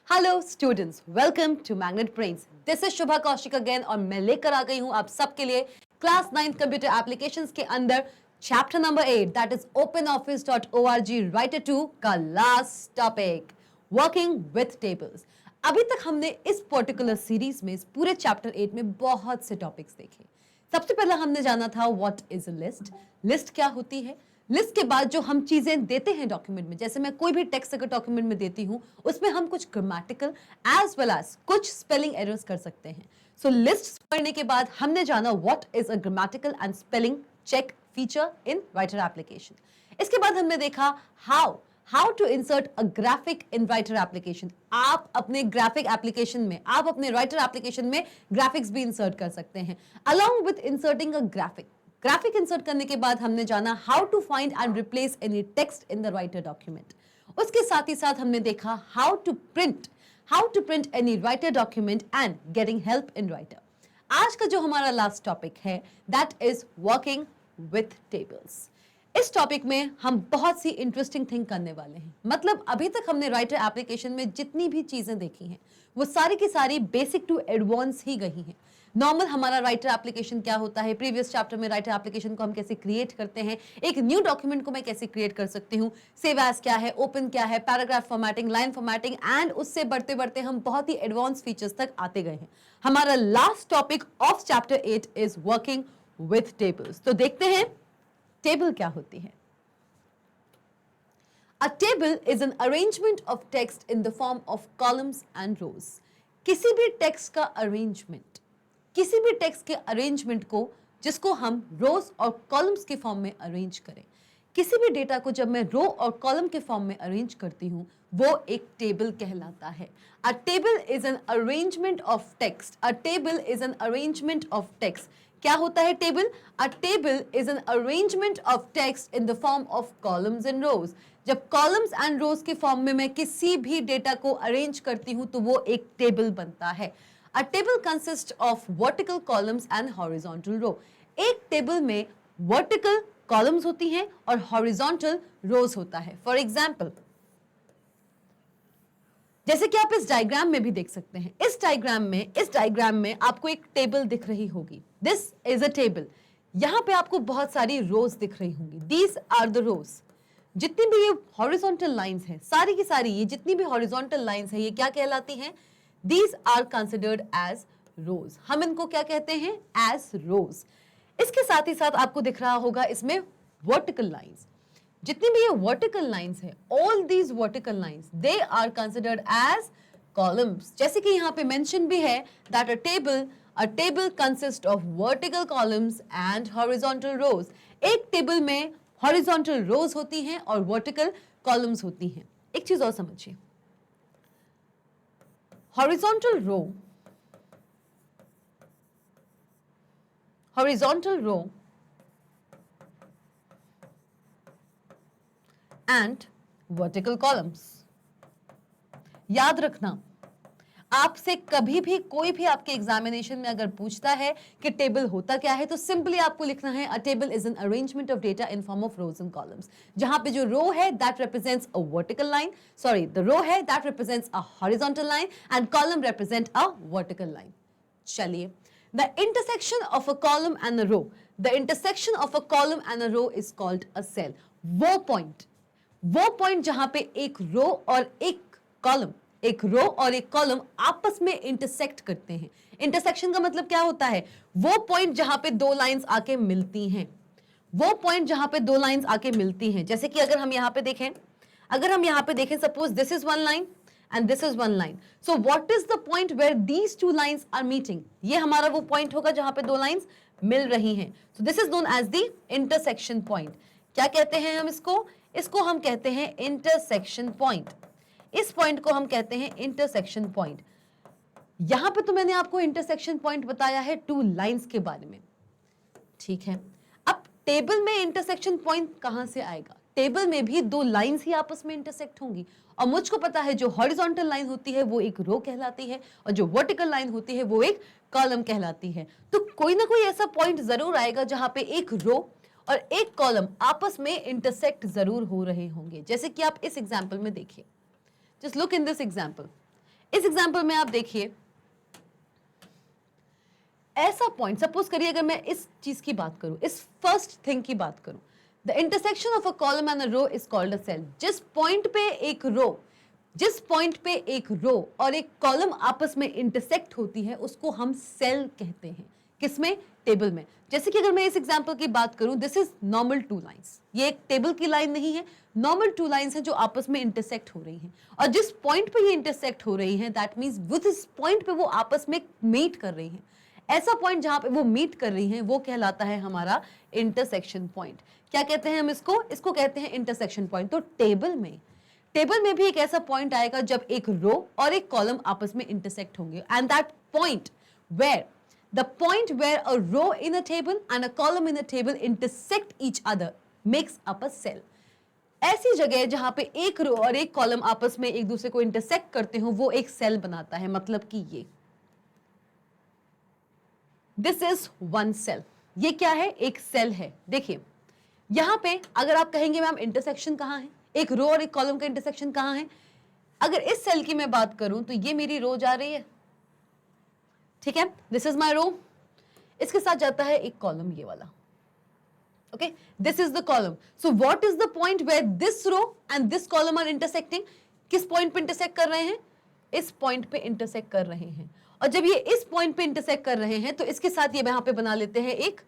Hello students, welcome to magnet brains. This is Shubha Kaushik again और मैं लेकर आ गई हूं आप सबके लिए क्लास 9 कंप्यूटर एप्लीकेशंस के अंदर chapter number 8 that is openoffice.org writer 2 का last topic working with tables. अभी तक हमने इस पर्टिकुलर सीरीज में इस पूरे चैप्टर 8 में बहुत से टॉपिक्स देखे। सबसे पहला हमने जाना था what is a list, list क्या होती है। लिस्ट के बाद जो हम चीजें देते हैं डॉक्यूमेंट में, जैसे मैं कोई भी टेक्स्ट अगर डॉक्यूमेंट में देती हूं उसमें हम कुछ ग्रामेटिकल एज वेल एज कुछ स्पेलिंग एरर्स कर सकते हैं। सो लिस्ट पढ़ने के बाद हमने जाना what is a grammatical and spelling check feature in writer application. इसके बाद हमने देखा how to insert a graphic in writer application. आप अपने ग्राफिक एप्लीकेशन में, आप अपने राइटर एप्लीकेशन में ग्राफिक्स भी इंसर्ट कर सकते हैं along with inserting a graphic insert करने के बाद हमने जाना how to find and replace any text in the writer document. उसके साथ ही साथ हमने देखा how to print any writer document and getting help in writer. आज का जो हमारा लास्ट टॉपिक है that is working with tables. इस टॉपिक में हम बहुत सी इंटरेस्टिंग थिंग करने वाले हैं। मतलब अभी तक हमने राइटर एप्लीकेशन में जितनी भी चीजें देखी हैं वो सारी की सारी बेसिक टू एडवांस ही गई हैं। नॉर्मल हमारा राइटर एप्लीकेशन क्या होता है, प्रीवियस चैप्टर में राइटर एप्लीकेशन को हम कैसे क्रिएट करते हैं, एक न्यू डॉक्यूमेंट को मैं कैसे क्रिएट कर सकती हूँ, सेव एज क्या है, ओपन क्या है, paragraph formatting, line formatting and उससे बढ़ते बढ़ते हम बहुत ही एडवांस फीचर्स तक आते गए हैं। हमारा last topic of chapter 8 is working with tables. तो देखते हैं टेबल क्या होती है। A table is an arrangement of text in the form of columns and rows. किसी भी टेक्स्ट का अरेंजमेंट, किसी भी टेक्स्ट के अरेंजमेंट को जिसको हम रोज और कॉलम्स के फॉर्म में अरेंज करें, किसी भी डेटा को जब मैं रो और कॉलम के फॉर्म में अरेंज करती हूं वो एक टेबल कहलाता है। A table is an arrangement of text. A table is an arrangement of text. क्या होता है table? A table is an arrangement of text in the form of columns and rows. जब कॉलम्स एंड रोज के form में मैं किसी भी data को अरेंज करती हूं तो वो एक टेबल बनता है। A table consists of vertical columns and horizontal row. एक टेबल में vertical columns होती हैं और horizontal rows होता है। For example, जैसे कि आप इस डायग्राम में भी देख सकते हैं, इस डायग्राम में आपको एक टेबल दिख रही होगी। This is a table. यहां पे आपको बहुत सारी रोज दिख रही होंगी। These are the rows. जितनी भी ये हॉरिजॉन्टल लाइंस हैं, सारी की सारी ये जितनी भी हॉरिजॉन्टल लाइंस हैं, ये क्या कहलाती हैं? These are considered as rows. हम इनको क्या कहते हैं? As rows. इसके साथ ही साथ आपको दिख रहा होगा इसमें vertical lines. जितनी भी ये vertical lines हैं, all these vertical lines, they are considered as columns. जैसे कि यहाँ पे mention भी है that a table consists of vertical columns and horizontal rows. एक टेबल में horizontal rows होती हैं और vertical columns होती हैं। एक चीज और समझिए, horizontal row and vertical columns। याद रखना, आपसे कभी भी कोई भी आपके एग्जामिनेशन में अगर पूछता है कि टेबल होता क्या है तो सिंपली आपको लिखना है a table is an arrangement of data in form of rows and columns. जहां पे जो रो है that represents a vertical line, sorry the row है that represents a horizontal line and column represent a vertical line. चलिए, the intersection of a column and a row, the intersection of a column and a row is called a cell. वो point जहां पे एक रो और एक रो और एक column आपस में इंटरसेक्ट करते हैं। इंटरसेक्शन का मतलब क्या होता है? वो पॉइंट जहां पे दो लाइंस आके मिलती हैं, वो पॉइंट जहां पे दो लाइंस आके मिलती हैं। जैसे कि अगर हम यहां पे देखें, suppose this is one line and this is one line, so what is the point where these two lines are meeting? ये हमारा वो पॉइंट होगा जहां पे दो लाइंस मिल रही हैं। So this is known as the intersection point. क्या कहते हैं हम इसको हम कहते हैं इंटरसेक्शन पॉइंट। इस पॉइंट को हम कहते हैं इंटरसेक्शन पॉइंट। यहां पे तो मैंने आपको इंटरसेक्शन पॉइंट बताया है टू लाइंस के बारे में, ठीक है। अब टेबल में इंटरसेक्शन पॉइंट कहां से आएगा? टेबल में भी दो लाइंस ही आपस में इंटरसेक्ट होंगी और मुझको पता है जो हॉरिजॉन्टल लाइन होती है वो एक रो कहलाती है और जो वर्टिकल लाइन होती है वो एक कॉलम कहलाती है। तो कोई ना कोई ऐसा पॉइंट जरूर आएगा जहां पे एक रो और एक कॉलम आपस में इंटरसेक्ट जरूर हो रहे होंगे। जैसे कि आप इस एग्जाम्पल में देखिए, just look in this example. इस एग्जाम्पल में आप देखिए, ऐसा पॉइंट, सपोज करिए अगर मैं इस चीज की बात करूं, इस फर्स्ट थिंग की बात करूं, the intersection of a column and a row is called a cell. जिस पॉइंट पे एक रो और एक कॉलम आपस में इंटरसेक्ट होती है उसको हम सेल कहते हैं। किसमें? टेबल में। जैसे कि अगर मैं इस एग्जांपल की बात करूं, this is normal two lines, ये एक टेबल की लाइन नहीं है, नॉर्मल टू लाइंस हैं जो आपस में इंटरसेक्ट हो रही हैं, और जिस पॉइंट पे ये इंटरसेक्ट हो रही हैं दैट मींस विद इस पॉइंट पे वो आपस में मीट कर रही हैं। ऐसा पॉइंट जहां पे वो मीट कर रही हैं वो कहलाता है हमारा इंटरसेक्शन पॉइंट। क्या कहते हैं हम इसको कहते हैं इंटरसेक्शन पॉइंट। तो टेबल में भी एक ऐसा पॉइंट आएगा जब एक रो और एक कॉलम आपस में इंटरसेक्ट होंगे, and that point where the point where a row in a table and a column in a table intersect each other makes up a cell। ऐसी जगह जहां पे एक रो और एक कॉलम आपस में एक दूसरे को इंटरसेक्ट करते हो वो एक सेल बनाता है। मतलब कि ये दिस इज वन सेल, ये क्या है? एक सेल है। देखिए यहां पे अगर आप कहेंगे मैम इंटरसेक्शन कहां है, एक रो और एक कॉलम का इंटरसेक्शन कहां है, अगर इस सेल की मैं बात करूं तो ये मेरी रो जा रही है, ठीक है, दिस इज माई रो, इसके साथ जाता है एक कॉलम ये वाला, okay, this is the column. So what is the point where this row and this column are intersecting? किस पॉइंट पे इंटरसेक्ट कर रहे हैं? इस पॉइंट पे इंटरसेक्ट कर रहे हैं। और जब ये इस पॉइंट पे इंटरसेक्ट कर रहे हैं तो इसके साथ ये यहां पे बना लेते हैं एक,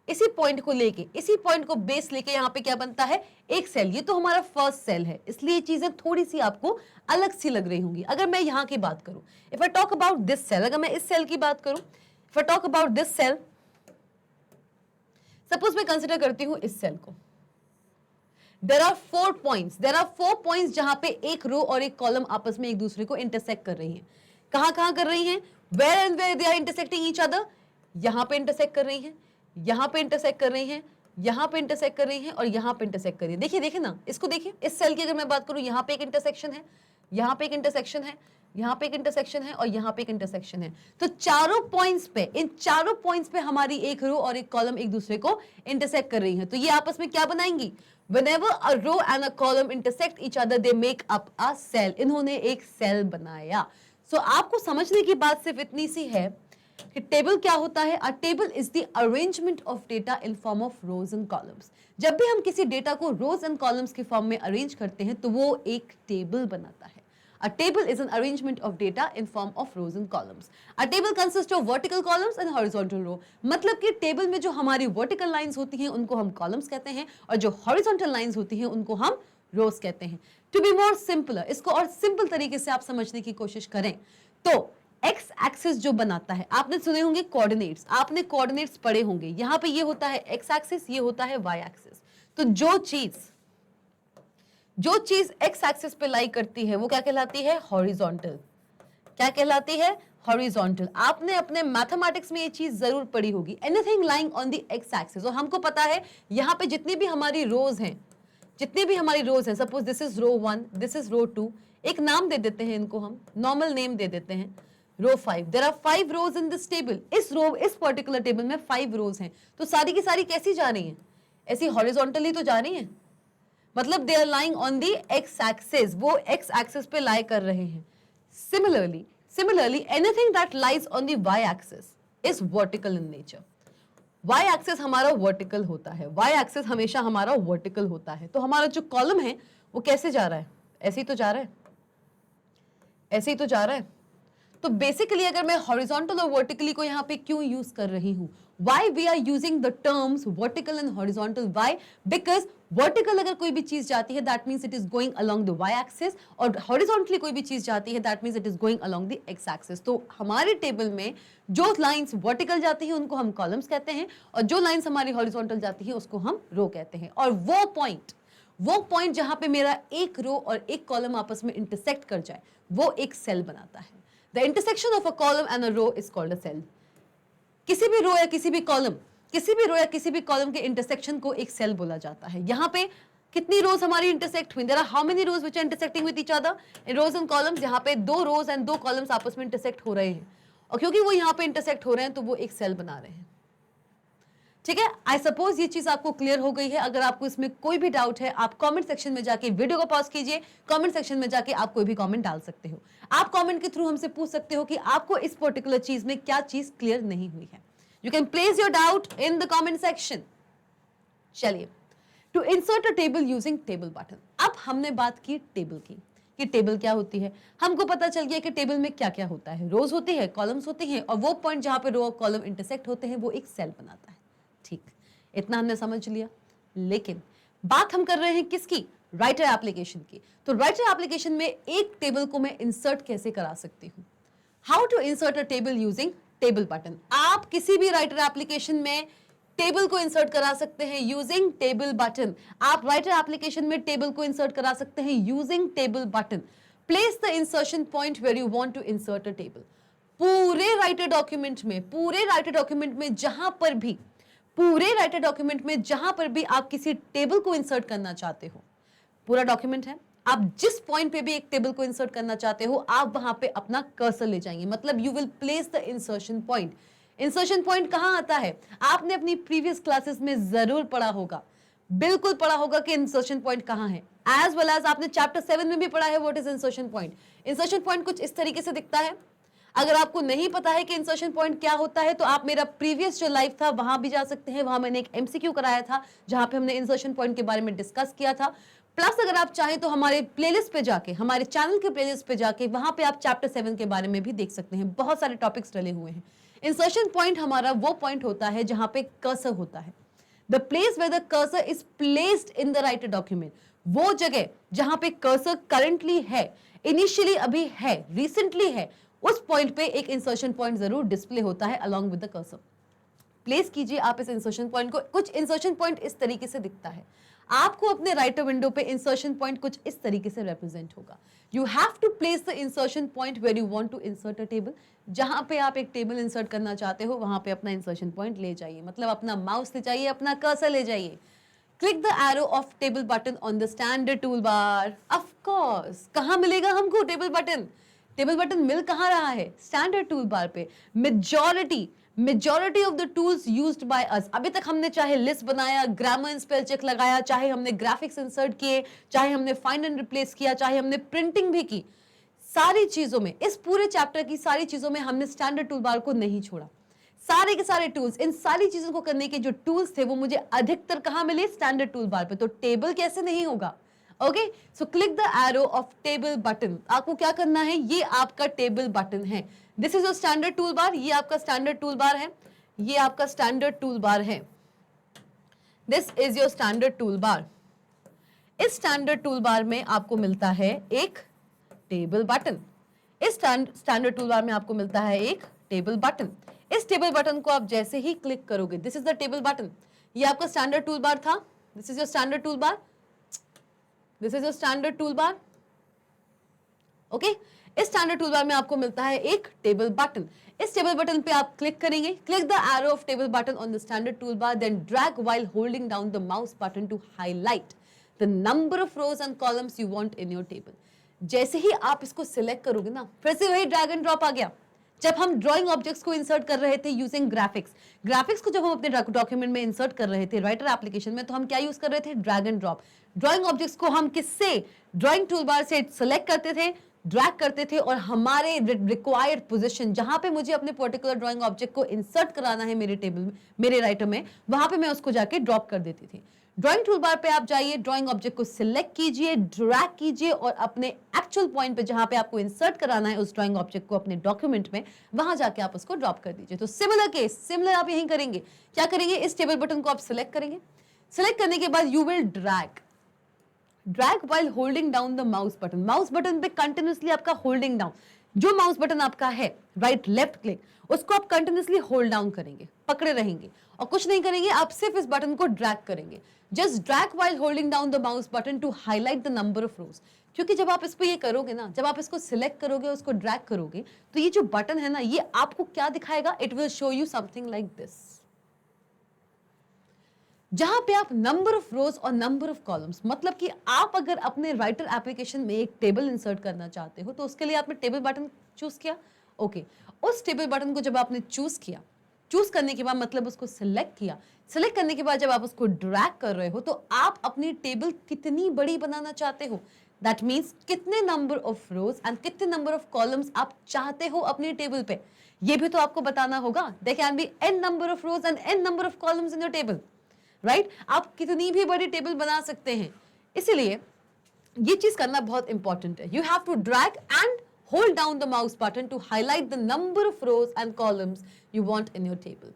इसी पॉइंट को लेके, इसी पॉइंट को बेस लेके यहां पे क्या बनता है? एक सेल। ये तो हमारा फर्स्ट सेल है, इसलिए ये चीजें थोड़ी सी आपको अलग सी लग रही होंगी। अगर मैं यहां की बात करूं, if I talk about this cell, अगर मैं इस सेल की बात करूं, if I talk about this cell, suppose मैं कंसिडर करती हूं इस सेल को, देयर आर 4 पॉइंट्स जहां पे एक रो और एक कॉलम आपस में एक दूसरे को इंटरसेक्ट कर रही हैं। कहां कर रही हैं? Where and where they are intersecting each other. यहां पे इंटरसेक्ट कर रही हैं, यहां पे इंटरसेक्ट कर रही हैं, यहां पे इंटरसेक्ट कर रही हैं, और यहां पे इंटरसेक्ट कर रही है। देखिए ना, इसको देखिए, इस सेल की अगर मैं बात करूं, यहां पे एक इंटरसेक्शन है, यहां पे एक इंटरसेक्शन है, यहां पे एक इंटरसेक्शन है, और यहां पे एक इंटरसेक्शन है। तो चारों पॉइंट्स पे, इन चारों पॉइंट्स पे हमारी एक रो और एक कॉलम एक दूसरे को इंटरसेक्ट कर रही है। तो ये आपस में क्या बनाएंगी? Whenever a row and a column intersect each other, they make up a cell। इन्होंने एक सेल बनाया। So आपको समझने की बात सिर्फ इतनी सी है कि टेबल क्या होता है? A table is the arrangement of data in form of rows and columns. जब भी हम किसी डेटा को रोज एंड कॉलम्स के फॉर्म में अरेंज करते हैं तो वो एक टेबल बनाता है। A table is an arrangement of data in form of rows and columns. A table consists of vertical columns and horizontal row। मतलब कि टेबल में जो हमारी vertical lines होती हैं उनको हम columns कहते हैं, और जो horizontal lines होती हैं उनको हम rows कहते हैं। To be more simpler, इसको और सिंपल तरीके से आप समझने की कोशिश करें तो एक्स एक्सिस जो बनाता है, आपने सुने होंगे कोऑर्डिनेट्स, आपने कोऑर्डिनेट्स पढ़े होंगे। यहां पे ये होता है एक्स एक्सिस, ये होता है वाई एक्सिस। तो जो चीज एक्स एक्सिस पे लाई करती है वो क्या कहलाती है? हॉरिजॉन्टल। क्या कहलाती है? हॉरिजॉन्टल। आपने अपने मैथमेटिक्स में ये चीज जरूर पढ़ी होगी, anything lying on the x axis. और हमको पता है यहां पे जितनी भी हमारी रोज हैं, suppose this is row 1, this is row 2, एक नाम दे देते हैं इनको, हम नॉर्मल नेम दे देते हैं, row 5। There are 5 rows in this table. इस पर्टिकुलर टेबल में 5 रोज हैं। तो सारी की सारी कैसी जा रही हैं? ऐसी हॉरिजॉन्टली तो जा रही हैं, मतलब they are lying on the x axis, वो एक्स एक्सिस पे लाई कर रहे हैं। Similarly anything that lies on the y axis is vertical in nature. Y axis हमारा वर्टिकल होता है, वाई एक्सिस हमेशा हमारा वर्टिकल होता है। तो हमारा जो कॉलम है वो कैसे जा रहा है? ऐसे ही तो जा रहा है, ऐसे ही तो जा रहा है। तो बेसिकली अगर मैं हॉरिजॉन्टल और वर्टिकली को यहाँ पे क्यों यूज कर रही हूँ? Why we are using the terms vertical and horizontal? Why? Because vertical अगर कोई भी चीज जाती है that means it is going along the y axis, और horizontally कोई भी चीज जाती है that means it is going along the x axis। तो हमारे टेबल में जो लाइंस वर्टिकल जाती हैं उनको हम कॉलम्स कहते हैं, और जो लाइंस हमारी हॉरिजॉन्टल जाती है उसको हम रो कहते हैं। और वो पॉइंट जहां पे मेरा एक रो और एक कॉलम आपस में इंटरसेक्ट कर जाए वो एक सेल बनाता है। The intersection of a column and a row is called a cell। किसी भी रो या किसी भी कॉलम के इंटरसेक्शन को एक सेल बोला जाता है। यहाँ पे कितनी रोज हमारी इंटरसेक्ट हुई? There are how many rows which are intersecting with each other in rows and columns. यहाँ पे 2 रोज एंड 2 कॉलम्स आपस में इंटरसेक्ट हो रहे हैं, और क्योंकि वो यहाँ पे इंटरसेक्ट हो रहे हैं तो वो एक सेल बना रहे हैं। ठीक है, आई सपोज ये चीज आपको क्लियर हो गई है। अगर आपको इसमें कोई भी डाउट है, आप कमेंट सेक्शन में जाके वीडियो को पॉज कीजिए, कमेंट सेक्शन में जाके आप कोई भी कमेंट डाल सकते हो। आप कमेंट के थ्रू हमसे पूछ सकते हो कि आपको इस पर्टिकुलर चीज में क्या चीज क्लियर नहीं हुई है। You can place your doubt in the comment section. चलिए, to insert a table using table button. अब हमने बात की टेबल की कि टेबल क्या होती है। हमको पता चल गया कि टेबल में क्या क्या होता है, रोज होती है, कॉलम्स होती हैं, और वो पॉइंट जहां पे रो और कॉलम इंटरसेक्ट होते हैं वो एक सेल बनाता है। ठीक, इतना हमने समझ लिया। लेकिन बात हम कर रहे हैं किसकी? राइटर एप्लीकेशन की। तो राइटर एप्लीकेशन में एक टेबल को मैं इंसर्ट कैसे करा सकती हूं? How to insert a table using table button. आप किसी भी राइटर एप्लीकेशन में टेबल को इंसर्ट करा सकते हैं यूजिंग टेबल बटन। आप राइटर एप्लीकेशन में टेबल को इंसर्ट करा सकते हैं using table button. Place the insertion point where you want to insert a table. पूरे राइटर डॉक्यूमेंट में जहां पर भी आप किसी टेबल को इंसर्ट करना चाहते हो, पूरा डॉक्यूमेंट है, आप जिस पॉइंट पे भी एक टेबल को इंसर्ट करना चाहते हो, आप वहां पे अपना कर्सर ले जाएंगे। मतलब you will place the insertion point. Insertion point कहां आता है? आपने अपनी प्रीवियस क्लासेस में जरूर पढ़ा होगा, बिल्कुल पढ़ा होगा कि इंसर्शन पॉइंट कहां है। एज वेल एज आपने चैप्टर 7 में भी पढ़ा है what is insertion point. Insertion point कुछ इस तरीके से दिखता है। अगर आपको नहीं पता है कि इंसर्शन पॉइंट क्या होता है, तो आप मेरा प्रीवियस जो लाइव था वहां भी जा सकते हैं। वहां मैंने एक एमसीक्यू कराया था जहां पे हमने इंसर्शन पॉइंट के बारे में डिस्कस किया था। प्लस अगर आप चाहें तो हमारे प्लेलिस्ट पे जाके, हमारे चैनल के प्लेलिस्ट पे जाके, वहां पे आप चैप्टर 7 के बारे में भी देख सकते हैं। बहुत सारे टॉपिक्स डले हुए हैं। इंसर्शन पॉइंट हमारा वो पॉइंट होता है जहां पे कर्सर होता है। The place where the cursor is placed in the writer document. वो जगह जहां पे कर्सर करंटली है, इनिशियली अभी है, रिसेंटली है, उस पॉइंट पे एक इंसर्शन पॉइंट जरूर डिस्प्ले होता है along with the cursor. Place कीजिए आप इस इंसर्शन पॉइंट को। कुछ इंसर्शन पॉइंट इस तरीके से दिखता है। आपको अपने राइटर विंडो पे इंसर्शन पॉइंट कुछ इस तरीके से रिप्रेजेंट होगा। You have to place the insertion point where you want to insert a table. जहां पे आप एक टेबल इंसर्ट करना चाहते हो वहां पे अपना इंसर्शन पॉइंट ले जाइए, मतलब अपना माउस ले जाइए, अपना कर्सर ले जाइए। Click the arrow of table button on the standard tool bar. Of course, कहां मिलेगा हमको टेबल बटन? टेबल बटन मिल कहां रहा है? स्टैंडर्ड टूल बार पे। Majority of the tools used by us, अभी तक हमने चाहे लिस्ट बनाया, ग्रामर एंड स्पेल चेक लगाया, चाहे हमने ग्राफिक्स इंसर्ट किए, चाहे हमने फाइंड एंड रिप्लेस किया, चाहे हमने प्रिंटिंग भी की, सारी चीजों में, इस पूरे चैप्टर की सारी चीजों में हमने स्टैंडर्ड टूल बार को नहीं छोड़ा। सारे के सारे टूल्स, इन सारी चीजों को करने के जो टूल्स थे वो मुझे अधिकतर कहां मिले? स्टैंडर्ड टूल बार पे। तो टेबल कैसे नहीं होगा? Okay, so click the arrow of table button. आपको क्या करना है? ये आपका टेबल बटन है। This is your standard tool बार। ये आपका स्टैंडर्ड टूल बार है। ये आपका स्टैंडर्ड टूल बार है। This is your standard tool बार। इस स्टैंडर्ड टूल बार में आपको मिलता है एक टेबल बटन। इस स्टैंडर्ड टूल बार में आपको मिलता है एक टेबल बटन। इस टेबल बटन को आप जैसे ही क्लिक करोगे, this is the table button. ये आपका स्टैंडर्ड टूल बार था। This is your standard tool bar. This is your standard tool bar. Okay, इस स्टैंडर्ड टूल बार में आपको मिलता है एक टेबल बटन। इस टेबल बटन पे आप क्लिक करेंगे। Click the arrow of table button on the standard tool bar, then drag while holding down the mouse button to highlight the number of rows and columns you want in your table. जैसे ही आप इसको select करोगे ना, फिर से वही drag and drop आ गया। जब हम ड्राइंग ऑब्जेक्ट्स को इंसर्ट कर रहे थे यूजिंग ग्राफिक्स को जब हम अपने डॉक्यूमेंट में इंसर्ट कर रहे थे राइटर एप्लीकेशन में, तो हम क्या यूज कर रहे थे? Drag and drop. Drawing objects को हम किससे? ड्राइंग टूल बार से सिलेक्ट करते थे, ड्रैग करते थे, और हमारे रिक्वायर्ड पोजीशन जहां पे मुझे अपने पर्टिकुलर ड्राइंग ऑब्जेक्ट को इंसर्ट कराना है मेरे टेबल में, मेरे राइटर में, वहां पे मैं उसको जाके ड्रॉप कर देती थी। ड्राइंग टूल बार पे आप जाइए, ड्राइंग ऑब्जेक्ट को सिलेक्ट कीजिए, ड्रैग कीजिए, और अपने एक्चुअल पॉइंट पे जहां पे आपको इंसर्ट कराना है उस ड्राइंग ऑब्जेक्ट को अपने डॉक्यूमेंट में, वहां जाके आप उसको ड्रॉप कर दीजिए। तो सिमिलर आप यही करेंगे। क्या करेंगे? इस टेबल बटन को आप सिलेक्ट करेंगे। सिलेक्ट करने के बाद you will drag while holding down the mouse button. Mouse button पे कंटिन्यूअसली आपका होल्डिंग डाउन, जो माउस बटन आपका है राइट लेफ्ट क्लिक, उसको आप कंटिन्यूअसली होल्ड डाउन करेंगे, पकड़े रहेंगे, और कुछ नहीं करेंगे, आप सिर्फ इस बटन को ड्रैग करेंगे। Just drag while holding down the mouse button to highlight the number of rows. क्योंकि जब आप इस पे ये करोगे ना, जब आप इसको सिलेक्ट करोगे, उसको ड्रैग करोगे, तो ये जो बटन है ना, ये आपको क्या दिखाएगा? It will show you something like this, जहां पे आप नंबर ऑफ रोज और नंबर ऑफ कॉलम्स, मतलब कि आप अगर अपने राइटर एप्लीकेशन में एक टेबल इंसर्ट करना चाहते हो तो उसके लिए आपने टेबल बटन चूज किया। ओके, उस टेबल बटन को जब आपने चूज किया, चूज करने के बाद मतलब उसको सिलेक्ट किया, सिलेक्ट करने के बाद जब आप उसको ड्रैग कर रहे हो तो आप अपनी टेबल कितनी बड़ी बनाना चाहते हो, दैट मीन्स कितने नंबर ऑफ रोज एंड कितने नंबर ऑफ कॉलम्स आप चाहते हो अपनी टेबल पे, ये भी तो आपको बताना होगा. There can be n number of rows and n number of columns in your table, right. आप कितनी भी बड़ी टेबल बना सकते हैं, इसीलिए ये चीज करना बहुत इंपॉर्टेंट है. You have to drag and hold down the mouse button to highlight the number of rows and columns you want in your table.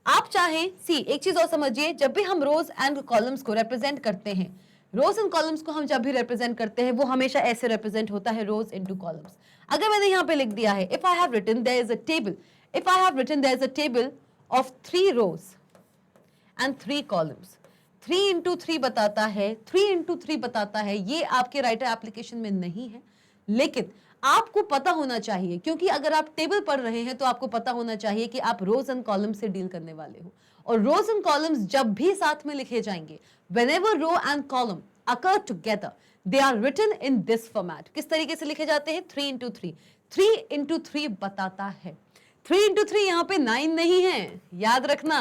आप चाहें, सी एक चीज और समझिए, जब भी हम रोज एंड कॉलम्स को रिप्रेजेंट करते हैं, रोज एंड कॉलम्स को हम जब भी रिप्रेजेंट करते हैं वो हमेशा ऐसे रिप्रेजेंट होता है, रोज इनटू कॉलम्स. अगर मैंने यहाँ पे लिख दिया है, if I have written there is a table, if I have written there is a table of 3 rows and 3 columns, 3 into 3 बताता है, 3 इंटू 3 बताता है, ये आपके राइटर एप्लीकेशन में नहीं है, लेकिन आपको पता होना चाहिए, क्योंकि अगर आप टेबल पढ़ रहे हैं तो आपको पता होना चाहिए कि आप रोज एंड कॉलम से डील करने वाले हो. और रोज एंड कॉलम्स जब भी साथ में लिखे जाएंगे, whenever row and column occur together, they are written in this format. किस तरीके से लिखे जाते हैं? 3 इंटू 3. 3 इंटू 3 बताता है, 3 इंटू 3 यहाँ पे 9 नहीं है, याद रखना.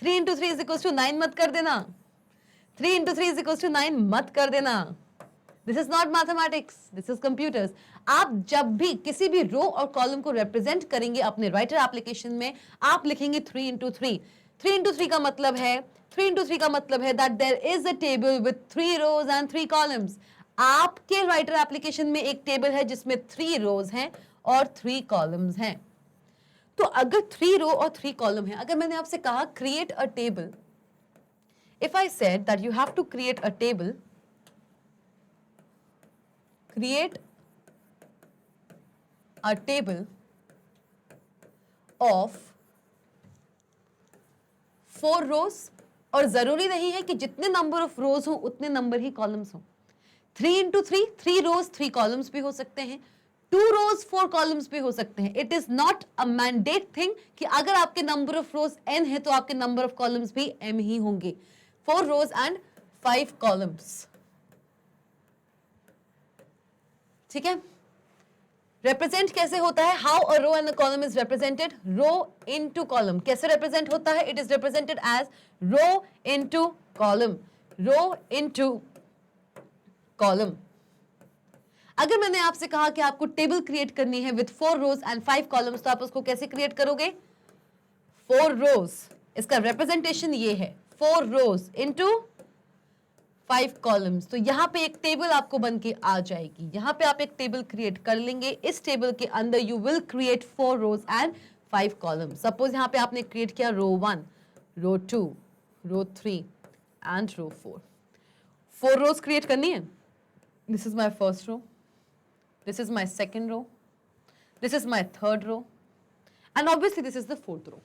3 इंटू 3 इज इक्वल्स टू 9 मत कर देना, 3 इंटू 3 इज इक्वल्स टू 9 मत कर देना. This is not mathematics, this is computers. आप जब भी किसी भी रो और कॉलम को रिप्रेजेंट करेंगे अपने राइटर एप्लीकेशन में, आप लिखेंगे 3 इंटू 3. 3 इंटू 3 का मतलब है, 3 इंटू 3 का मतलब है that there is a table with 3 rows and 3 columns. आपके राइटर एप्लीकेशन में एक टेबल है जिसमें 3 रोज हैं और 3 कॉलम्स हैं. तो अगर 3 रो और 3 कॉलम है, अगर मैंने आपसे कहा create a table, if I said that you have to create a table, create a table of 4 rows, और जरूरी नहीं है कि जितने नंबर ऑफ रोज हो उतने नंबर ही कॉलम्स हो. 3 इंटू 3, 3 रोज 3 कॉलम्स भी हो सकते हैं, 2 रोज 4 कॉलम्स भी हो सकते हैं. It is not a mandate thing कि अगर आपके नंबर ऑफ रोज n है तो आपके नंबर ऑफ कॉलम्स भी m ही होंगे. 4 rows and 5 columns. ठीक है. रिप्रेजेंट कैसे होता है? How a row and a column is represented? Row into column. कैसे रिप्रेजेंट होता है? It is represented as row into column, row into column. अगर मैंने आपसे कहा कि आपको टेबल क्रिएट करनी है विद 4 रोज एंड 5 कॉलम्स, तो आप उसको कैसे क्रिएट करोगे? 4 रोज, इसका रिप्रेजेंटेशन ये है, 4 रोज इंटू 5 कॉलम्स. तो यहां पे एक टेबल आपको बन के आ जाएगी. यहां पे आप एक टेबल क्रिएट कर लेंगे. इस टेबल के अंदर you will create 4 rows and 5 columns. Suppose यहां पे आपने क्रिएट किया रो 1, रो 2, रो 3 एंड रो 4. 4 रोज क्रिएट करनी है. This is my first row, this is my second row, this is my third row and obviously this is the fourth row.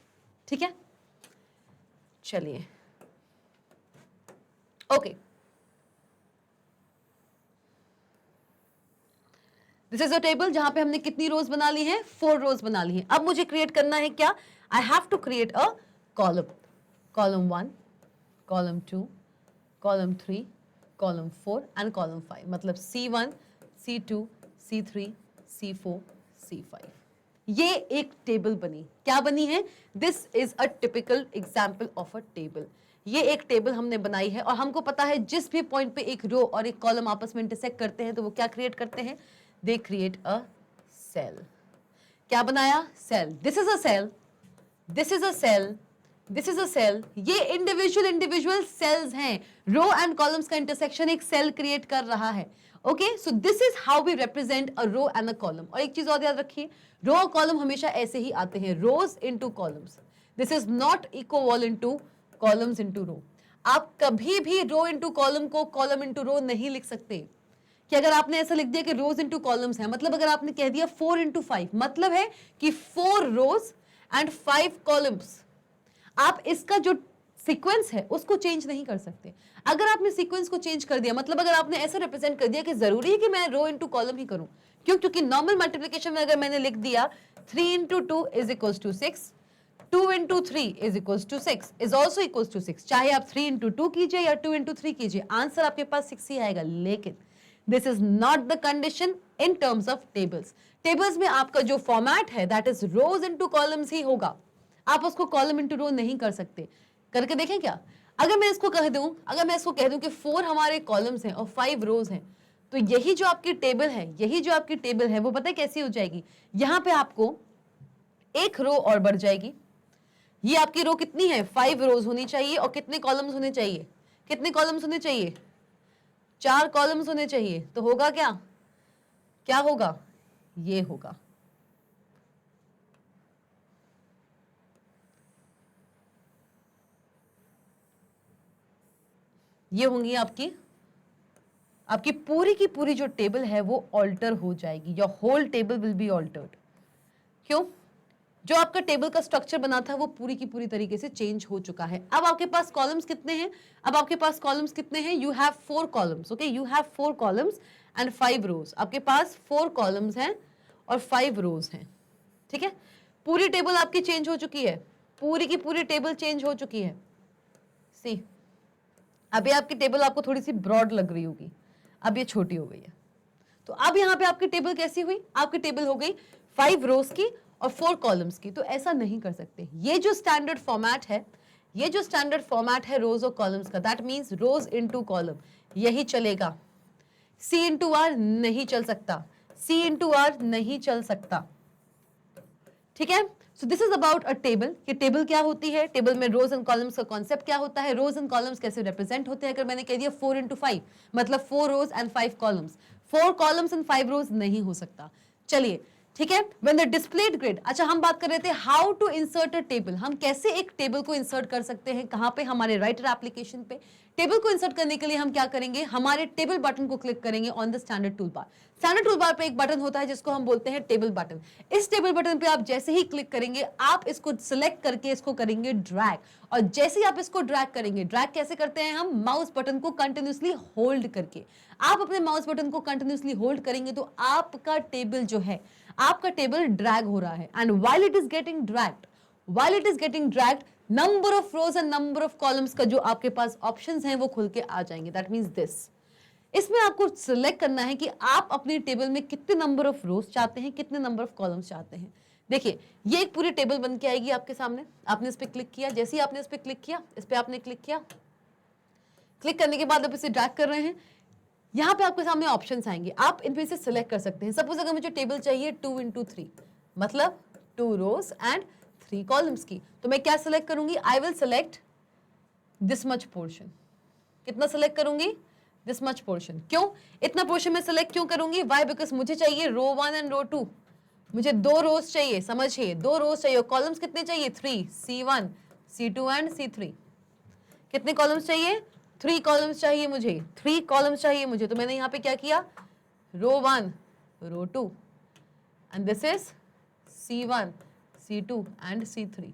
ठीक है, चलिए. Okay, this is a table जहां पे हमने कितनी रोज बना ली हैं? 4 रोज बना ली हैं. अब मुझे क्रिएट करना है क्या? I have to create a column. Column 1, column 2, column 3, column 4 and column 5. मतलब C1, C2, C3, C4, C5. ये एक टेबल बनी. क्या बनी है? This is a typical example of a table. ये एक टेबल हमने बनाई है और हमको पता है जिस भी पॉइंट पे एक रो और एक कॉलम आपस में इंटरसेक्ट करते हैं तो वो क्या क्रिएट करते हैं? They create a cell. क्या बनाया? Cell. This is a cell, this is a cell, this is a cell. ये इंडिविजुअल सेल्स हैं. रो एंड कॉलम्स का इंटरसेक्शन एक सेल क्रिएट कर रहा है. Okay, so this is how we represent a row and a column. और एक चीज और याद रखिए, रो और कॉलम हमेशा ऐसे ही आते हैं, rows into columns. This is not equal into columns into row. आप कभी भी रो इनटू कॉलम को कॉलम इनटू रो नहीं लिख सकते. कि अगर आपने ऐसा लिख दिया कि रोज इनटू कॉलम्स है, मतलब अगर आपने कह दिया 4 इंटू 5, मतलब है कि 4 रोज एंड 5 कॉलम्स. आप इसका जो सीक्वेंस है उसको चेंज नहीं कर सकते. अगर आपने सीक्वेंस को चेंज कर दिया, मतलब अगर आपने ऐसा रिप्रेजेंट कर दिया कि जरूरी है कि मैं रो इनटू कॉलम ही करूं, क्यों? क्योंकि नॉर्मल मल्टीप्लिकेशन में अगर मैंने लिख दिया 3 into 2 is equals to 6, 2 into 3 is equals to 6 is also equals to 6. चाहे आप 3 इंटू 2 कीजिए या 2 इंटू 3 कीजिए, आंसर आपके पास 6 ही आएगा. लेकिन this is not the condition in terms of tables. Tables में आपका जो फॉर्मेट है that is rows into columns ही होगा. आप उसको कॉलम इंटू रो नहीं कर सकते। करके देखें क्या? अगर मैं इसको कह दूं कि 4 हमारे कॉलम्स हैं और 5 रोज हैं, तो यही जो आपकी टेबल है वो पता है कैसी हो जाएगी? यहां पे आपको एक रो और बढ़ जाएगी। ये आपकी रो कितनी है? 5 रोज होनी चाहिए। और कितने कॉलम्स होने चाहिए? 4 कॉलम्स होने चाहिए। तो होगा क्या होगा? ये होगा। ये होंगी आपकी पूरी की पूरी जो टेबल है वो ऑल्टर हो जाएगी। Your whole table will be altered. क्यों? जो आपका टेबल का स्ट्रक्चर बना था वो पूरी की पूरी तरीके से चेंज हो चुका है। अब आपके पास कॉलम्स कितने हैं? You have 4 columns. Okay, you have 4 columns and 5 रोज। आपके पास 4 कॉलम्स हैं और 5 रोज हैं। ठीक है, पूरी टेबल आपकी चेंज हो चुकी है। पूरी की पूरी टेबल चेंज हो चुकी है। सी, अभी आपकी टेबल आपको थोड़ी सी ब्रॉड लग रही होगी, अब ये छोटी हो गई है। तो अब यहाँ पे आपकी टेबल कैसी हुई? आपकी टेबल हो गई 5 रोज की और 4 कॉलम्स की। तो ऐसा नहीं कर सकते। ये जो स्टैंडर्ड फॉर्मेट है रोज और कॉलम्स का, that means rose into column, यही चलेगा। सी इंटू आर नहीं चल सकता। ठीक है, so this is about a table. ये टेबल क्या होती है? टेबल में रोज एंड कॉलम्स का कॉन्सेप्ट क्या होता है? रोज एंड कॉलम्स कैसे रिप्रेजेंट होते हैं? अगर मैंने कह दिया 4 इंटू 5 मतलब 4 rows and 5 columns, 4 columns and 5 रोज नहीं हो सकता। चलिए, ठीक है, व्हेन द डिस्प्लेड ग्रिड। अच्छा, हम बात कर रहे थे how to insert a table. हम कैसे एक टेबल को इंसर्ट कर सकते हैं? कहां पे? हमारे राइटर एप्लीकेशन पे। टेबल को इंसर्ट करने के लिए हम क्या करेंगे? हमारे टेबल बटन को क्लिक करेंगे on the standard tool bar. Standard tool bar पे एक बटन होता है जिसको हम बोलते हैं टेबल बटन। इस टेबल बटन पे आप जैसे ही क्लिक करेंगे, आप इसको सिलेक्ट करके इसको करेंगे ड्रैग। और जैसे ही आप इसको ड्रैग करेंगे, ड्रैग कैसे करते हैं हम? माउस बटन को कंटिन्यूसली होल्ड करके। आप अपने माउस बटन को कंटिन्यूसली होल्ड करेंगे तो आपका टेबल जो है, आपका टेबल ड्रैग हो रहा है। And while it is getting dragged, number of rows and number of columns का जो आपके पास ऑप्शंस हैं वो खुल के आ जाएंगे। That means this. इसमें आपको सिलेक्ट करना है कि आप अपनी टेबल में कितने नंबर ऑफ रोज चाहते हैं, कितने नंबर ऑफ कॉलम्स चाहते हैं। देखिए, ये एक पूरी टेबल बन के आएगी आपके सामने। आपने इस पे क्लिक किया, जैसे ही आपने इस पे क्लिक किया, इस पे आपने क्लिक किया, क्लिक करने के बाद आप इसे ड्रैग कर रहे हैं। यहाँ पे आपके सामने ऑप्शंस आएंगे, आप इनमें से सिलेक्ट कर सकते हैं। सपोज अगर मुझे टेबल चाहिए 2 इंटू 3 मतलब 2 रोज एंड 3 कॉलम्स की, तो मैं क्या सिलेक्ट करूंगी? I will select this much portion. कितना सिलेक्ट करूंगी? This much portion. क्यों इतना पोर्शन में सिलेक्ट क्यों करूंगी? वाई? बिकॉज मुझे चाहिए रो 1 एंड रो 2। मुझे 2 रोज चाहिए, समझिए 2 रोज चाहिए। और कॉलम्स कितने चाहिए? 3, C1, C2 एंड C3। कितने कॉलम्स चाहिए? 3 कॉलम्स चाहिए मुझे, 3 कॉलम्स चाहिए मुझे। तो मैंने यहाँ पे क्या किया? रो 1, रो 2 and this is C1, C2 and C3।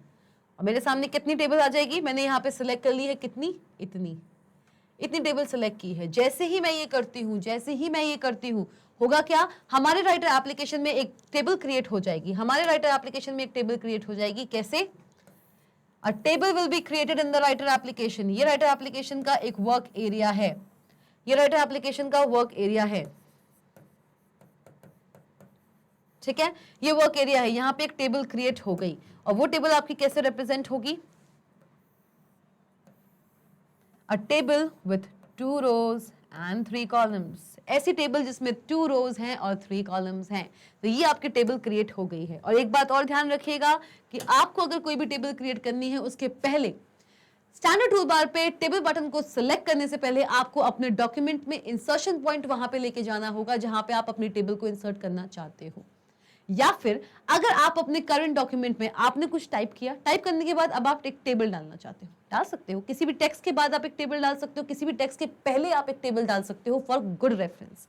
और मेरे सामने कितनी टेबल आ जाएगी? मैंने यहाँ पे सिलेक्ट कर ली है कितनी? इतनी टेबल सिलेक्ट की है। जैसे ही मैं ये करती हूँ होगा क्या? हमारे राइटर एप्लीकेशन में एक टेबल क्रिएट हो जाएगी। कैसे? A table will be created in the writer application। ये राइटर एप्लीकेशन का एक वर्क एरिया है। ठीक है, ये वर्क एरिया है। यहाँ पे एक टेबल क्रिएट हो गई और वो टेबल आपकी कैसे रिप्रेजेंट होगी? A table with 2 rows and 3 columns। ऐसी टेबल जिसमें 2 रोज हैं और 3 कॉलम्स हैं। तो ये आपकी टेबल क्रिएट हो गई है। और एक बात और ध्यान रखिएगा कि आपको अगर कोई भी टेबल क्रिएट करनी है, उसके पहले स्टैंडर्ड टूल बार पे टेबल बटन को सिलेक्ट करने से पहले आपको अपने डॉक्यूमेंट में इंसर्शन पॉइंट वहां पे लेके जाना होगा जहां पे आप अपनी टेबल को इंसर्ट करना चाहते हो। या फिर अगर आप अपने करंट डॉक्यूमेंट में आपने कुछ टाइप किया, टाइप करने के बाद अब आप एक टेबल डालना चाहते हो, डाल सकते हो। किसी भी टेक्स्ट के बाद आप एक टेबल डाल सकते हो, किसी भी टेक्स्ट के पहले आप एक टेबल डाल सकते हो for good reference.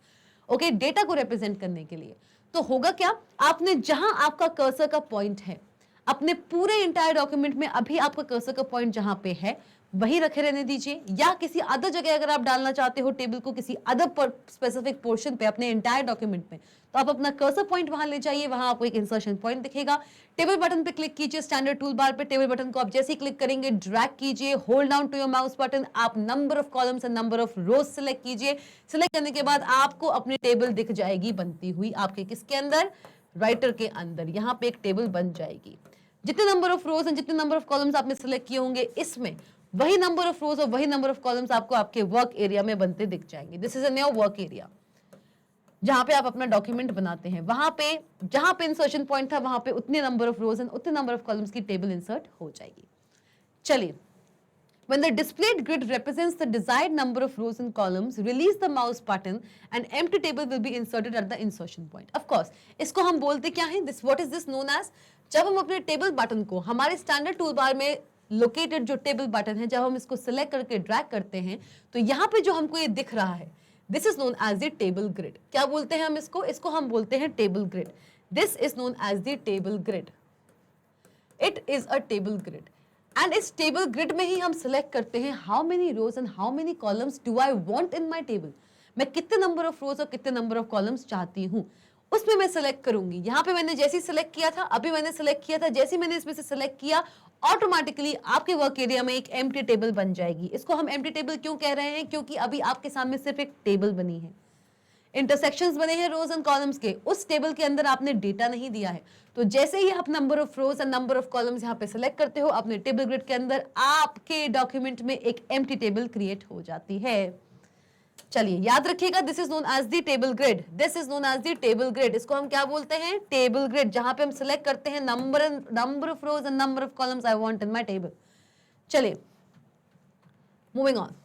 Okay, data को रिप्रेजेंट करने के लिए। तो होगा क्या? आपने जहां आपका कर्सर का पॉइंट है, अपने पूरे इंटायर डॉक्यूमेंट में अभी आपका कर्सर का पॉइंट जहां पे है वही रखे रहने दीजिए। या किसी अदर जगह अगर आप डालना चाहते हो टेबल को, किसी अदर स्पेसिफिक पोर्शन पे अपने एंटायर डॉक्यूमेंट में, तो आप अपना कर्सर पॉइंट वहां ले जाइए। वहां आपको एक इंसर्शन पॉइंट दिखेगा। टेबल बटन पे क्लिक कीजिए स्टैंडर्ड टूल बार पे। टेबल बटन को आप जैसे ही क्लिक करेंगे, ड्रैग कीजिए, hold down to your mouse button. आप number of columns and number of rows select कीजिए। सिलेक्ट करने के बाद आपको अपनी टेबल दिख जाएगी बनती हुई आपके किसके अंदर? राइटर के अंदर। यहां पे एक टेबल बन जाएगी। जितने नंबर ऑफ रोज एंड जितने नंबर ऑफ कॉलम्स आपने सिलेक्ट किए होंगे, इसमें वही नंबर ऑफ रोज और वही नंबर ऑफ कॉलम्स आपको आपके वर्क एरिया में बनते दिख जाएंगे। This is a new work area जहां पे आप अपना डॉक्यूमेंट बनाते हैं। वहां पे जहां पे इंसर्शन पॉइंट था वहां पे उतने नंबर ऑफ रोज एंड उतने नंबर ऑफ कॉलम्स की टेबल इंसर्ट हो जाएगी। चलिए, when the displayed grid represents the desired number of rows and columns, release the mouse button and empty table will be inserted at the insertion point. Of course, इसको हम बोलते क्या हैं? This what is this known as? जब हम अपने table button को हमारे स्टैंडर्ड टूल बार में लोकेटेड जो टेबल बटन है, जब हम इसको सिलेक्ट करके ड्रैग करते हैं तो यहाँ पे जो हमको ये दिख रहा है, this is known as the table grid. क्या बोलते हैं हम इसको? इसको हम बोलते हैं table grid. This is known as the table grid. It is a table grid and इस टेबल ग्रिड में ही हम सिलेक्ट करते हैं how many rows and how many columns do I want in my table. मैं कितने number of रोज और कितने नंबर ऑफ कॉलम्स चाहती हूँ, उसमें मैं सिलेक्ट करूंगी। यहाँ पे मैंने जैसे ही सिलेक्ट किया था, अभी मैंने सिलेक्ट किया था, जैसे मैंने इसमें से सिलेक्ट किया, ऑटोमेटिकली आपके वर्क एरिया में एक एम्प्टी टेबल बन जाएगी। इसको हम एम्प्टी टेबल क्यों कह रहे हैं? क्योंकि अभी आपके सामने सिर्फ एक टेबल बनी है, इंटरसेक्शंस बने हैं रोज एंड कॉलम्स के, उस टेबल के अंदर आपने डेटा नहीं दिया है। तो जैसे ही आप number of rows and number of columns यहाँ पे सिलेक्ट करते हो अपने टेबल ग्रिड के अंदर, आपके डॉक्यूमेंट में एक एम्प्टी टेबल क्रिएट हो जाती है। चलिए याद रखिएगा, this is known as the table grid. This is known as the table grid. इसको हम क्या बोलते हैं? टेबल ग्रिड, जहां पे हम सिलेक्ट करते हैं number of rows and number of columns I want in my table. चलिए, moving on,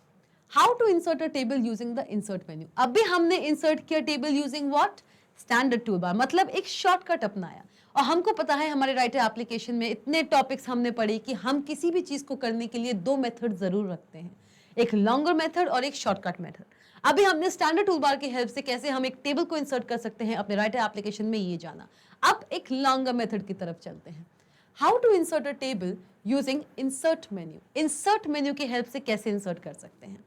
how to insert a table using the insert menu. अभी हमने इंसर्ट किया table using what? Standard tool bar, मतलब एक shortcut अपनाया। और हमको पता है हमारे राइटर एप्लीकेशन में इतने टॉपिक्स हमने पढ़े कि हम किसी भी चीज को करने के लिए दो मेथड जरूर रखते हैं, एक लॉन्गर मेथड और एक शॉर्टकट मेथड। अभी हमने स्टैंडर्ड टूल बार की हेल्प से कैसे हम एक टेबल को इंसर्ट कर सकते हैं अपने राइटर एप्लीकेशन में, ये जाना। अब एक लॉन्गर मेथड की तरफ चलते हैं। How to insert a table using insert menu. Insert menu की हेल्प से कैसे इंसर्ट कर सकते हैं?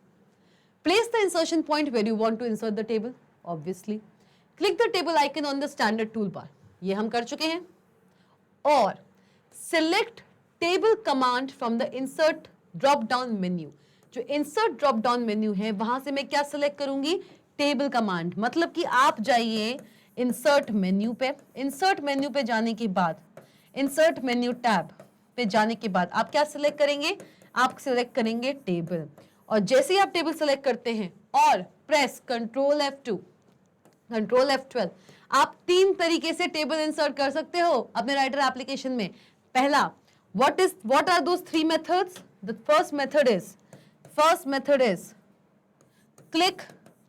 Place the insertion point where you want to insert the table, obviously. Click the table icon on the standard toolbar. ये हम कर चुके हैं। और select table command from the insert drop down menu. जो insert drop down menu है वहां से मैं क्या select करूंगी? table command। मतलब कि आप जाइए insert menu पे, insert menu पे जाने के बाद insert menu tab पे जाने के बाद आप क्या select करेंगे? आप select करेंगे table। और जैसे ही आप टेबल सेलेक्ट करते हैं और press control F2, control F12, आप तीन तरीके से टेबल इंसर्ट कर सकते हो अपने राइटर एप्लीकेशन में। पहला, what are those three methods? The first method is click.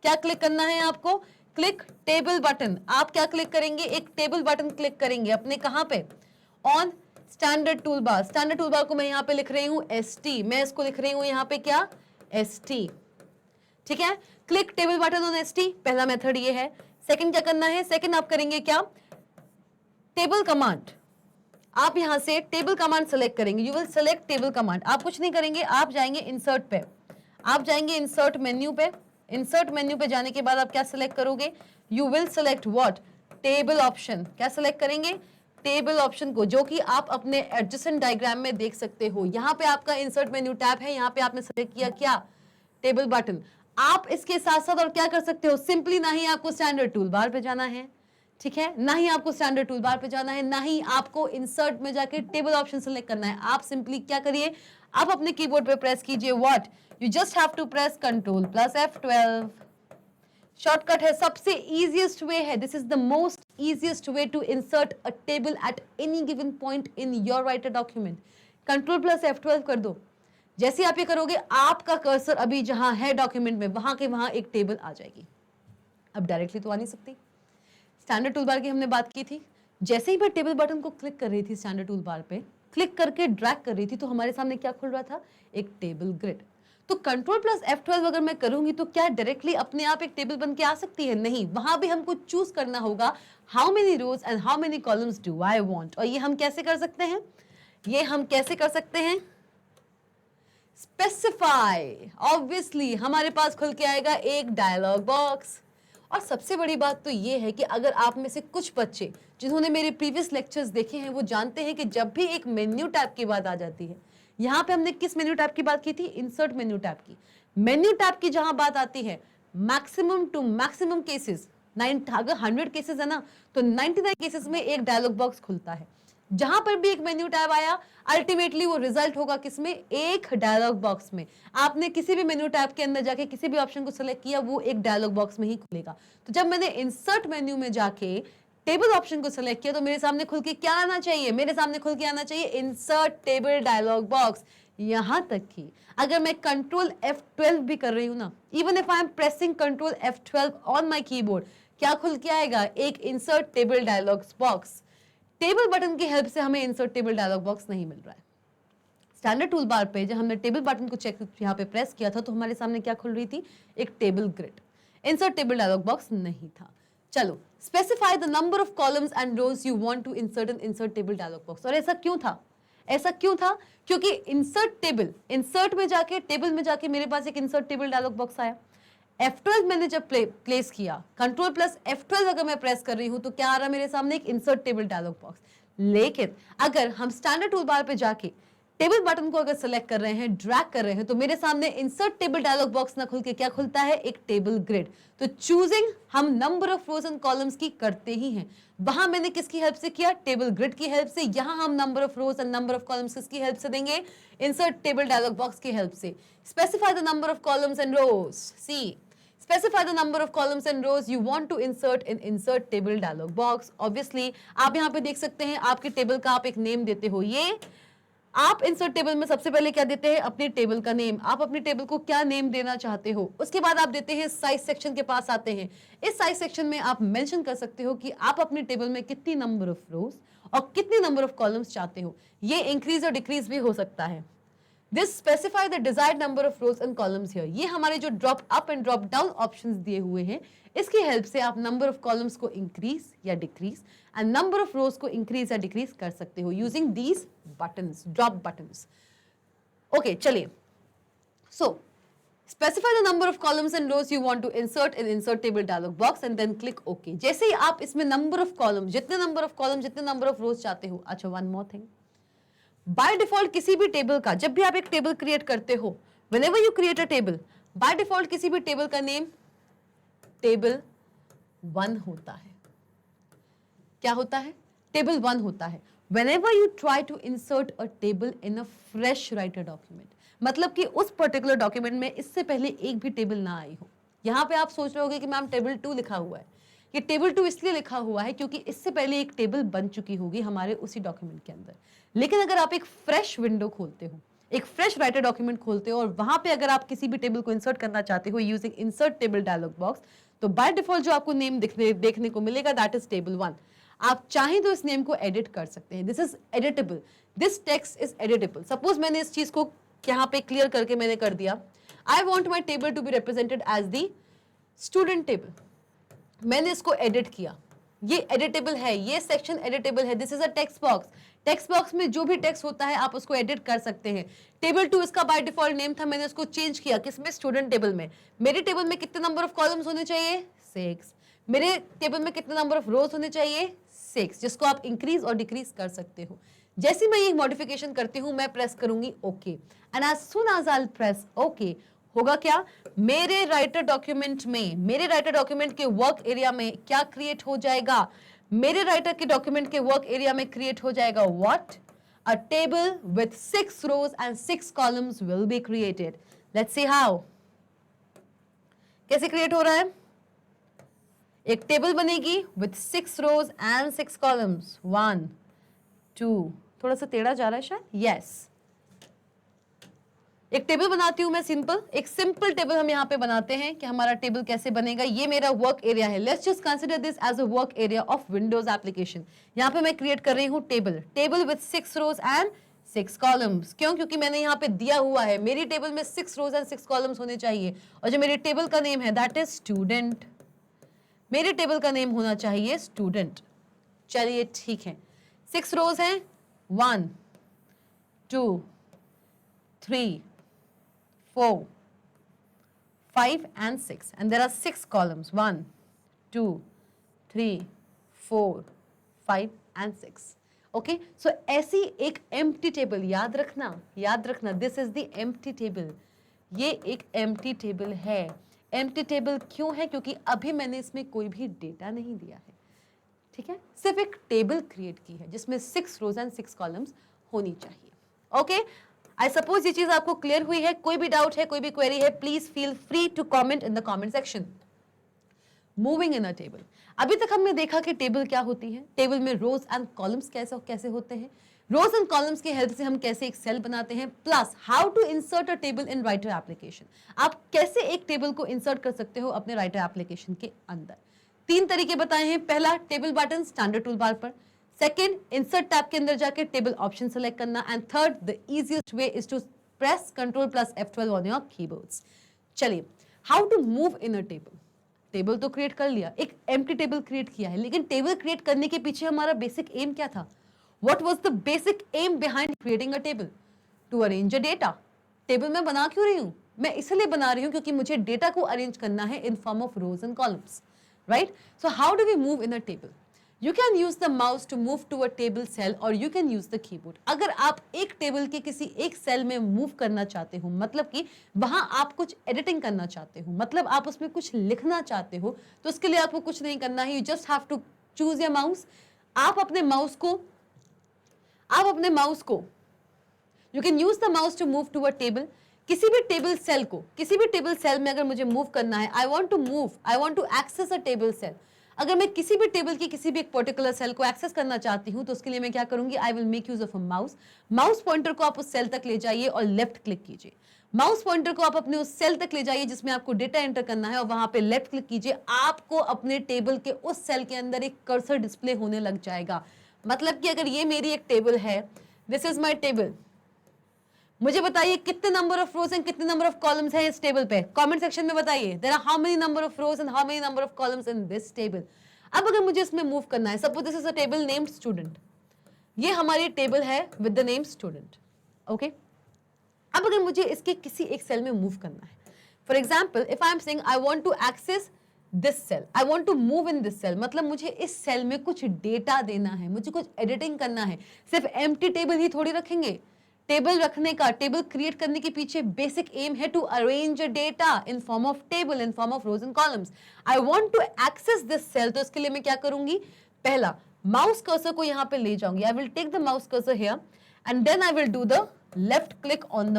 क्या क्लिक करना है आपको? Click table button. आप क्या क्लिक करेंगे? एक टेबल बटन क्लिक करेंगे अपने कहां पे? On standard tool bar. Standard tool बार को मैं यहाँ पे लिख रही हूँ ST, मैं इसको लिख रही हूँ यहाँ पे क्या? ST। ठीक है, click table button on ST, पहला मेथड ये है। सेकंड क्या करना है? सेकंड आप करेंगे क्या? Table command. आप यहां से टेबल कमांड सेलेक्ट करेंगे। You will select table command. आप कुछ नहीं करेंगे, आप जाएंगे इंसर्ट पे, आप जाएंगे इंसर्ट मेन्यू पे। इंसर्ट मेन्यू पे जाने के बाद आप क्या सेलेक्ट करोगे? You will select what? Table option. क्या सेलेक्ट करेंगे? टेबल ऑप्शन को, जो कि आप अपने एडजेसेंट डायग्राम में देख सकते हो। यहाँ पे आपका इंसर्ट मेन्यू टैब है, यहाँ पे आपने सेलेक्ट किया क्या? Table button. आप इसके साथ साथ और क्या कर सकते हो? सिंपली ना ही आपको स्टैंडर्ड टूल बार पे जाना है, ठीक है, ना ही आपको स्टैंडर्ड टूल बार पे जाना है, ना ही आपको इंसर्ट में जाके टेबल ऑप्शन सेलेक्ट करना है। आप सिंपली क्या करिए? आप अपने कीबोर्ड पे प्रेस कीजिए what? You just have to press control plus F12। Shortcut है, सबसे इजीएस्ट वे है। This is the most easiest way to insert a table at any given point in your writer document। Control plus F12 कर दो। जैसे आप ये करोगे, आपका कर्सर अभी जहां है डॉक्यूमेंट में वहां के वहां एक टेबल आ जाएगी। अब डायरेक्टली तो आ नहीं सकती। स्टैंडर्ड टूल बार की हमने बात की थी। जैसे ही मैं टेबल बटन को क्लिक कर रही थी स्टैंडर्ड टूल बार पे, क्लिक करके ड्रैग कर रही थी, तो हमारे सामने क्या खुल रहा था? एक टेबल ग्रिड। तो कंट्रोल प्लस F12 अगर मैं करूंगी तो क्या डायरेक्टली अपने आप एक टेबल बन के आ सकती है? नहीं, वहां भी हमको चूज करना होगा how many rows and how many columns do I want. और ये हम कैसे कर सकते हैं? ये हम कैसे कर सकते हैं? स्पेसिफाई। ऑब्वियसली हमारे पास खुल के आएगा एक डायलॉग बॉक्स। और सबसे बड़ी बात तो ये है कि अगर आप में से कुछ बच्चे जिन्होंने मेरे प्रीवियस लेक्चर्स देखे हैं वो जानते हैं कि जब भी एक मेन्यू टैब की बात आ जाती है, यहाँ पे हमने किस मेन्यू टैब की बात की थी? इंसर्ट मेन्यू टैब की। मेन्यू टैब की जहां बात आती है, मैक्सिमम टू मैक्सिमम केसेस, अगर 100 केसेस है ना, तो 99 केसेस में एक डायलॉग बॉक्स खुलता है। जहां पर भी एक मेन्यू टैब आया अल्टीमेटली वो रिजल्ट होगा किसमें, एक डायलॉग बॉक्स में। आपने किसी भी मेन्यू टैब के अंदर जाके किसी भी ऑप्शन को सिलेक्ट किया वो एक डायलॉग बॉक्स में ही खुलेगा। तो जब मैंने इंसर्ट मेन्यू में जाके टेबल ऑप्शन को सिलेक्ट किया तो मेरे सामने खुल के क्या आना चाहिए, मेरे सामने खुल के आना चाहिए इंसर्ट टेबल डायलॉग बॉक्स। यहां तक कि अगर मैं कंट्रोल F12 भी कर रही हूं ना, even if I am pressing control F12 on my keyboard, क्या खुल के आएगा, एक insert table dialog box. Table button की हेल्प से हमें इंसर्ट टेबल डायलॉग बॉक्स नहीं मिल रहा है। स्टैंडर्ड टूल बार पे जब हमने टेबल बटन को चेक यहाँ पे प्रेस किया था तो हमारे सामने क्या खुल रही थी, एक table grid. Insert table dialog box नहीं था। चलो, specify the number of columns and rows you want to insert in insert table dialog box. और ऐसा क्यों था, ऐसा क्यों था, क्योंकि इंसर्ट टेबल, इंसर्ट में जाके टेबल में जाके मेरे पास एक इंसर्ट टेबल डायलॉग बॉक्स आया। F12 मैंने जब प्लेस किया, कंट्रोल प्लस F12 अगर मैं प्रेस कर रही हूं तो क्या आ रहा है मेरे सामने, एक इंसर्ट टेबल डायलॉग बॉक्स। लेकिन अगर हम स्टैंडर्ड टूल बार पे जाके टेबल बटन को अगर सेलेक्ट कर रहे हैं, ड्रैग कर रहे हैं, तो मेरे सामने इंसर्ट टेबल डायलॉग बॉक्स ना खुल के क्या खुलता है, एक टेबल ग्रिड। तो चूजिंग हम number of rows and columns की करते ही हैं। वहां मैंने किसकी हेल्प से किया, टेबल ग्रिड की हेल्प से। यहां हम number of rows and number of columns किसकी हेल्प से देंगे, इंसर्ट टेबल डायलॉग बॉक्स की हेल्प से। Specify the number of columns and rows, see specify the number of columns and rows you want to insert in insert table dialog box। obviously आप यहाँ पे देख सकते हैं आपके टेबल का आप एक नेम देते हो, ये आप इंसर्ट टेबल में सबसे पहले क्या देते हैं, अपने टेबल का नेम। आप अपने टेबल को क्या नेम देना चाहते हो, उसके बाद आप देते हैं साइज सेक्शन के पास आते हैं। इस साइज सेक्शन में आप मेंशन कर सकते हो कि आप अपने टेबल में कितनी नंबर ऑफ रोज और कितनी नंबर ऑफ कॉलम्स चाहते हो। ये इंक्रीज और डिक्रीज भी हो सकता है। This specify the desired number of rows and columns here। ये हमारे जो drop up and drop down options दिए हुए हैं, इसकी हेल्प से आप नंबर ऑफ कॉलम्स को इंक्रीज या डिक्रीज एंड नंबर ऑफ रोज को इंक्रीज या डिक्रीज कर सकते हो using these buttons, drop buttons. Okay, चलिए, सो specify the number of columns and rows you want to insert in insert table dialog box and then click OK। जैसे ही आप इसमें नंबर ऑफ कॉलम, जितने नंबर ऑफ कॉलम, जितने number of रोज चाहते हो। अच्छा, one more thing, by default किसी भी टेबल का, जब भी आप एक टेबल क्रिएट करते हो, whenever you create a table, by default किसी भी टेबल का नेम टेबल 1 होता है। क्या होता है, टेबल 1 होता है। whenever you try to insert a table in a fresh writer document, मतलब कि उस पर्टिकुलर डॉक्यूमेंट में इससे पहले एक भी टेबल ना आई हो। यहां पे आप सोच रहे होगे कि मैम टेबल 2 लिखा हुआ है। ये टेबल 2 इसलिए लिखा हुआ है क्योंकि इससे पहले एक टेबल बन चुकी होगी हमारे उसी डॉक्यूमेंट के अंदर। लेकिन अगर आप एक फ्रेश विंडो खोलते हो, एक फ्रेश राइटर डॉक्यूमेंट खोलते हो और वहां पे अगर आप किसी भी टेबल को इंसर्ट करना चाहते हो using insert table dialog box, तो बाय डिफॉल्ट जो आपको नेम देखने को मिलेगा दैट इज टेबल 1। आप चाहें तो इस नेम को एडिट कर सकते हैं। This is editable, this text is editable. Suppose मैंने इस चीज को यहाँ पे क्लियर करके मैंने कर दिया, I want my table to be represented as the student table. मैंने इसको एडिट किया, ये एडिटेबल है, ये सेक्शन एडिटेबल है। This is a text box. Text box में जो भी टेक्स्ट होता है आप उसको एडिट कर सकते हैं। टेबल 2 इसका बाय डिफॉल्ट नेम था, मैंने उसको चेंज किया किसमें, स्टूडेंट टेबल में। मेरे टेबल में कितने नंबर ऑफ कॉलम्स होने चाहिए, 6। मेरे टेबल में कितने नंबर ऑफ रोज होने चाहिए, 6, जिसको आप इंक्रीज और डिक्रीज कर सकते हो। जैसे मैं ये मॉडिफिकेशन करती हूं, मैं प्रेस करूंगी okay, and as soon as I press okay, होगा क्या, मेरे राइटर डॉक्यूमेंट में, मेरे राइटर डॉक्यूमेंट के वर्क एरिया में क्या क्रिएट हो जाएगा, मेरे राइटर के डॉक्यूमेंट के वर्क एरिया में क्रिएट हो जाएगा what, a table with 6 rows and 6 columns will be created. Let's see how, कैसे क्रिएट हो रहा है। एक टेबल बनेगी विथ 6 रोज एंड 6 कॉलम्स, 1 2, थोड़ा सा टेढ़ा जा रहा है शायद, यस। एक टेबल बनाती हूं मैं सिंपल, एक सिंपल टेबल हम यहाँ पे बनाते हैं कि हमारा टेबल कैसे बनेगा। ये मेरा वर्क एरिया है। Let's just consider this as a work area of Windows application. यहाँ पे मैं क्रिएट कर रही हूँ table with 6 rows and 6 columns. क्यों, क्योंकि मैंने यहाँ पे दिया हुआ है मेरी टेबल में 6 रोज एंड 6 कॉलम्स होने चाहिए, और जो मेरी टेबल का नेम है दैट इज स्टूडेंट। मेरे टेबल का नेम होना चाहिए स्टूडेंट। चलिए ठीक है, 6 रोज हैं, 1 2 3 4 5 and 6, and there are 6 columns, 1 2 3 4 5 and 6। okay, so ऐसी एक empty table याद रखना this is the empty table। ये एक empty table है। empty table क्यों है, क्योंकि अभी मैंने इसमें कोई भी डेटा नहीं दिया है। ठीक है, सिर्फ एक टेबल क्रिएट की है जिसमें 6 रोज एंड 6 कॉलम्स होनी चाहिए। ओके, आई सपोज ये चीज आपको क्लियर हुई है। कोई भी डाउट है, कोई भी क्वेरी है, please feel free to comment in the comment section. Moving in a table, अभी तक हमने देखा कि टेबल क्या होती है, टेबल में रोज एंड कॉलम्स कैसे कैसे होते हैं, रोज एंड कॉलम्स की हेल्प से हम कैसे एक सेल बनाते हैं, plus how to insert a table in writer application. आप कैसे एक टेबल को इंसर्ट कर सकते हो अपने राइटर एप्लीकेशन के अंदर। 3 तरीके बताए हैं। पहला, table button standard tool bar पर। सेकेंड, इंसर्ट टैब के अंदर जाके टेबल ऑप्शन सेलेक्ट करना। And third, the easiest way is to press Ctrl+ F12 on your keyboards. चलिए, how to move in a table. Table तो create कर लिया, एक एम्प्टी टेबल क्रिएट किया है, लेकिन टेबल क्रिएट करने के पीछे हमारा बेसिक एम क्या था? What was the basic aim behind creating a table? To arrange a data. Table मैं बना क्यों रही हूं? मैं इसलिए बना रही हूं क्योंकि मुझे डेटा को अरेंज करना है in form of rows and columns, right? So how do we move in a table? You can use the mouse to move to a table cell or you can use the keyboard. अगर आप एक table के किसी एक cell में move करना चाहते हो, मतलब कि वहां आप कुछ एडिटिंग करना चाहते हो, मतलब आप उसमें कुछ लिखना चाहते हो, तो उसके लिए आपको कुछ नहीं करना है। You just have to choose your mouse. आप अपने माउस को you can use the mouse to move to a table. किसी भी टेबल सेल में अगर मुझे मूव करना है, I want to access a table cell. अगर मैं किसी भी टेबल की किसी भी एक पर्टिकुलर सेल को एक्सेस करना चाहती हूं, तो उसके लिए मैं क्या करूंगी? I will make use of a mouse pointer को आप उस सेल तक ले जाइए और लेफ्ट क्लिक कीजिए। माउस पॉइंटर को आप अपने उस सेल तक ले जाइए जिसमें आपको डेटा एंटर करना है और वहां पे लेफ्ट क्लिक कीजिए। आपको अपने टेबल के उस सेल के अंदर एक कर्सर डिस्प्ले होने लग जाएगा। मतलब कि अगर ये मेरी एक टेबल है, दिस इज माई टेबल, मुझे बताइए कितने नंबर ऑफ रोज एंड कितने नंबर ऑफ कॉलम्स हैं इस टेबल पे? कमेंट सेक्शन में बताइए। There are how many number of rows and how many number of columns in this table. अब अगर मुझे इसमें मूव करना है, suppose this is a table named student, ये हमारी टेबल है with the name student. Okay, अब अगर मुझे इसके किसी एक सेल में मूव करना है, for example if I am saying I want to access this cell, I want to move in this cell, मतलब मुझे इस सेल में कुछ डेटा देना है, मुझे कुछ एडिटिंग करना है। सिर्फ एम्प्टी टेबल ही थोड़ी रखेंगे। टेबल क्रिएट करने के पीछे बेसिक एम है to arrange data in form of table, in form of rows and columns. I want to access this cell, तो इसके लिए मैं क्या करूंगी? पहला, माउस कर्सर को यहां पे ले जाऊंगी। I will take the mouse cursor here and then I will do the left click on the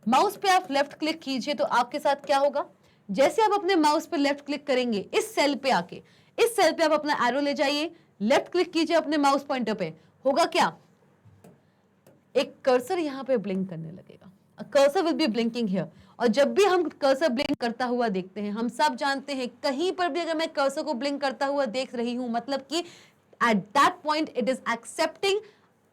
mouse पे आप लेफ्ट क्लिक कीजिए तो आपके साथ क्या होगा? जैसे आप अपने माउस पे लेफ्ट क्लिक करेंगे, इस सेल पे आके इस सेल पे आप अपना एरो ले जाइए, लेफ्ट क्लिक कीजिए अपने माउस पॉइंटर पे, होगा क्या? एक कर्सर यहां पे ब्लिंक करने लगेगा। Cursor will be blinking here. और जब भी हम कर्सर ब्लिंक करता हुआ देखते हैं, हम सब जानते हैं कहीं पर भी अगर मैं कर्सर को ब्लिंक करता हुआ देख रही हूं, मतलब कि at that point it is accepting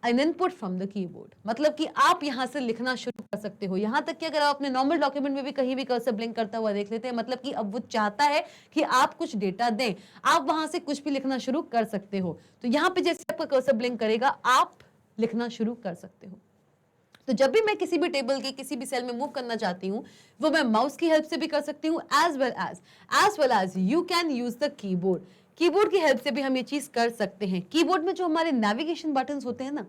an input from the keyboard, मतलब कि आप यहां से लिखना शुरू कर सकते हो। यहां तक कि अगर आप अपने नॉर्मल डॉक्यूमेंट में भी कहीं भी कर्सर ब्लिंक करता हुआ देख लेते हैं, मतलब कि अब वो चाहता है कि आप कुछ डेटा दें, आप वहां से कुछ भी लिखना शुरू कर सकते हो। तो यहां पे जैसे आपका कर्सर ब्लिंक करेगा, आप लिखना शुरू कर सकते हो। तो जब भी मैं किसी भी टेबल के किसी भी सेल में मूव करना चाहती हूँ, वो मैं माउस की हेल्प से भी कर सकती हूँ, as well as you can use the keyboard. Keyboard की हेल्प से भी हम ये चीज कर सकते हैं। कीबोर्ड में जो हमारे नेविगेशन बटन्स होते हैं ना,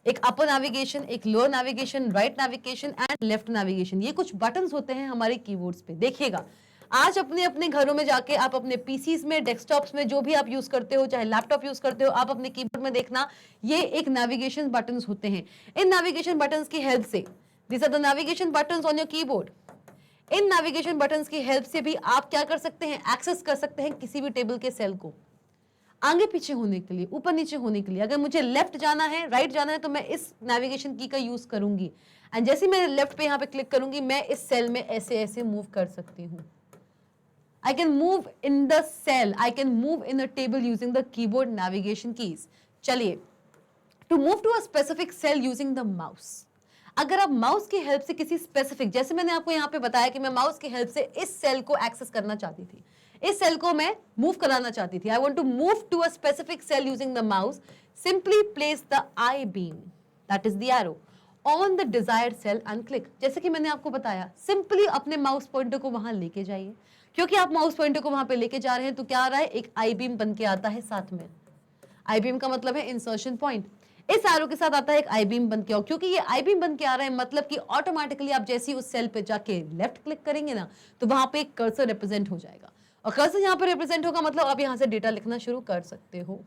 एक अपर नेविगेशन, एक lower navigation, right navigation and left navigation, ये कुछ बटन्स होते हैं हमारे कीबोर्ड्स पे। देखिएगा, आज अपने अपने घरों में जाके आप अपने पीसीज में, डेस्कटॉप्स में, जो भी आप यूज करते हो, चाहे लैपटॉप यूज करते हो, आप अपने कीबोर्ड में देखना, ये एक नेविगेशन बटन्स होते हैं। इन नेविगेशन बटन्स की हेल्प से, this are the navigation buttons on your keyboard. इन नेविगेशन बटन्स की हेल्प से भी आप क्या कर सकते हैं? एक्सेस कर सकते हैं किसी भी टेबल के सेल को आगे पीछे होने के लिए, ऊपर नीचे होने के लिए। अगर मुझे लेफ्ट जाना है, राइट जाना है, तो मैं इस नेविगेशन की का यूज करूंगी एंड जैसे मैं लेफ्ट पे यहाँ पे क्लिक करूंगी, मैं इस सेल में ऐसे ऐसे मूव कर सकती हूँ। I can move in the cell, I can move in a table using the keyboard navigation keys. चलिए, to move to a specific cell using the mouse. अगर आप माउस की हेल्प से किसी स्पेसिफिक, जैसे मैंने आपको यहाँ पे बताया कि मैं माउस की हेल्प से इस सेल को एक्सेस करना चाहती थी, इस सेल को मैं मूव कराना चाहती थी, I want to move to a specific cell using the mouse, simply place the I beam, that is the arrow, on the desired cell and click. जैसे कि मैंने आपको बताया, सिंपली अपने माउस पॉइंटर को वहां लेके जाइए। क्योंकि आप माउस पॉइंटर को वहां पे लेके जा रहे हैं, तो क्या आ रहा है? एक आई बीम बन के आता है साथ में। आई बीम का मतलब है इंसर्शन पॉइंट। इस एरो के साथ आता है एक आई बीम बन के, और क्योंकि ये आई बीम बन के आ रहा है, मतलब कि ऑटोमेटिकली आप जैसे ही उस सेल पे जाके लेफ्ट क्लिक करेंगे ना, तो वहां पे एक कर्सर रिप्रेजेंट हो जाएगा। और कर्सर यहाँ पे रिप्रेजेंट होगा, मतलब आप यहाँ से डेटा लिखना शुरू कर सकते हो।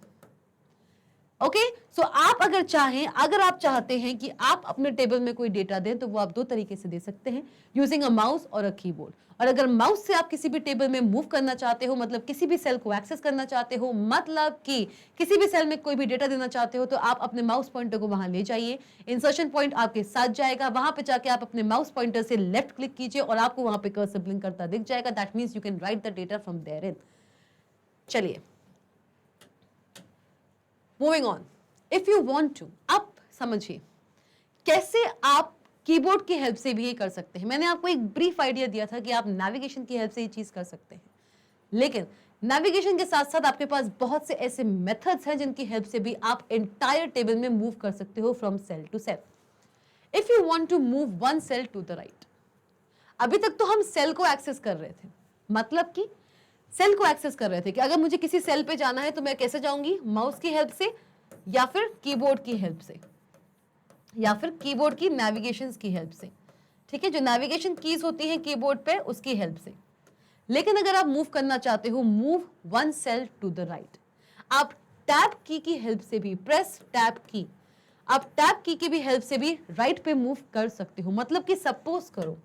ओके, सो आप अगर चाहें, अगर आप चाहते हैं कि आप अपने टेबल में कोई डेटा दें तो वो आप दो तरीके से दे सकते हैं, यूजिंग अ माउस और अ कीबोर्ड। और अगर माउस से आप किसी भी टेबल में मूव करना चाहते हो, मतलब किसी भी सेल को एक्सेस करना चाहते हो, मतलब कि किसी भी सेल में कोई भी डेटा देना चाहते हो, तो आप अपने माउस पॉइंटर को वहां ले जाइए, इंसर्शन पॉइंट आपके साथ जाएगा, वहां पे जाके आप अपने माउस पॉइंटर से लेफ्ट क्लिक कीजिए और आपको वहां पे कर्सर ब्लिंक करता दिख जाएगा। That means you can write the data from there in. चलिए, moving on, if you want to, आप समझिए कैसे आप कीबोर्ड की हेल्प से भी ये कर सकते हैं। मैंने आपको एक ब्रीफ आइडिया दिया था कि आप नेविगेशन की हेल्प से ये चीज कर सकते हैं, लेकिन नेविगेशन के साथ साथ आपके पास बहुत से ऐसे मेथड्स हैं जिनकी हेल्प से भी आप एंटायर टेबल में मूव कर सकते हो from cell to cell. If you want to move one cell to the right, अभी तक तो हम सेल को एक्सेस कर रहे थे, मतलब कि सेल को एक्सेस कर रहे थे कि अगर मुझे किसी सेल पे जाना है तो मैं कैसे जाऊंगी, माउस की हेल्प से या फिर कीबोर्ड की हेल्प से, या फिर कीबोर्ड की नेविगेशन की हेल्प से, ठीक है, जो नेविगेशन कीज होती हैं कीबोर्ड पे उसकी हेल्प से। लेकिन अगर आप मूव करना चाहते हो, move one cell to the right, आप टैब की हेल्प से भी, प्रेस टैब की, आप टैब की भी हेल्प से भी राइट पे मूव कर सकते हो। मतलब कि सपोज करो,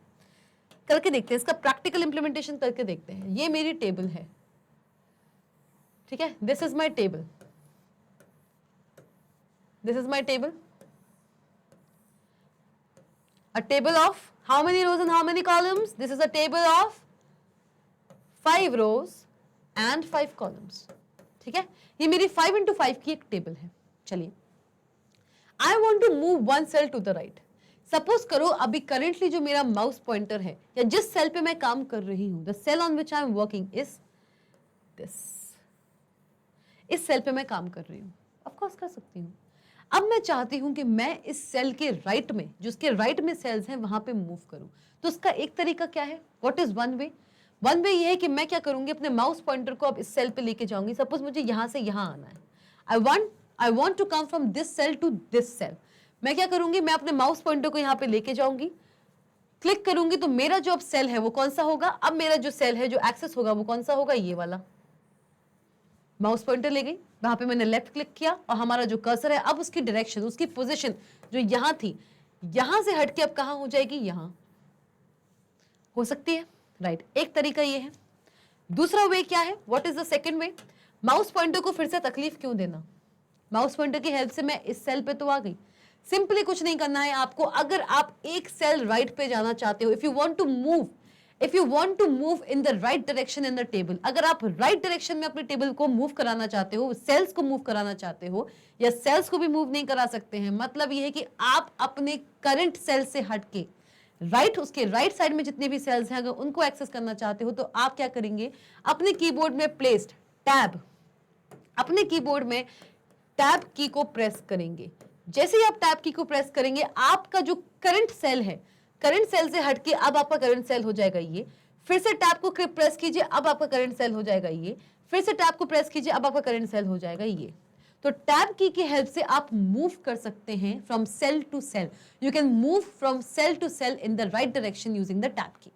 करके देखते हैं, इसका प्रैक्टिकल इंप्लीमेंटेशन करके देखते हैं। ये मेरी टेबल है, ठीक है, this is my table, this is my table, a table of how many rows and how many columns? This is a table of 5 rows and 5 columns, ठीक है, ये मेरी 5 into 5 की एक टेबल है। चलिए, I want to move one cell to the right। Suppose करो अभी करेंटली जो मेरा माउस पॉइंटर है या जिस सेल पे मैं काम कर रही हूं, the cell on which I am working is this, इस सेल पे मैं काम कर रही हूं, ऑफ कोर्स कर सकती हूं। अब मैं चाहती हूं कि मैं इस सेल के राइट में, जो उसके राइट में सेल्स हैं, वहां पे मूव करूं। तो उसका एक तरीका क्या है, what is one way? One way ये है कि मैं क्या करूंगी, अपने माउस पॉइंटर को अब इस सेल पे लेके जाऊंगी। सपोज मुझे यहां से यहां आना है, I want to come from this cell to this cell. मैं क्या करूंगी, मैं अपने माउस पॉइंटर को यहां पे लेके जाऊंगी, क्लिक करूंगी तो मेरा जो अब सेल है वो कौन सा होगा, अब मेरा जो सेल है जो एक्सेस होगा वो कौन सा होगा, ये वाला। माउस पॉइंटर ले गई, वहां पे मैंने लेफ्ट क्लिक किया और हमारा जो कर्सर है अब उसकी डायरेक्शन, उसकी पोजीशन जो यहां थी, यहां से हटके अब कहां हो जाएगी, यहां हो सकती है, राइट। एक तरीका ये है। दूसरा वे क्या है, what is the second way? Mouse pointer को फिर से तकलीफ क्यों देना, माउस पॉइंटर की हेल्प से मैं इस सेल पे तो आ गई। सिंपली कुछ नहीं करना है आपको। अगर आप एक सेल राइट पे जाना चाहते हो, if you want to move in the right direction in the table, अगर आप राइट डायरेक्शन में अपनी टेबल को मूव कराना चाहते हो, सेल्स को मूव कराना चाहते हो, या सेल्स को भी मूव नहीं करा सकते हैं, मतलब ये है कि आप अपने करंट सेल से हटके राइट, उसके राइट साइड में जितने भी सेल्स हैं अगर उनको एक्सेस करना चाहते हो, तो आप क्या करेंगे, अपने कीबोर्ड में प्लेस्ड टैब, अपने कीबोर्ड में टैब की को प्रेस करेंगे। जैसे ही आप टैब की को प्रेस करेंगे, आपका जो करंट सेल है, करंट सेल से हटके अब आपका करंट सेल हो जाएगा ये। फिर से टैब को प्रेस कीजिए, अब आपका करंट सेल हो जाएगा ये। फिर से टैब को प्रेस कीजिए, अब आपका करंट सेल हो जाएगा ये। तो टैब की हेल्प से आप मूव कर सकते हैं from cell to cell. You can move from cell to cell in the right direction using the tab key.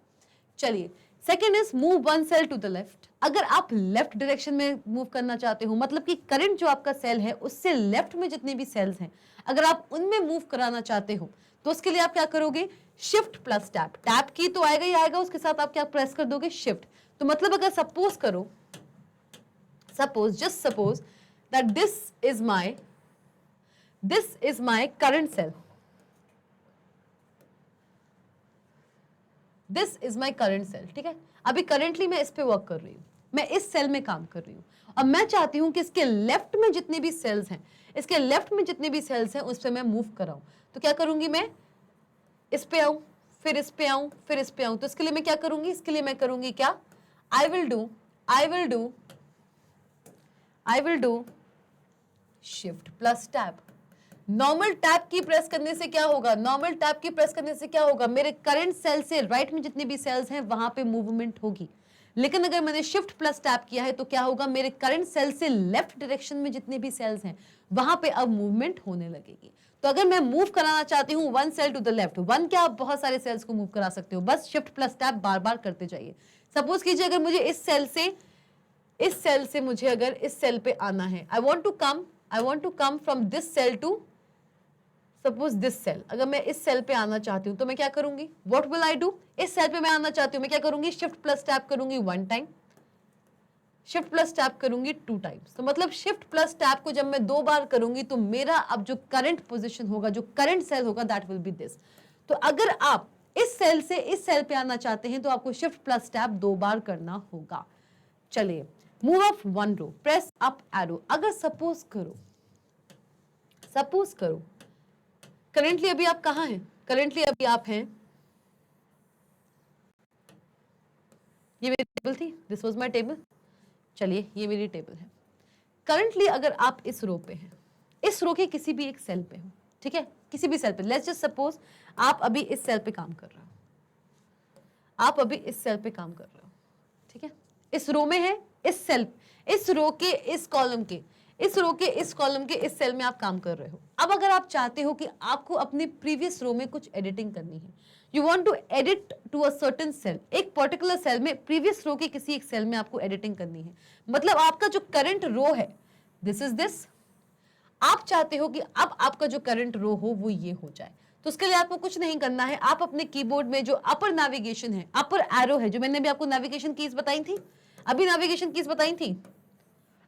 चलिए, second is move one cell to the left. अगर आप लेफ्ट डायरेक्शन में move करना चाहते हो, मतलब कि करंट जो आपका सेल है उससे लेफ्ट में जितने भी सेल्स हैं अगर आप उनमें मूव कराना चाहते हो, तो उसके लिए आप क्या करोगे, शिफ्ट प्लस टैब। टैब की तो आएगा ही आएगा, उसके साथ आप क्या प्रेस कर दोगे, शिफ्ट। तो मतलब अगर सपोज करो, just suppose that this is my current cell, this is my current cell, ठीक है। अभी करंटली मैं इस पे वर्क कर रही हूं, मैं इस सेल में काम कर रही हूं, और मैं चाहती हूं कि इसके लेफ्ट में जितने भी सेल्स हैं, इसके लेफ्ट में जितने भी सेल्स हैं उस पे मैं मूव कराऊं। तो क्या करूंगी, मैं इस पे आऊं, फिर इस पे आऊं, फिर इस पे आऊं। तो इसके लिए मैं क्या करूंगी, इसके लिए मैं करूंगी क्या, आई will do shift plus tab. Normal tab की प्रेस करने से क्या होगा, नॉर्मल टैब की प्रेस करने से क्या होगा, मेरे करंट सेल से राइट में जितने भी सेल्स हैं वहां पे मूवमेंट होगी। लेकिन अगर मैंने शिफ्ट प्लस टैब किया है तो क्या होगा, मेरे करंट सेल से लेफ्ट डायरेक्शन में जितने भी सेल्स हैं वहां पे अब मूवमेंट होने लगेगी। तो अगर मैं मूव कराना चाहती हूँ one cell to the left, one क्या, आप बहुत सारे सेल्स को मूव करा सकते हो, बस शिफ्ट प्लस टैब बार बार करते जाइए। सपोज कीजिए अगर मुझे इस सेल से मुझे अगर इस सेल पे आना है, I want to come from this cell to suppose this cell. अगर मैं इस सेल पे आना चाहती हूँ तो मैं क्या करूंगी, व्हाट विल आई डू, इस सेल पे मैं आना चाहती हूँ, मैं क्या करूंगी, शिफ्ट प्लस टैप करूंगी 1 टाइम, शिफ्ट प्लस टैप करूंगी 2 टाइम्स। तो मतलब शिफ्ट प्लस टैप को जब मैं 2 बार करूंगी तो मेरा अब जो करंट पोजीशन होगा, जो करंट सेल होगा, दैट विल बी दिस। तो अगर आप इस सेल से इस सेल पे आना चाहते हैं तो आपको शिफ्ट प्लस टैप 2 बार करना होगा। चलिए, मूव अप 1 रो, प्रेस अप एरो। अगर सपोज करो करेंटली अभी आप कहां हैं, करेंटली अभी आप हैं, ये मेरी टेबल थी, दिस वाज माय टेबल, चलिए ये मेरी टेबल है। करंटली अगर आप इस रो पे हैं, इस रो के किसी भी एक सेल पे हो, ठीक है, किसी भी सेल पे, लेट्स जस्ट सपोज आप अभी इस सेल पे काम कर रहे हो, आप अभी इस सेल पे काम कर रहे हो, ठीक है, इस रो में है, इस सेल, इस रो के इस कॉलम के, इस रो के इस कॉलम के इस सेल में आप काम कर रहे हो। अब अगर आप चाहते हो कि आपको अपनी प्रीवियस रो में कुछ एडिटिंग करनी है, you want to edit to a certain cell, एक पर्टिकुलर सेल में, प्रीवियस रो के किसी एक सेल में आपको एडिटिंग करनी है, मतलब आपका जो करंट रो है, दिस इज दिस, आप चाहते हो कि अब आपका जो करंट रो हो वो ये हो जाए। तो उसके लिए आपको कुछ नहीं करना है, आप अपने कीबोर्ड में जो अपर नेविगेशन है, अपर एरो है, जो मैंने भी आपको नेविगेशन कीज बताई थी, अभी नेविगेशन कीज बताई थी,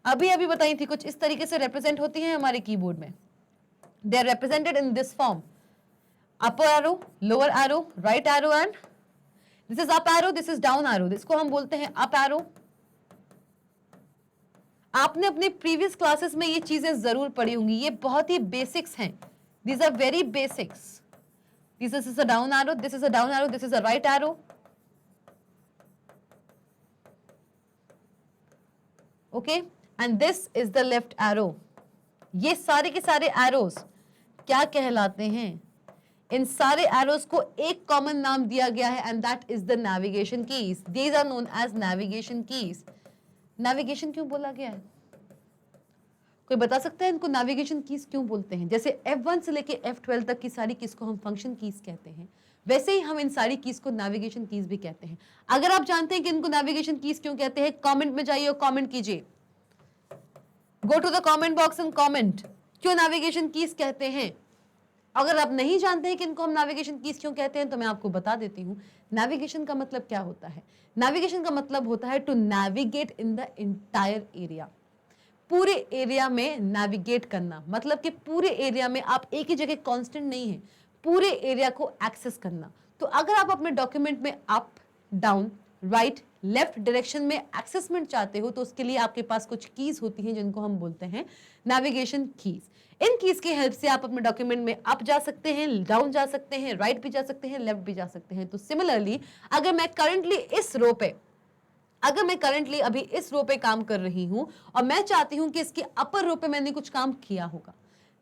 अभी बताई थी, कुछ इस तरीके से रिप्रेजेंट होती हैं हमारे कीबोर्ड में, they are represented in this form, upper arrow, lower arrow, right arrow, and this is up arrow, this is down arrow, इसको हम बोलते हैं अप एरो। आपने अपने प्रीवियस क्लासेस में ये चीजें जरूर पढ़ी होंगी, ये बहुत ही बेसिक्स हैं, these are very basics. This is a down arrow, this is a down arrow, this is a right arrow, okay, and this is the left arrow. ये सारे के सारे एरोस क्या कहलाते हैं, इन सारे एरोस को एक कॉमन नाम दिया गया है, and that is the navigation keys, these are known as navigation keys. Navigation क्यों बोला गया है, कोई बता सकता है इनको नेविगेशन कीज क्यों बोलते हैं? जैसे F1 से लेके F12 तक की सारी कीज को हम फंक्शन कीज कहते हैं, वैसे ही हम इन सारी कीज को नेविगेशन कीज भी कहते हैं। अगर आप जानते हैं कि इनको नेविगेशन कीज क्यों कहते हैं, कमेंट में जाइए और कमेंट कीजिए, go to the comment box and comment, क्यों नेविगेशन कीज कहते हैं। अगर आप नहीं जानते हैं कि इनको हम नेविगेशन कीज क्यों कहते हैं तो मैं आपको बता देती हूँ। नेविगेशन का मतलब क्या होता है, नेविगेशन का मतलब होता है to navigate in the entire area, पूरे एरिया में नेविगेट करना, मतलब कि पूरे एरिया में आप एक ही जगह कांस्टेंट नहीं है, पूरे एरिया को एक्सेस करना। तो अगर आप अपने डॉक्यूमेंट में up, down, right, left direction में एक्सेसमेंट चाहते हो तो उसके लिए आपके पास कुछ कीज होती हैं जिनको हम बोलते हैं नेविगेशन कीज। इन कीज की हेल्प से आप अपने डॉक्यूमेंट में अप जा सकते हैं, डाउन जा सकते हैं, राइट भी जा सकते हैं, लेफ्ट भी जा सकते हैं। तो सिमिलरली अगर मैं करंटली इस रो पे, अगर मैं करंटली अभी इस रो पे काम कर रही हूं और मैं चाहती हूं कि इसकी अपर रो पे मैंने कुछ काम किया होगा,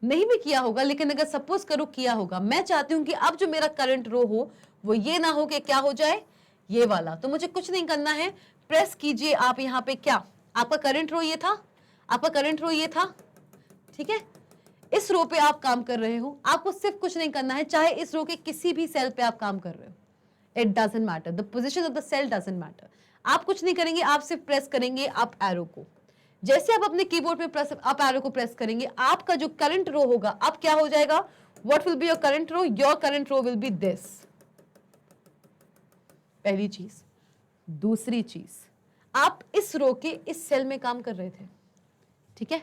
नहीं भी किया होगा, लेकिन अगर सपोज करो किया होगा, मैं चाहती हूं कि अब जो मेरा करंट रो हो वो ये ना हो कि क्या हो जाए, ये वाला। तो मुझे कुछ नहीं करना है, प्रेस कीजिए आप यहाँ पे, क्या आपका करंट रो ये था, आपका करंट रो ये था, ठीक है, इस रो पे आप काम कर रहे हो, आपको सिर्फ कुछ नहीं करना है, चाहे इस रो के किसी भी सेल पे आप काम कर रहे हो, it doesn't matter, the position of the cell doesn't matter. आप कुछ नहीं करेंगे, आप सिर्फ प्रेस करेंगे अप एरो को। जैसे आप अपने कीबोर्ड पे प्रेस अप एरो को प्रेस करेंगे, आपका जो करंट रो होगा अब क्या हो जाएगा, what will be your current row, your current row will be this, पहली चीज। दूसरी चीज, आप इस रो के इस सेल में काम कर रहे थे, ठीक है,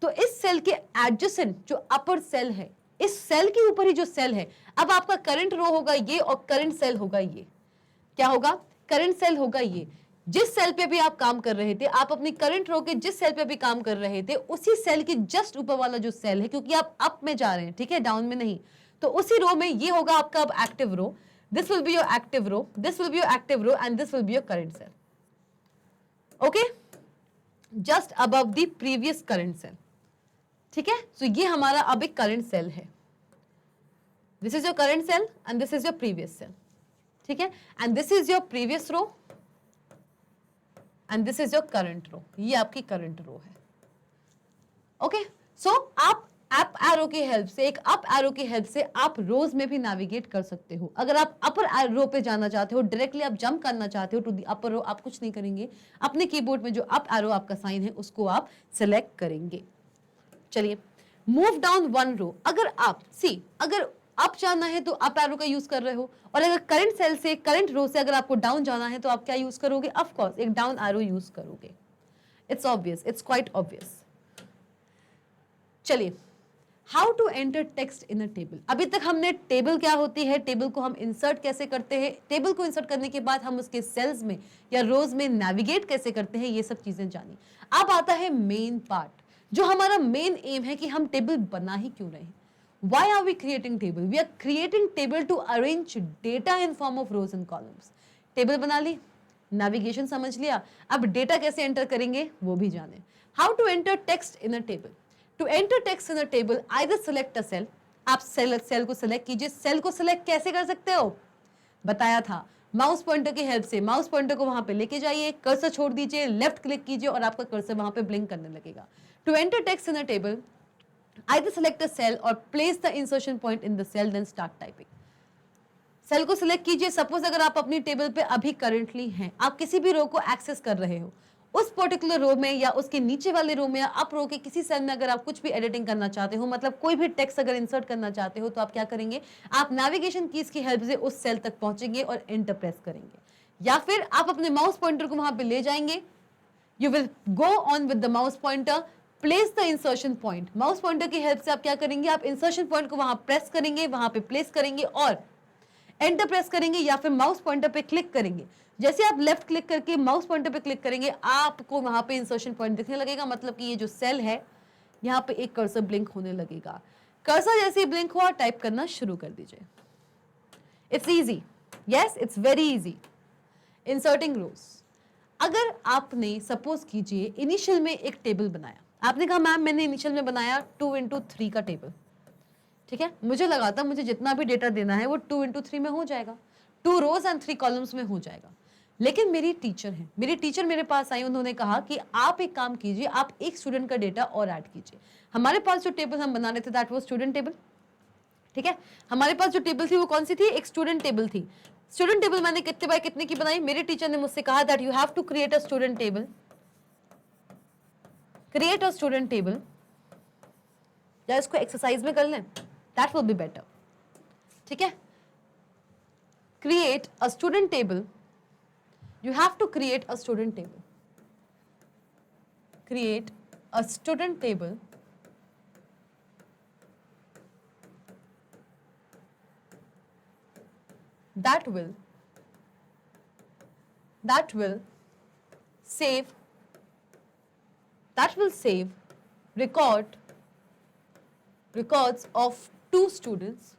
तो इस सेल के एडजेसेंट जो अपर सेल है, इस सेल के ऊपर ही जो सेल है, अब आपका करंट रो होगा ये और करंट सेल होगा ये, क्या होगा, करंट सेल होगा ये। जिस सेल पे भी आप काम कर रहे थे, आप अपनी करंट रो के जिस सेल पे भी काम कर रहे थे, उसी सेल के जस्ट ऊपर वाला जो सेल है, क्योंकि आप अप में जा रहे हैं, ठीक है, डाउन में नहीं, तो उसी रो में ये होगा आपका अब active row, this will be your active row, this will be your active row, and this will be your current cell, okay, just above the previous current cell, ठीक है। सो ये हमारा अब एक करंट सेल है, this is your current cell and this is your previous cell, ठीक है, and this is your previous row and this is your current row, ये आपकी करंट रो है, ओके। सो आप अप एरो की हेल्प से, एक अप एरो की हेल्प से आप रोज में भी नेविगेट कर सकते हो। अगर आप अपर रो पे जाना चाहते हो, डायरेक्टली आप जंप करना चाहते हो टू दी अपर रो, आप कुछ नहीं करेंगे, अपने कीबोर्ड में जो अप एरो आपका साइन है उसको आप सिलेक्ट करेंगे। चलिए, मूव डाउन वन रो। अगर आप अगर अप जाना है तो अप एरो का यूज कर रहे हो, और अगर करंट सेल से, करंट रो से अगर आपको डाउन जाना है तो आप क्या यूज करोगे? ऑफ कोर्स एक डाउन एरो यूज करोगे। It's obvious, it's quite obvious. चलिए, how to enter text in a table. अभी तक हमने टेबल क्या होती है, टेबल को हम इंसर्ट कैसे करते हैं, टेबल को इंसर्ट करने के बाद हम उसके सेल्स में या रोज में नेविगेट कैसे करते हैं, ये सब चीजें जानी। अब आता है मेन पार्ट, जो हमारा मेन एम है कि हम टेबल बना ही क्यों रहे हैं। Why are we creating table? We are creating table to arrange data in form of rows and columns. Table बना ली, नेविगेशन समझ लिया, अब डेटा कैसे एंटर करेंगे वो भी जाने। How to enter text in a table. To enter text in a table either select a cell, आप सेल को सेलेक्ट कीजिए। सेल को सेलेक्ट कैसे कर सकते हो, बताया था, माउस पॉइंटर की हेल्प से। माउस पॉइंटर को वहां पे लेके जाइए, कर्सर छोड़ दीजिए, लेफ्ट क्लिक कीजिए और आपका कर्सर वहां पे ब्लिंक करने लगेगा। To enter text in a table either select a cell or place the insertion point in the cell, then start typing. Cell को सिलेक्ट कीजिए। सपोज अगर आप अपनी टेबल पे अभी करंटली हैं, आप किसी भी रो को एक्सेस कर रहे हो, उस पर्टिकुलर रो में या उसके नीचे वाले रो में या अप रो के किसी सेल में अगर आप कुछ भी एडिटिंग करना चाहते हो, मतलब कोई भी टेक्स्ट अगर इंसर्ट करना चाहते हो, तो आप क्या करेंगे? आप नेविगेशन कीज की हेल्प से उस सेल तक पहुंचेंगे और एंटर प्रेस करेंगे, या फिर आप अपने माउस पॉइंटर को वहां पे ले जाएंगे। You will go on with the mouse pointer, place the insertion point. Mouse pointer की हेल्प से आप क्या करेंगे? आप इंसर्शन पॉइंट को वहां प्रेस करेंगे, वहां पे प्लेस करेंगे और एंटर प्रेस करेंगे, या फिर माउस पॉइंटर पे क्लिक करेंगे। जैसे आप लेफ्ट क्लिक करके माउस पॉइंटर पे क्लिक करेंगे, आपको वहां पे इंसर्शन पॉइंट दिखने लगेगा, मतलब कि ये जो सेल है यहाँ पे एक कर्सर ब्लिंक होने लगेगा। कर्सर जैसे ही ब्लिंक हुआ, टाइप करना शुरू कर दीजिए। It's easy, yes it's very easy. Inserting rows. अगर आपने सपोज कीजिए इनिशियल में एक टेबल बनाया, आपने कहा मैम मैंने इनिशियल में बनाया 2x3 का टेबल, ठीक है, मुझे लगा था मुझे जितना भी डेटा देना है वो 2x3 में हो जाएगा, 2 रोज एंड 3 कॉलम्स में हो जाएगा। लेकिन मेरी टीचर है, मेरी टीचर मेरे पास आई, उन्होंने कहा कि आप एक काम कीजिए, आप एक स्टूडेंट का डेटा और ऐड कीजिए। हमारे पास जो टेबल हम बना रहे थे दैट वाज स्टूडेंट टेबल, ठीक है। हमारे पास जो टेबल थी वो कौन सी थी? एक स्टूडेंट टेबल थी। स्टूडेंट टेबल मैंने कितने बाय कितने की बनाई? मेरे टीचर ने मुझसे कहा that you have to create a student table, create a student table, या इसको एक्सरसाइज में कर लें, दैट विल बी बेटर, ठीक है। Create a student table, you have to create a student table, create a student table, that will save records of two students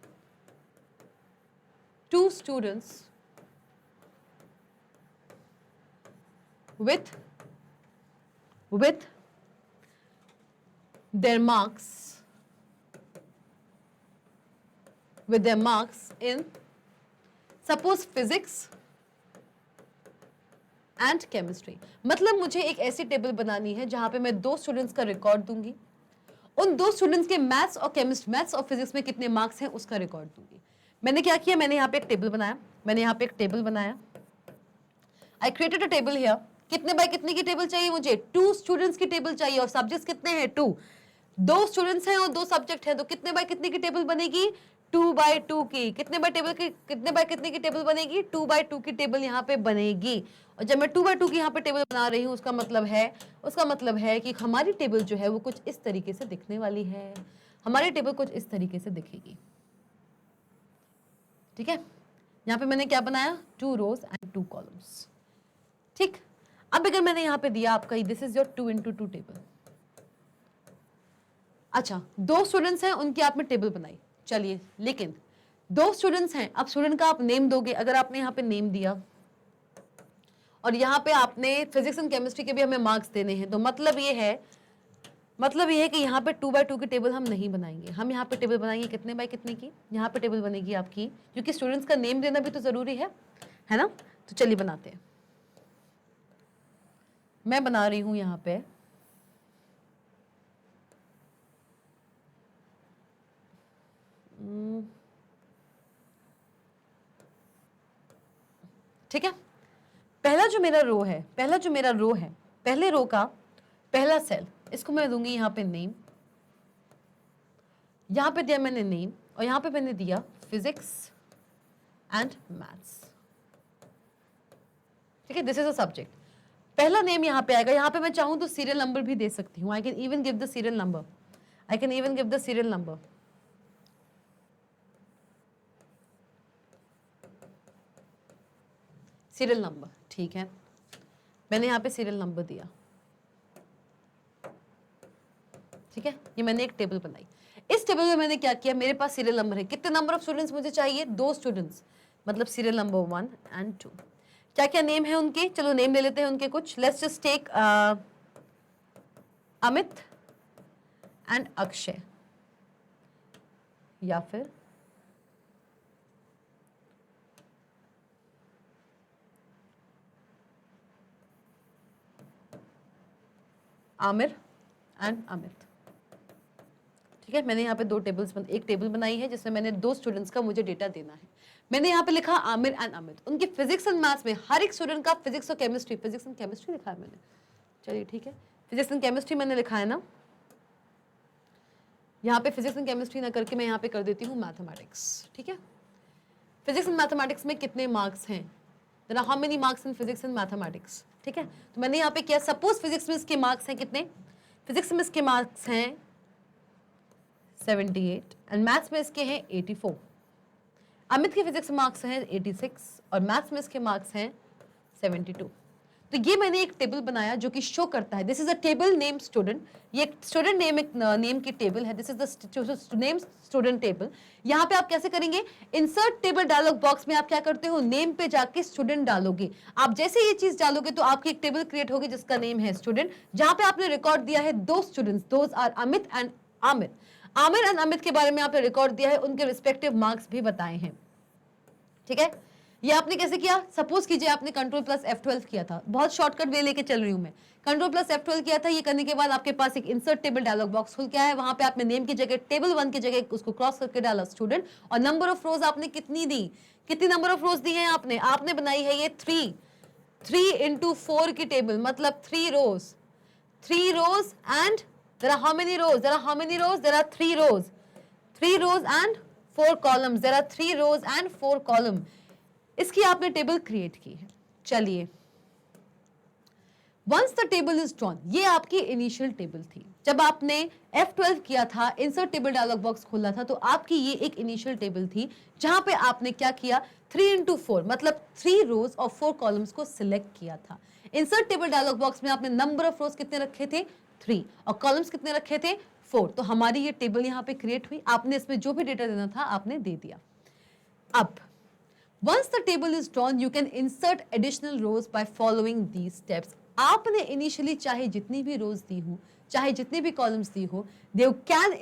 with their marks in suppose physics and chemistry. मतलब मुझे एक ऐसी table बनानी है जहां पे मैं 2 students का रिकॉर्ड दूंगी, उन 2 स्टूडेंट्स के मैथ्स और फिजिक्स में कितने मार्क्स हैं उसका रिकॉर्ड दूंगी। मैंने क्या किया? मैंने यहाँ पे एक टेबल बनाया, I created a table here. कितने बाय कितने की टेबल चाहिए मुझे? 2 स्टूडेंट्स की टेबल चाहिए, और सब्जेक्ट्स कितने हैं? 2। 2 स्टूडेंट्स हैं और 2 सब्जेक्ट हैं, तो कितने बाय कितने की टेबल बनेगी? 2x2 की। कितने बाय कितने की टेबल बनेगी? 2x2 की टेबल यहाँ पे बनेगी। और जब मैं 2x2 की यहाँ पे टेबल बना रही हूँ, उसका मतलब है कि हमारी टेबल जो है वो कुछ इस तरीके से दिखने वाली है। हमारी टेबल कुछ इस तरीके से दिखेगी, ठीक है। यहाँ पे मैंने क्या बनाया? 2 रोज एंड 2 कॉलम्स, ठीक। अब अगर मैंने यहाँ पे दिया आपका, this is your 2x2 table. अच्छा, 2 स्टूडेंट्स हैं, उनकी आपने टेबल बनाई, चलिए, लेकिन 2 स्टूडेंट्स हैं, अब स्टूडेंट का आप नेम दोगे। अगर आपने यहाँ पे नेम दिया और यहाँ पे आपने फिजिक्स एंड केमिस्ट्री के भी हमें मार्क्स देने हैं, तो मतलब ये है कि यहाँ पे 2x2 की टेबल हम नहीं बनाएंगे। हम यहाँ पे टेबल बनाएंगे कितने बाय कितने की? यहाँ पे टेबल बनेगी आपकी, क्योंकि स्टूडेंट्स का नेम देना भी तो जरूरी है ना। तो चलिए बनाते हैं। मैं बना रही हूं यहाँ पे ठीक है, पहला जो मेरा रो है, पहले रो का पहला सेल, इसको मैं दूंगी यहाँ पे नेम, यहाँ पे दिया मैंने नेम और यहाँ पे मैंने दिया फिजिक्स एंड मैथ्स। ठीक है, दिस इज अ सब्जेक्ट। पहला नेम यहाँ पे आएगा, यहाँ पे मैं चाहूँ तो सीरियल नंबर भी दे सकती हूँ। I can even give the serial number, serial number. ठीक है, मैंने यहाँ पे सीरियल नंबर दिया। ठीक है, ये मैंने एक टेबल बनाई। इस टेबल में मैंने क्या किया, मेरे पास सीरियल नंबर है, कितने नंबर ऑफ स्टूडेंट्स मुझे चाहिए, 2 स्टूडेंट्स, मतलब सीरियल नंबर 1 एंड 2। क्या क्या नेम है उनके, चलो नेम ले लेते हैं उनके कुछ। Let's just take Amit and Akshay, या फिर आमिर एंड अमित। ठीक है, मैंने यहाँ पे एक टेबल बनाई है जिसमें मैंने 2 स्टूडेंट्स का मुझे डेटा देना है। मैंने यहाँ पे लिखा आमिर एंड अमित, उनके फिजिक्स एंड मैथ्स में हर एक स्टूडेंट का फिजिक्स और केमिस्ट्री लिखा है मैंने। चलिए ठीक है, फिजिक्स एंड केमिस्ट्री मैंने लिखा है ना, यहाँ पे फिजिक्स एंड केमिस्ट्री ना करके मैं यहाँ पे कर देती हूँ मैथमेटिक्स। ठीक है, फिजिक्स एंड मैथमेटिक्स में कितने मार्क्स हैं, then how many marks in physics and mathematics. ठीक है, तो मैंने यहाँ पे किया, सपोज फिजिक्स में इसके मार्क्स हैं कितने, फिजिक्स में इसके मार्क्स हैं 78 एंड मैथ्स में इसके हैं 84। अमित के फिजिक्स मार्क्स हैं 86 और मैथ्स में इसके मार्क्स हैं 72। तो ये मैंने एक टेबल बनाया जो कि शो करता है, this is a table name student, ये एक स्टूडेंट नेम, एक नेम की टेबल है, this is the name student table. यहाँ पे आप कैसे करेंगे, इंसर्ट टेबल डायलॉग बॉक्स में आप क्या करते हो, नेम पे जाके स्टूडेंट डालोगे। आप जैसे ये चीज डालोगे तो आपकी एक टेबल क्रिएट होगी जिसका नेम है स्टूडेंट, जहां पे आपने रिकॉर्ड दिया है 2 students, those are Amit and Aamir. Aamir and Amit के बारे में आपने रिकॉर्ड दिया है, उनके रिस्पेक्टिव मार्क्स भी बताए हैं। ठीक है, ये आपने कैसे किया, सपोज कीजिए आपने कंट्रोल प्लस F12 किया था, बहुत शॉर्टकट वे लेके चल रही हूं मैं, कंट्रोल प्लस F12 किया था। ये करने के बाद आपके पास एक इंसर्ट टेबल डायलॉग बॉक्स खुल के आया है, वहां पे आपने नेम की जगह टेबल 1 की जगह उसको क्रॉस करके डाला स्टूडेंट, और नंबर ऑफ रोज आपने कितनी दी, कितनी नंबर ऑफ रोज दी है आपने बनाई है ये 3 into 4 की टेबल, मतलब 3 rows and there are how many rows, there are 3 rows and 4 columns, there are 3 rows and 4 column। इसकी आपने टेबल क्रिएट की है। चलिए, once the table is drawn, ये आपकी इनिशियल टेबल थी, जब आपने F12 किया था, इंसर्ट टेबल डायलॉग बॉक्स खोला था, तो आपकी ये एक इनिशियल टेबल थी जहां पे आपने क्या किया, 3 into 4 मतलब 3 रोज और 4 कॉलम्स को सिलेक्ट किया था। इंसर्ट टेबल डायलॉग बॉक्स में आपने नंबर ऑफ रोज कितने रखे थे, 3, और कॉलम्स कितने रखे थे, 4। तो हमारी ये टेबल यहाँ पे क्रिएट हुई, आपने इसमें जो भी डेटा देना था आपने दे दिया। अब once the table is drawn you can insert additional rows by following these steps। आपने इनिशियली चाहे जितनी भी रोज दी हो, चाहे जितनी भी कॉलम्स दी हो, you can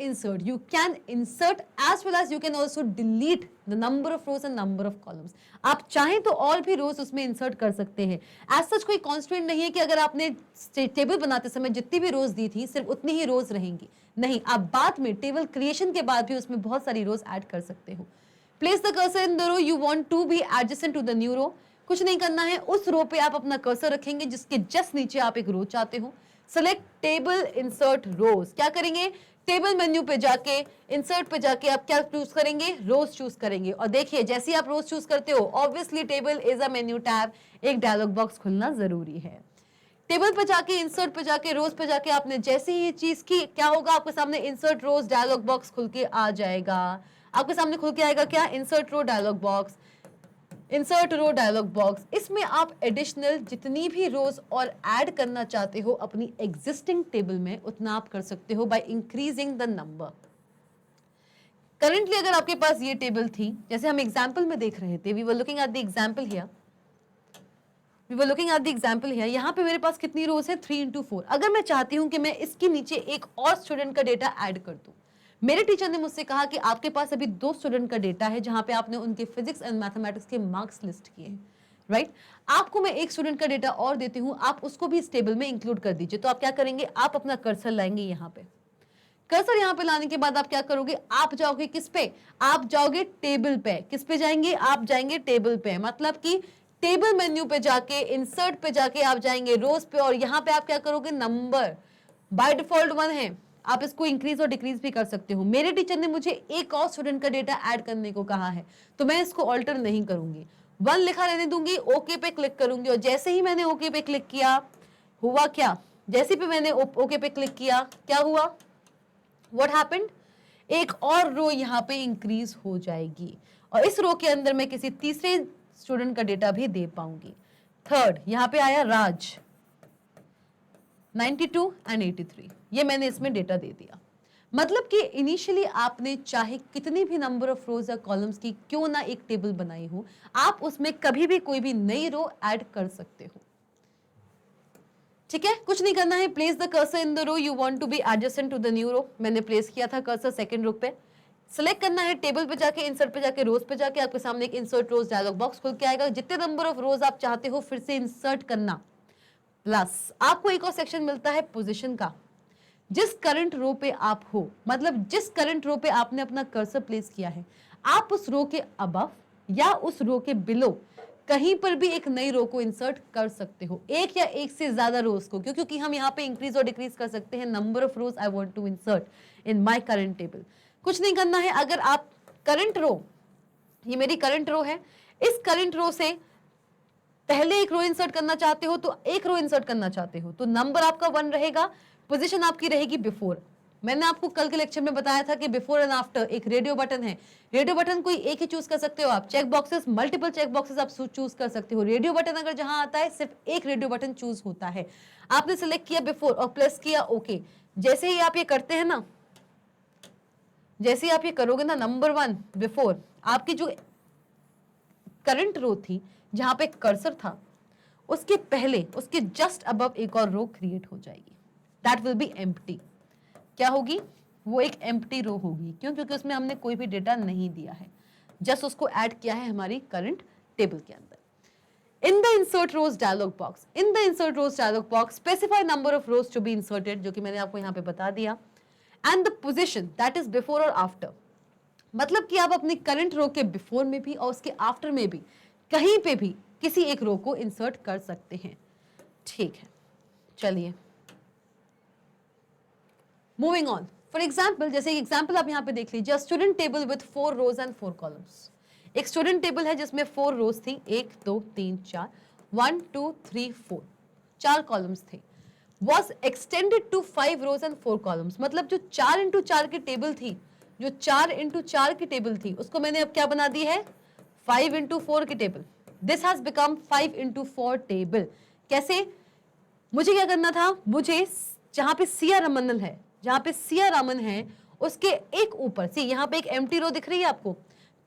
insert as well as you can also delete the number of rows and number of columns। आप चाहें तो और भी रोज उसमें इंसर्ट कर सकते हैं। एज सच कोई कॉन्स्टेंट नहीं है कि अगर आपने टेबल बनाते समय जितनी भी रोज दी थी सिर्फ उतनी ही रोज रहेंगी, नहीं, आप बाद में टेबल क्रिएशन के बाद भी उसमें बहुत सारी रोज ऐड कर सकते हो। Place the cursor in the row you want to be adjacent to the new row। कुछ नहीं करना है, उस रो पे आप अपना कर्सर रखेंगे जिसके जस्ट नीचे आप एक रो चाहते हो। Select table insert rows, क्या करेंगे, टेबल मेन्यू पे जाके इंसर्ट पे जाके आप क्या चूज करेंगे, रोज चूज करेंगे। और देखिए जैसे ही आप रोज चूज करते हो, obviously table is a menu tab, एक डायलॉग बॉक्स खुलना जरूरी है। टेबल पे जाके, इंसर्ट पे जाके, रोज पे जाके आपने जैसे ही ये चीज की, क्या होगा, आपके सामने इंसर्ट रोज डायलॉग बॉक्स खुल के आ जाएगा। आपके सामने खुल के आएगा क्या, insert row dialog box, insert row dialog box. इसमें आप एडिशनल जितनी भी रोज और ऐड करना चाहते हो अपनी एग्जिस्टिंग टेबल में, उतना आप कर सकते हो by increasing the number. Currently अगर आपके पास ये टेबल थी, जैसे हम एग्जाम्पल में देख रहे थे, we were looking at the example here, यहाँ पे मेरे पास कितनी रोज है, 3 into 4। अगर मैं चाहती हूँ कि मैं इसके नीचे एक और स्टूडेंट का डेटा ऐड कर दूं, मेरे टीचर ने मुझसे कहा कि आपके पास अभी 2 स्टूडेंट का डेटा है जहां पे आपने उनके फिजिक्स एंड मैथमेटिक्स के मार्क्स लिस्ट किए हैं, राइट। आपको मैं एक स्टूडेंट का डेटा और देती हूं, आप उसको भी इस टेबल में इंक्लूड कर दीजिए। तो आप क्या करेंगे, आप अपना कर्सर लाएंगे यहाँ पे। कर्सर यहाँ पे लाने के बाद आप क्या करोगे, आप जाओगे किस पे, आप जाओगे टेबल पे। किस पे जाएंगे, आप जाएंगे टेबल पे, मतलब कि टेबल मेन्यू पे जाके, इंसर्ट पे जाके आप जाएंगे रोज पे, और यहाँ पे आप क्या करोगे, नंबर बाय डिफॉल्ट 1 है, आप इसको इंक्रीज और डिक्रीज भी कर सकते हो। मेरे टीचर ने मुझे एक और स्टूडेंट का डेटा ऐड करने को कहा है, तो मैं इसको ऑल्टर नहीं करूंगी, 1 लिखा रहने दूंगी, ओके पे क्लिक करूंगी। और जैसे ही मैंने ओके पे क्लिक किया, हुआ क्या, जैसे भी मैंने ओके पे क्लिक किया, क्या हुआ, व्हाट हैपेंड, एक और रो यहाँ पे इंक्रीज हो जाएगी, और इस रो के अंदर मैं किसी तीसरे स्टूडेंट का डेटा भी दे पाऊंगी। थर्ड यहाँ पे आया राज, 92 एंड 83, ये मैंने इसमें डेटा दे दिया। मतलब कि इनिशियली आपने चाहे कितनी भी नंबर ऑफ रोज या कॉलम्स की क्यों ना एक टेबल बनाई हो, आप उसमें कभी भी कोई भी नई रो ऐड कर सकते हो। ठीक है, कुछ नहीं करना है, place the cursor in the row you want to be adjacent to the new row. मैंने प्लेस किया था कर्सर सेकंड रो पे, सिलेक्ट करना है, टेबल पे जाके, इंसर्ट पे जाके, रोज पे जाके, आपके सामने एक इंसर्ट रोज डायलॉग बॉक्स खुल के आएगा। जितने नंबर ऑफ रोज आप चाहते हो फिर से इंसर्ट करना, प्लस आपको एक और सेक्शन मिलता है पोजीशन का। जिस करंट रो पे आप हो, मतलब जिस करंट रो पे आपने अपना कर्सर प्लेस किया है, आप उस रो के अबव या उस रो के बिलो कहीं पर भी एक नई रो को इंसर्ट कर सकते हो, एक या एक से ज्यादा रोज को, क्योंकि हम यहाँ पे इंक्रीज और डिक्रीज कर सकते हैं number of rows I want to insert in my current table. कुछ नहीं करना है, अगर आप करंट रो, ये मेरी करंट रो है, इस करंट रो से पहले एक रो इंसर्ट करना चाहते हो तो एक रो इंसर्ट करना चाहते हो तो नंबर आपका 1 रहेगा, पोजीशन आपकी रहेगी बिफोर। मैंने आपको कल के लेक्चर में बताया था कि बिफोर एंड आफ्टर एक रेडियो बटन है, रेडियो बटन कोई एक ही चूज कर सकते हो आप, check boxes multiple check boxes आप चूज कर सकते हो। रेडियो बटन अगर जहां आता है सिर्फ एक रेडियो बटन चूज होता है। आपने सिलेक्ट किया बिफोर और प्लस किया ओके। जैसे ही आप ये करते हैं ना, जैसे ही आप ये करोगे ना, नंबर 1 बिफोर, आपकी जो करंट रो थी जहां पे कर्सर था उसके पहले, उसके जस्ट अबव एक और रो क्रिएट हो जाएगी, दैट विल बी एम्प्टी। क्या होगी, वो एक एम्प्टी रो होगी, क्यों, क्योंकि उसमें हमने कोई भी डेटा नहीं दिया है, जस्ट उसको ऐड किया है हमारी करंट टेबल के अंदर। In the insert rows dialog box, in the insert rows dialog box specify number of rows to be inserted, जो कि मैंने आपको यहाँ पे बता दिया, and the position that is before और आफ्टर। मतलब कि आप अपने करंट रो के बिफोर में भी और उसके आफ्टर में भी कहीं पे भी किसी एक रो को इंसर्ट कर सकते हैं। ठीक है, चलिए मूविंग ऑन। फॉर एग्जाम्पल, जैसे एक एग्जाम्पल आप यहाँ पे देख लीजिए, student table with 4 rows and 4 columns. एक स्टूडेंट टेबल है जिसमें 4 रोज थी, 1 2 3 4, 1 2 3 4, 4 कॉलम्स थे, was extended to 5 rows and 4 columns. मतलब जो 4 इंटू 4 की टेबल थी, जो 4 इंटू 4 की टेबल थी, उसको मैंने अब क्या बना दी है, 5 इंटू 4 की table. This has become 5 into 4 table. कैसे, मुझे क्या करना था, मुझे जहां पे सिया रमन है, जहां पे सिया रमन है उसके एक ऊपर से, यहाँ पे एक एम्प्टी रो दिख रही है आपको,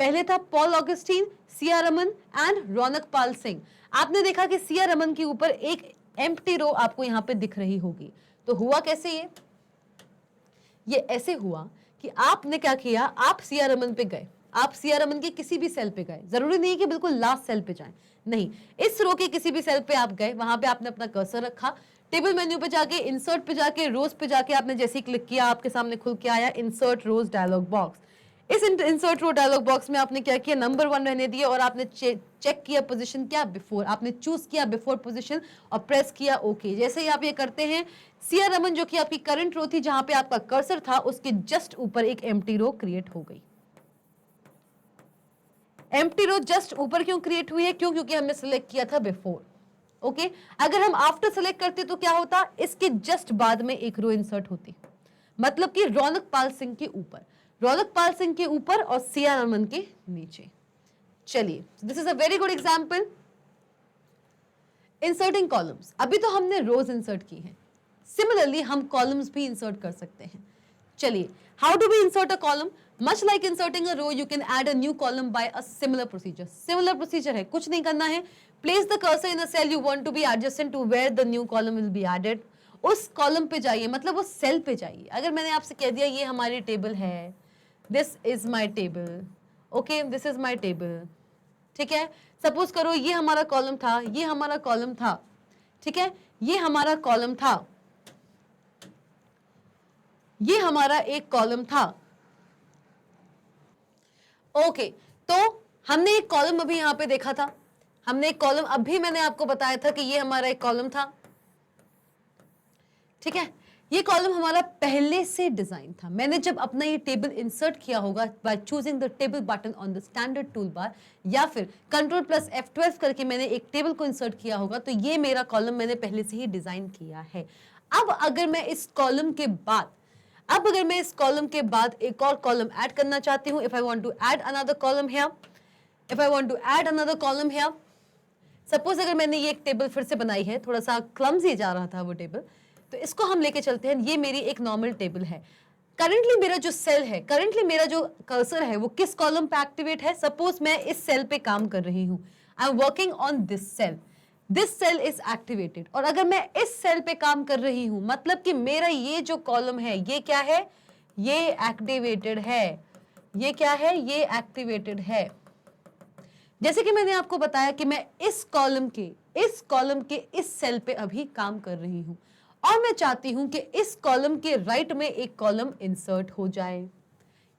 पहले था Paul Augustine, Siya Raman and Raunak Pal Singh. आपने देखा कि सिया रमन के ऊपर एक एम्प्टी रो आपको यहाँ पे दिख रही होगी। तो हुआ कैसे, ये ऐसे हुआ कि आपने क्या किया, आप सिया रमन पे गए, आप सिया रमन के किसी भी सेल पे गए, जरूरी नहीं कि बिल्कुल लास्ट सेल पे जाएं, नहीं, इस रो के किसी भी सेल पे आप गए, वहां पे आपने अपना कर्सर रखा, टेबल मेन्यू पे जाके, इंसर्ट पे जाके, रोज पे जाके आपने जैसे ही क्लिक किया, आपके सामने खुल के आया इंसर्ट रोज डायलॉग बॉक्स। इस इंसर्ट रो डायलॉग बॉक्स में आपने क्या किया, नंबर 1 रहने दिया और आपने चेक किया पोजीशन क्या, बिफोर, आपने चूज किया बिफोर पोजीशन और प्रेस किया ओके। जैसे ही आप ये करते हैं, सिया रमन जो कि आपकी करंट रो थी, जहां पे आपका कर्सर था, उसके जस्ट ऊपर एक एम्प्टी रो क्रिएट हो गई। एम्प्टी रो जस्ट ऊपर क्यों क्रिएट हुई है, क्यों, क्योंकि हमने सिलेक्ट किया था बिफोर। ओके, अगर हम आफ्टर सेलेक्ट करते तो क्या होता, इसके जस्ट बाद में एक रो इंसर्ट होती, मतलब कि रौनक पाल सिंह के ऊपर, रौनक पाल सिंह के ऊपर और सिया रमन के नीचे। चलिए, this is a very good example. Inserting columns, अभी तो हमने रोज इंसर्ट की है, सिमिलरली हम कॉलम्स भी इंसर्ट कर सकते हैं। चलिए, how do we insert a column, much like inserting a row, you can add a new column by a similar procedure. Similar procedure है, कुछ नहीं करना है, place the cursor in a cell you want to be adjacent to where the new column will be added. उस column पे जाइए, मतलब उस सेल पे जाइए। अगर मैंने आपसे कह दिया ये हमारी टेबल है, this is my table, okay, this is my table, ठीक है, सपोज करो ये हमारा कॉलम था, ये हमारा कॉलम था, ठीक है, ये हमारा कॉलम था, ये हमारा एक कॉलम था। ओके, तो हमने एक कॉलम अभी यहां पे देखा था, हमने एक कॉलम, अभी मैंने आपको बताया था कि ये हमारा एक कॉलम था, ठीक है। ये कॉलम हमारा पहले से डिजाइन था। मैंने जब अपना ये टेबल इंसर्ट किया होगा by choosing the table button on the standard tool बार, या फिर कंट्रोल प्लस F12 करके मैंने एक टेबल को इंसर्ट किया होगा, तो ये मेरा कॉलम मैंने पहले से ही डिजाइन किया है। अब अगर मैं इस कॉलम के बाद एक और कॉलम ऐड करना चाहती हूँ, if I want to add another column here, suppose अगर मैंने ये एक टेबल फिर से बनाई है, थोड़ा सा क्लमजी जा रहा था वो टेबल, तो इसको हम लेके चलते हैं। ये मेरी एक नॉर्मल टेबल है। करंटली मेरा जो सेल है, करंटली मेरा जो कर्सर है वो किस कॉलम पे एक्टिवेट है? सपोज मैं इस सेल पे काम कर रही हूँ, I am working on this cell is activated. और अगर मैं इस सेल पे काम कर रही हूं, मतलब कि मेरा ये जो कॉलम है ये क्या है? ये एक्टिवेटेड है। ये क्या है? ये एक्टिवेटेड है। जैसे कि मैंने आपको बताया कि मैं इस कॉलम के इस सेल पे अभी काम कर रही हूं, और मैं चाहती हूं कि इस कॉलम के राइट में एक कॉलम इंसर्ट हो जाए,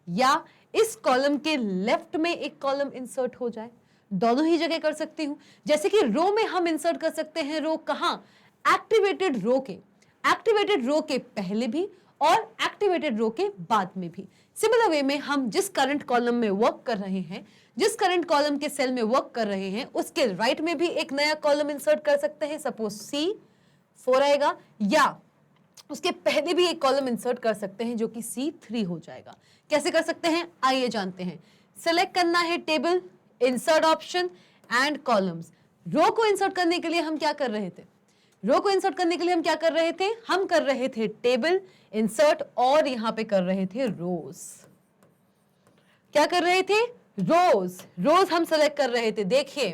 या इस कॉलम के लेफ्ट में एक कॉलम इंसर्ट हो जाए। दोनों ही जगह कर सकती हूं। जैसे कि रो में हम इंसर्ट कर सकते हैं, रो कहां? एक्टिवेटेड रो के पहले भी और एक्टिवेटेड रो के बाद में भी। सिमिलर वे में हम जिस करंट कॉलम में वर्क कर रहे हैं, जिस करंट कॉलम के सेल में वर्क कर रहे हैं, उसके राइट में भी एक नया कॉलम इंसर्ट कर सकते हैं। सपोज C4 आएगा, या उसके पहले भी एक कॉलम इंसर्ट कर सकते हैं जो कि C3 हो जाएगा। कैसे कर सकते हैं आइए जानते हैं। सेलेक्ट करना है table, insert option and columns. Row को इंसर्ट करने के लिए हम क्या कर रहे थे? हम कर रहे थे टेबल इंसर्ट, और यहां पे कर रहे थे रोज। क्या कर रहे थे? रोज हम सेलेक्ट कर रहे थे। देखिए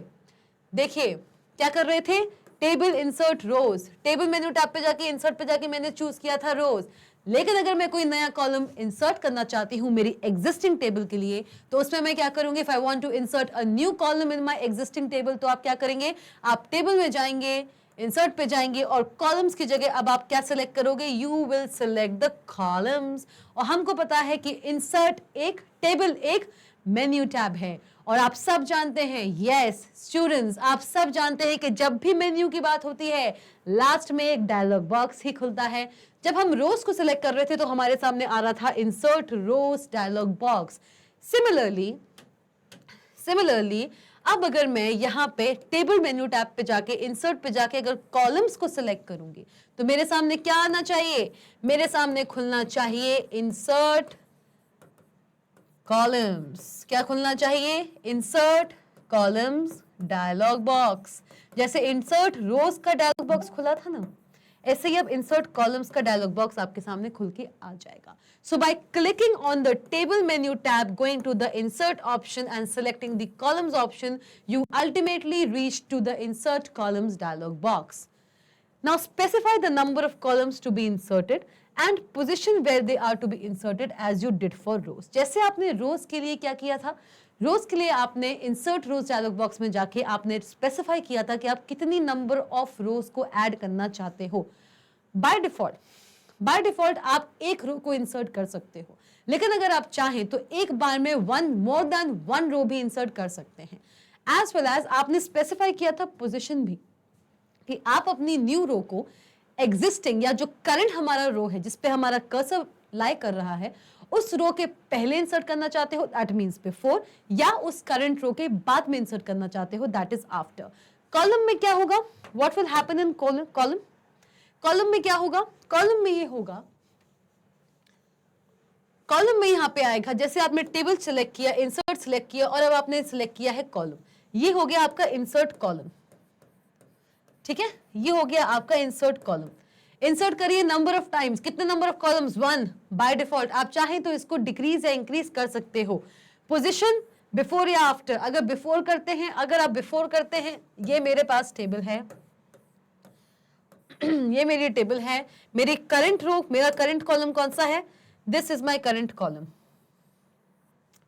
क्या कर रहे थे? टेबल इंसर्ट रोज। टेबल मेन्यू टैब पे जाके इंसर्ट पे जाके मैंने चूज किया था रोज। लेकिन अगर मैं कोई नया कॉलम इंसर्ट करना चाहती हूं मेरी एग्जिस्टिंग टेबल के लिए, तो उसमें मैं क्या करूंगी? If I want to insert a new column in my existing table, तो आप क्या करेंगे? आप टेबल में जाएंगे, इंसर्ट पे जाएंगे, और कॉलम्स की जगह अब आप क्या सिलेक्ट करोगे? You will select the columns. और हमको पता है कि इंसर्ट एक टेबल एक मेन्यू टैब है, और आप सब जानते हैं, यस स्टूडेंट्स, आप सब जानते हैं कि जब भी मेन्यू की बात होती है लास्ट में एक डायलॉग बॉक्स ही खुलता है। जब हम रोज को सिलेक्ट कर रहे थे तो हमारे सामने आ रहा था insert rows dialog box. Similarly अब अगर मैं यहाँ पे टेबल मेन्यू टैब पे जाके इंसर्ट पे जाके अगर कॉलम्स को सिलेक्ट करूंगी, तो मेरे सामने क्या आना चाहिए? मेरे सामने खुलना चाहिए इंसर्ट कॉलम्स। क्या खुलना चाहिए? Insert columns dialog box. जैसे इंसर्ट रोज का डायलॉग बॉक्स खुला था ना, ऐसे ही अब इंसर्ट कॉलम्स का डायलॉग बॉक्स आपके सामने खुल के आ जाएगा। So by clicking on the table menu tab, going to the insert option and selecting the columns option, you ultimately reach to the insert columns dialog box. Now specify the number of columns to be inserted and position where they are to be inserted as you did for rows. जैसे आपने रोज के लिए क्या किया था? रोज के लिए आपने इंसर्ट रोज डायलॉग बॉक्स में जाके आपने स्पेसिफाई किया था कि आप कितनी नंबर ऑफ रोज को ऐड करना चाहते हो। बाय डिफॉल्ट आप एक रो को इंसर्ट कर सकते हो, लेकिन अगर आप चाहें तो एक बार में मोर देन वन रो भी इंसर्ट कर सकते हैं। एज वेल एज आपने स्पेसिफाई किया था पोजीशन भी, कि आप अपनी न्यू रो को एग्जिस्टिंग या जो करंट हमारा रो है जिसपे हमारा कर्सर लाई कर रहा है, उस रो के पहले इंसर्ट करना चाहते हो, दैट मींस बिफोर, या उस करंट रो के बाद में इंसर्ट करना चाहते हो, दैट इज आफ्टर। कॉलम में क्या होगा? What will happen in column में क्या होगा? कॉलम में ये होगा, कॉलम में यहां पे आएगा, जैसे आपने टेबल सिलेक्ट किया, इंसर्ट सिलेक्ट किया, और अब आपने सिलेक्ट किया है कॉलम, ये हो गया आपका इंसर्ट कॉलम। ठीक है, ये हो गया आपका इंसर्ट कॉलम। इंसर्ट करिए नंबर ऑफ टाइम्स, कितने number of columns? 1 by default. आप चाहें तो इसको डिक्रीज या इंक्रीज कर सकते हो। पोजीशन बिफोर या आफ्टर, अगर बिफोर करते हैं, ये मेरे पास टेबल है, ये मेरी टेबल है, मेरी करंट रो, मेरा करंट कॉलम कौन सा है? This is my current column.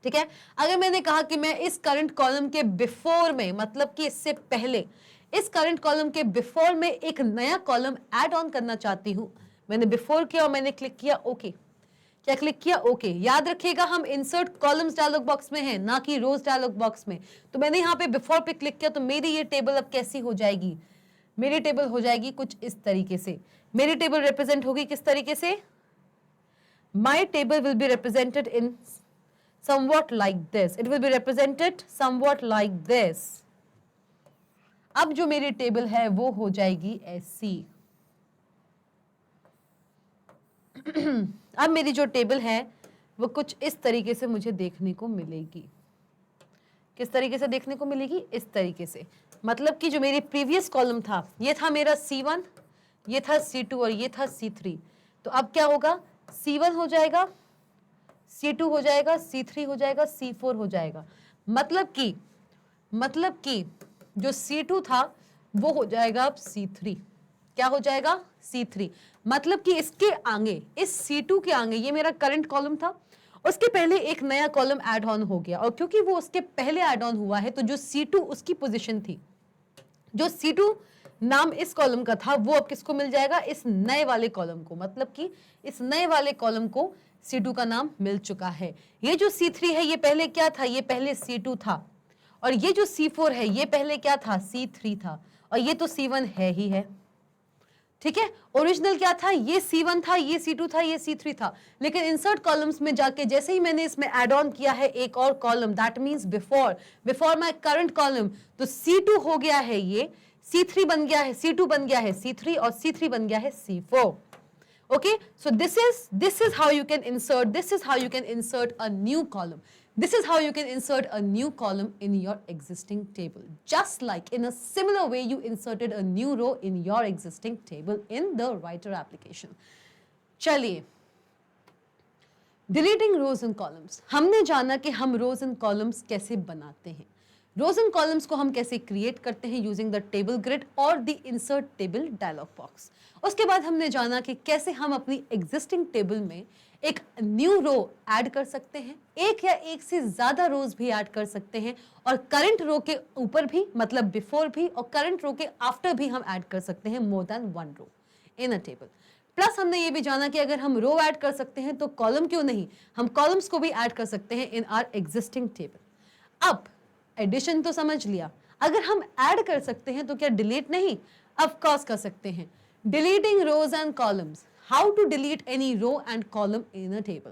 ठीक है, अगर मैंने कहा कि मैं इस करंट कॉलम के बिफोर में, मतलब कि इससे पहले, इस करंट कॉलम के बिफोर में एक नया कॉलम ऐड ऑन करना चाहती हूं, मैंने बिफोर किया और मैंने क्लिक किया ओके। क्या क्लिक किया? ओके। याद रखिएगा हम इंसर्ट कॉलम्स डायलॉग बॉक्स में है, ना कि रोज डायलॉग बॉक्स में। तो मैंने यहाँ पे बिफोर पे क्लिक किया, तो मेरी ये टेबल अब कैसी हो जाएगी? मेरी टेबल हो जाएगी कुछ इस तरीके से। मेरी टेबल रिप्रेजेंट होगी किस तरीके से? माई table will be represented in somewhat like this. It will be represented somewhat like this. अब जो मेरी टेबल है वो हो जाएगी ऐसी। अब मेरी जो टेबल है वो कुछ इस तरीके से मुझे देखने को मिलेगी। किस तरीके से देखने को मिलेगी? इस तरीके से। मतलब कि जो मेरी प्रीवियस कॉलम था, ये था मेरा C1, ये था C2 और ये था C3। तो अब क्या होगा? C1 हो जाएगा, C2 हो जाएगा, C3 हो जाएगा, C4 हो जाएगा। मतलब कि जो C2 था वो हो जाएगा अब C3। क्या हो जाएगा? C3। मतलब कि इसके आगे, इस C2 के आगे, ये मेरा करंट कॉलम था, उसके पहले एक नया कॉलम ऐड ऑन हो गया, और क्योंकि वो उसके पहले ऐड ऑन हुआ है तो जो C2 उसकी पोजीशन थी, जो C2 नाम इस कॉलम का था, वो अब किसको मिल जाएगा? इस नए वाले कॉलम को। मतलब कि इस नए वाले कॉलम को C2 का नाम मिल चुका है। ये जो C3 है ये पहले क्या था? ये पहले C2 था। और ये जो C4 है ये पहले क्या था? C3 था। और ये तो C1 है ही है। ठीक है, ओरिजिनल क्या था? ये C1 था, ये C2 था, ये C3 था। लेकिन इंसर्ट कॉलम्स में जाके जैसे ही मैंने इसमें ऐड ऑन किया है एक और column, that means before my current column, तो C2 हो गया है ये, C3 बन गया है, C2 बन गया है C3 और C3 बन गया है C4। Okay, so this is how you can insert, this is how you can insert a new column. This is how you can insert a new column in your existing table. Just like in a similar way you inserted a new row in your existing table in the writer application. चलिए, deleting rows and columns. हमने जाना कि हम rows and columns कैसे बनाते हैं। Rows and columns को हम कैसे क्रिएट करते हैं यूजिंग द टेबल ग्रिड और the insert table dialog box. उसके बाद हमने जाना कि कैसे हम अपनी एग्जिस्टिंग टेबल में एक न्यू रो ऐड कर सकते हैं, एक या एक से ज्यादा रोज भी ऐड कर सकते हैं, और करंट रो के ऊपर भी, मतलब बिफोर भी, और करंट रो के आफ्टर भी हम ऐड कर सकते हैं more than one row in a table. Plus हमने ये भी जाना कि अगर हम रो ऐड कर सकते हैं तो कॉलम क्यों नहीं, हम कॉलम्स को भी ऐड कर सकते हैं इन आवर एग्जिस्टिंग टेबल। अब एडिशन तो समझ लिया, अगर हम ऐड कर सकते हैं तो क्या डिलीट नहीं? ऑफ कोर्स कर सकते हैं। Deleting rows and columns. How to delete any row and column in a table?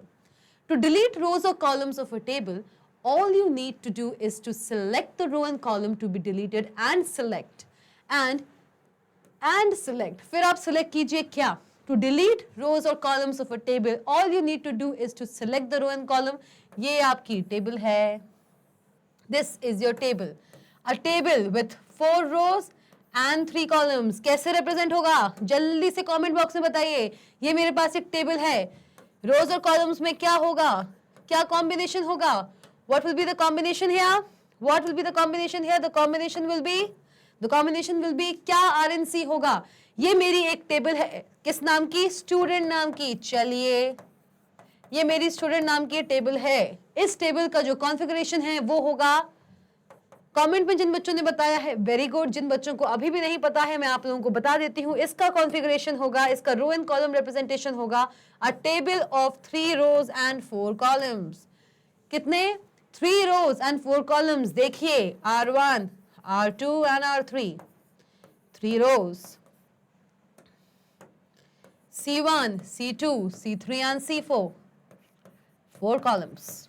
To delete rows or columns of a table, all you need to do is to select the row and column to be deleted and select select. फिर आप select कीजिए क्या? To delete rows or columns of a table, all you need to do is to select the row and column. ये आपकी table है. This is your table. A table with 4 rows and 3 columns. कैसे represent होगा? जल्दी से comment box में बताइए. ये मेरे पास एक table है. Rows और columns में क्या होगा? क्या combination होगा? What will be the combination here? What will be the combination here? The combination will be क्या RNC होगा? ये मेरी एक टेबल है, किस नाम की? स्टूडेंट नाम की. चलिए, ये मेरी स्टूडेंट नाम की टेबल है. इस टेबल का जो कॉन्फ़िगरेशन है वो होगा, कमेंट में जिन बच्चों ने बताया है वेरी गुड, जिन बच्चों को अभी भी नहीं पता है मैं आप लोगों को बता देती हूँ. इसका कॉन्फ़िगरेशन होगा, इसका रो एंड कॉलम रिप्रेजेंटेशन होगा a table of 3 rows and 4 columns. कितने? 3 रोज एंड 4 कॉलम्स. देखिए, R1, R2 and R3. 3 rose, C1, C2, C3 and C4. 4 columns.